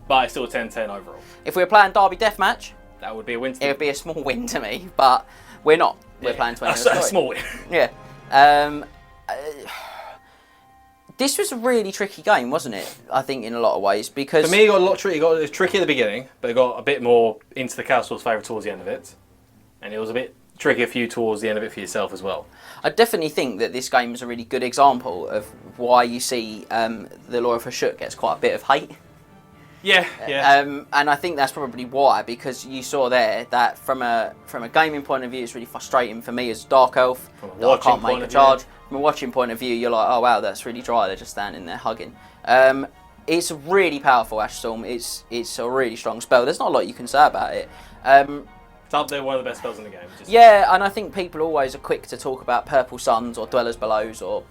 S2: but it's still 10-10 overall.
S1: If we were playing Derby Deathmatch,
S2: that would be a win.
S1: It would be a small win to me, but we're not. We're playing 20.
S2: A small win.
S1: Yeah. This was a really tricky game, wasn't it? I think in a lot of ways because
S2: for me, it got a lot tricky. It was tricky at the beginning, but it got a bit more into the Castle's favour towards the end of it, and it was a bit tricky for you towards the end of it for yourself as well. I
S1: definitely think that this game is a really good example of why you see the Lore of Hashut gets quite a bit of hate.
S2: Yeah.
S1: And I think that's probably why, because you saw there that from a gaming point of view, it's really frustrating for me as Dark Elf that I can't make a charge. From a watching point of view, you're like, oh wow, that's really dry. They're just standing there hugging. It's a really powerful Ash Storm. It's a really strong spell. There's not a lot you can say about it.
S2: It's up there, one of the best spells in the game.
S1: Yeah, and I think people always are quick to talk about Purple Suns or Dwellers Belows, or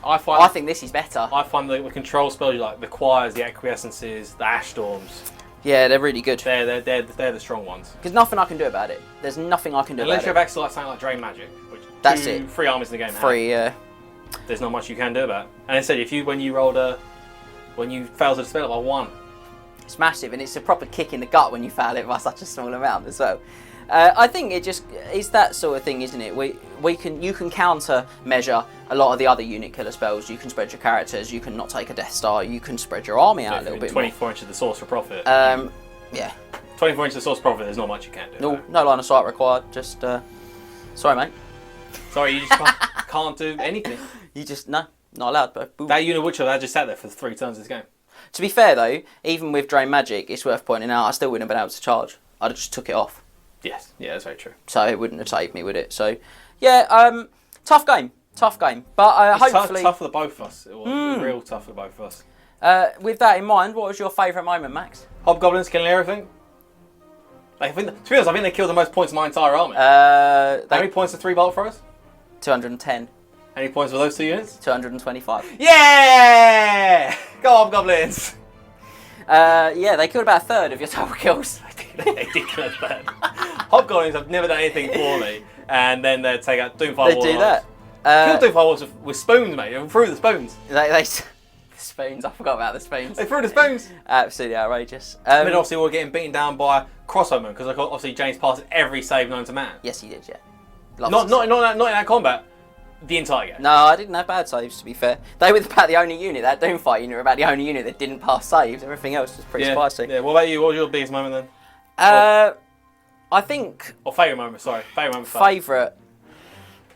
S1: I think this is better.
S2: I find the control spells like the Choirs, the Acquiescences, the Ash Storms.
S1: Yeah, they're really good.
S2: They're the strong ones.
S1: Because nothing I can do about it. There's nothing I can do
S2: Unless
S1: about it.
S2: Unless you have access to something like Drain Magic, which
S1: that's it.
S2: 3 armies in the game.
S1: 3, yeah.
S2: There's not much you can do about it. And I said, when you fail to dispel it by 1,
S1: it's massive, and it's a proper kick in the gut when you fail it by such a small amount as well. I think it's that sort of thing, isn't it? You can counter measure a lot of the other unit killer spells. You can spread your characters. You can not take a Death Star. You can spread your army out a little bit.
S2: 24 inches of the Sorcerer-Prophet.
S1: Yeah.
S2: 24 inches of the Sorcerer-Prophet. There's not much you can do.
S1: No line of sight required. Just sorry, mate.
S2: Sorry, you just can't do anything.
S1: You just not allowed. But boom.
S2: That unit Witcher that just sat there for 3 turns this game.
S1: To be fair though, even with Drain Magic, it's worth pointing out I still wouldn't have been able to charge. I'd have just took it off.
S2: Yes, yeah, that's very true.
S1: So it wouldn't have saved me, would it? So, yeah, tough game. But hopefully...
S2: tough for the both of us. It was real tough for both of us.
S1: With that in mind, what was your favourite moment, Max?
S2: Hobgoblins killing everything. To be honest, I think they killed the most points in my entire army.
S1: How
S2: many points are 3 bolt throws?
S1: 210.
S2: How many points were those 2 units?
S1: 225.
S2: Yeah! Go Hobgoblins!
S1: Yeah, they killed about a third of your total kills.
S2: They did kill a third. Hobgoblins have never done anything poorly, and then they take out Doomfire Warlocks.
S1: They do that.
S2: Kill Doomfire Warlocks with spoons, mate. They threw the spoons.
S1: The spoons, I forgot about the spoons.
S2: They threw the spoons.
S1: Absolutely outrageous.
S2: And then obviously we're getting beaten down by Crossbowmen, because obviously James passed every save known to man.
S1: Yes, he did, yeah.
S2: Not in that combat. The entire game.
S1: No, I didn't have bad saves, to be fair. They were about the only unit, that Doomfight unit, were about the only unit that didn't pass saves. Everything else was pretty spicy.
S2: Yeah, what about you? What was your biggest moment then?
S1: I think...
S2: Or favourite moment, sorry.
S1: Favourite.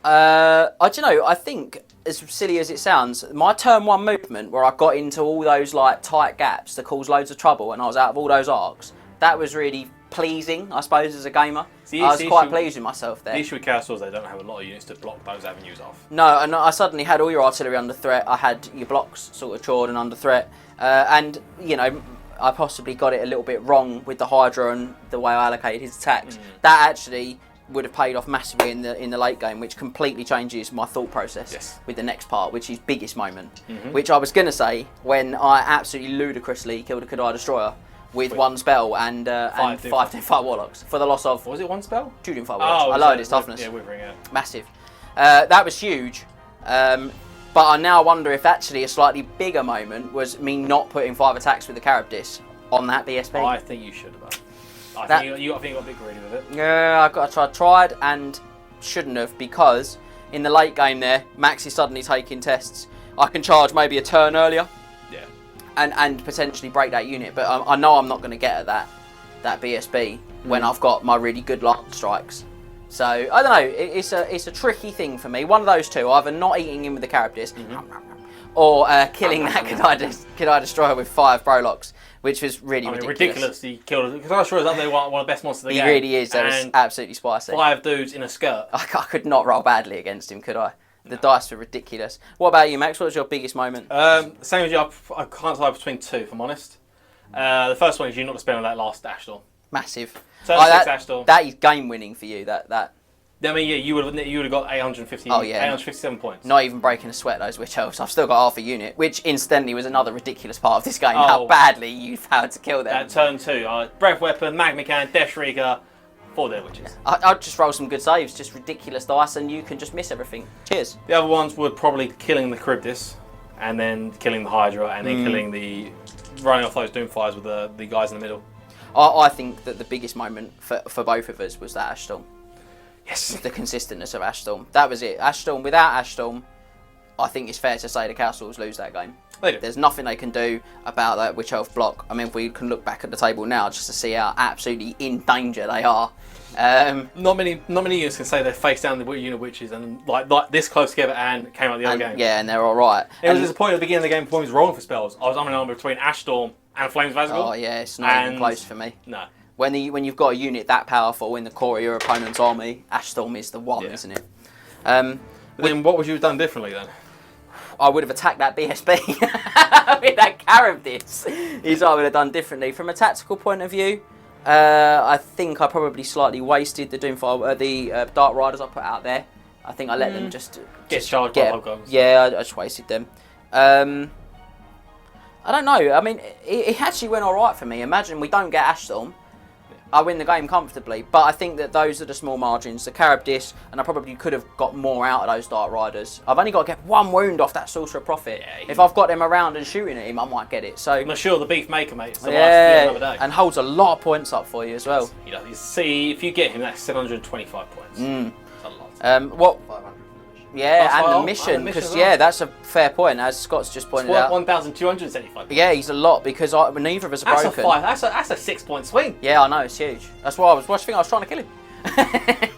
S1: I think, as silly as it sounds, my turn 1 movement, where I got into all those like tight gaps that caused loads of trouble and I was out of all those arcs, that was really pleasing, I suppose, as a gamer. I was quite pleased with myself there.
S2: The issue with Castles, they don't have a lot of units to block those avenues off.
S1: No, and I suddenly had all your artillery under threat. I had your blocks sort of chawed and under threat. And, I possibly got it a little bit wrong with the Hydra and the way I allocated his attacks. That actually would have paid off massively in the late game, which completely changes my thought process with the next part, which is biggest moment, which I was going to say when I absolutely ludicrously killed a Kadai Destroyer with 1 spell and 5 Doomfire Warlocks for the loss of...
S2: Was it 1 spell?
S1: 2 Doomfire Warlocks. I lowered its toughness.
S2: Yeah, Withering, yeah.
S1: Massive. That was huge. But I now wonder if actually a slightly bigger moment was me not putting 5 attacks with the Carib Disc on that BSP.
S2: I think you should have. I think you got a bit greedy with it.
S1: Yeah, I tried and shouldn't have, because in the late game there, Max is suddenly taking tests. I can charge maybe a turn earlier.
S2: Yeah.
S1: And potentially break that unit, but I know I'm not going to get at that. that BSB when I've got my really good lance strikes. So I don't know. It's a tricky thing for me. One of those two: either not eating him with the Caribdis, or killing that Kadai Destroyer with 5 Brolocks, which was really ridiculous.
S2: He killed it. Kadai Destroyer is up there one of the best monsters of the game.
S1: He really is. That was absolutely spicy.
S2: 5 dudes in a skirt.
S1: I could not roll badly against him, could I? The dice were ridiculous. What about you, Max? What was your biggest moment?
S2: Same as you. I can't decide between 2, if I'm honest. The first one is you not to spend on that last Ashdorn.
S1: Massive.
S2: So 6 Ashdorn.
S1: That is game winning for you. That.
S2: I mean, yeah, you would have got 857 points.
S1: Not even breaking a sweat, those Witch Elves. I've still got half a unit, which incidentally was another ridiculous part of this game. How badly you failed to kill them.
S2: At turn 2, Breath Weapon, Magma Cannon, Death Shrieker, 4 Dead Witches.
S1: I'll just roll some good saves, just ridiculous dice, and you can just miss everything. Cheers.
S2: The other ones were probably killing the Charybdis, and then killing the Hydra, and then running off those Doomfires with the guys in the middle.
S1: I think that the biggest moment for both of us was that Ashstorm.
S2: Yes.
S1: The consistentness of Ashstorm. That was it. Ashstorm, without Ashstorm, I think it's fair to say the Castles lose that game.
S2: They do.
S1: There's nothing they can do about that Witch Elf block. I mean, if we can look back at the table now just to see how absolutely in danger they are.
S2: Not many units can say they face down the unit witches and like this close together and came out the other game.
S1: Yeah, and they're all right.
S2: It was disappointing at the beginning of the game before he was rolling for spells. I was on and on between Ashstorm and Flames of Azgorh.
S1: Oh yeah, it's not even close for me.
S2: No.
S1: When you've got a unit that powerful in the core of your opponent's army, Ashstorm is the one, isn't it?
S2: Then what would you have done differently then?
S1: I would have attacked that BSB with that Charybdis. Is what I would have done differently. From a tactical point of view, I think I probably slightly wasted the Doomfire, the Dark Riders I put out there. I think I let them just
S2: charged by Hobgoblins.
S1: Yeah, I just wasted them. I don't know. I mean, it actually went all right for me. Imagine we don't get Ashstorm. I win the game comfortably, but I think that those are the small margins. The Charybdis, and I probably could have got more out of those Dark Riders. I've only got to get 1 wound off that Sorcerer-Prophet. Yeah, if I've got them around and shooting at him, I might get it. So
S2: I'm sure the Beef Maker, mate. So
S1: another day. And holds a lot of points up for you as well.
S2: You know, you see, if you get him, that's 725 points.
S1: Mm.
S2: That's a lot.
S1: What?
S3: 500.
S1: Yeah, and the mission, because that's a fair point, as Scott's just pointed out.
S2: 1,275.
S1: Yeah, he's a lot because neither of us are broken.
S2: That's a 6-point swing.
S1: Yeah, I know, it's huge. That's why I was watching. I was trying to kill him.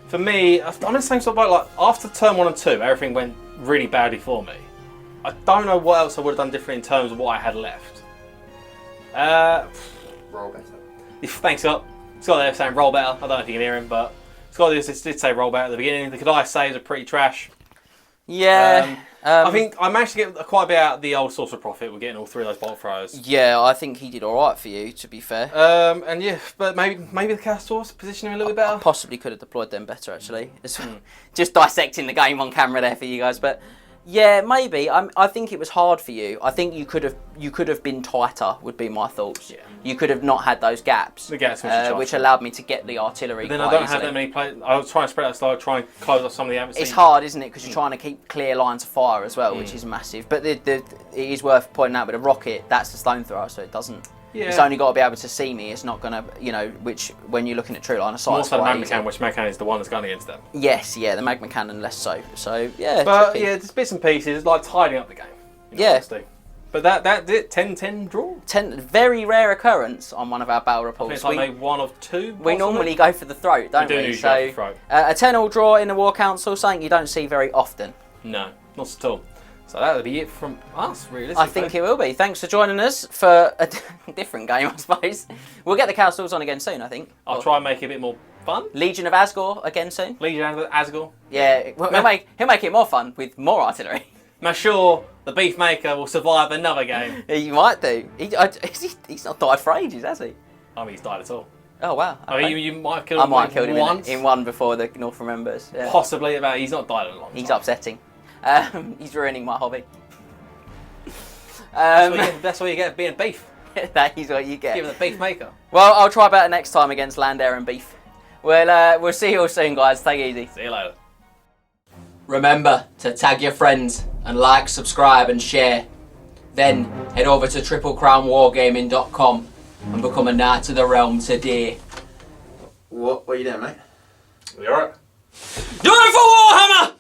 S2: For me, I'm in the same sort of boat. Like after turn 1 and 2, everything went really badly for me. I don't know what else I would have done different in terms of what I had left.
S3: Roll better.
S2: Thanks, Scott. Scott there saying roll better. I don't know if you can hear him, but Scott did say roll better at the beginning. The Kadai saves are pretty trash.
S1: Yeah.
S2: I think I managed to get quite a bit out of the old Sorcerer-Prophet. We're getting all 3 of those bolt throwers.
S1: Yeah, I think he did all right for you, to be fair.
S2: And yeah, but maybe the Castles position him a little bit better.
S1: I possibly could have deployed them better, actually. Just dissecting the game on camera there for you guys, but yeah, maybe. I think it was hard for you. I think you could have been tighter. Would be my thoughts. Yeah. You could have not had those gaps.
S2: The gaps,
S1: which allowed me to get the artillery.
S2: But then I don't have that many players. I was trying to spread out slow, try and close off some of the adversaries.
S1: It's hard, isn't it? Because you're trying to keep clear lines of fire as well, which is massive. But it is worth pointing out with a rocket, that's the stone thrower, so it doesn't. Yeah. It's only got to be able to see me. It's not going to, which when you're looking at true line of sight.
S2: Also the Magma Cannon, which Magma Cannon is the one that's going against them.
S1: Yes, yeah, the Magma Cannon less so. So yeah.
S2: But yeah, there's bits and pieces like tidying up the game.
S1: Yeah.
S2: Honesty. But that did 10-10 draw. 10
S1: very rare occurrence on one of our battle reports.
S2: I think it's like maybe 1 of 2. Possibly.
S1: We normally go for the throat, don't we?
S2: Do so the throat.
S1: A 10-all draw in the War Council, something you don't see very often.
S2: No, not at all. So that would be it from us, really.
S1: I think it will be. Thanks for joining us for a different game, I suppose. We'll get the Castles on again soon, I think.
S2: I'll try and make it a bit more fun.
S1: Legion of Azgorh again soon.
S2: Legion of Azgorh.
S1: Yeah, he'll make it more fun with more artillery.
S2: I'm sure the Beef Maker will survive another game.
S1: He might do. He's not died for ages, has he?
S2: I mean, he's died at all.
S1: Oh wow!
S2: Okay. I mean, you might have killed him.
S1: I might have killed him
S2: once.
S1: in one before the North remembers. Yeah.
S2: Possibly, but he's not died in a long time.
S1: He's upsetting. He's ruining my hobby.
S2: That's what you get being beef.
S1: That is what you get.
S2: Give the Beef Maker.
S1: Well, I'll try better next time against Land, Air and Beef. We'll see you all soon, guys. Take it easy.
S2: See you later.
S1: Remember to tag your friends and like, subscribe and share. Then head over to triplecrownwargaming.com and become a Knight of the Realm today.
S3: What are you doing, mate?
S2: You alright?
S1: Do it for Warhammer!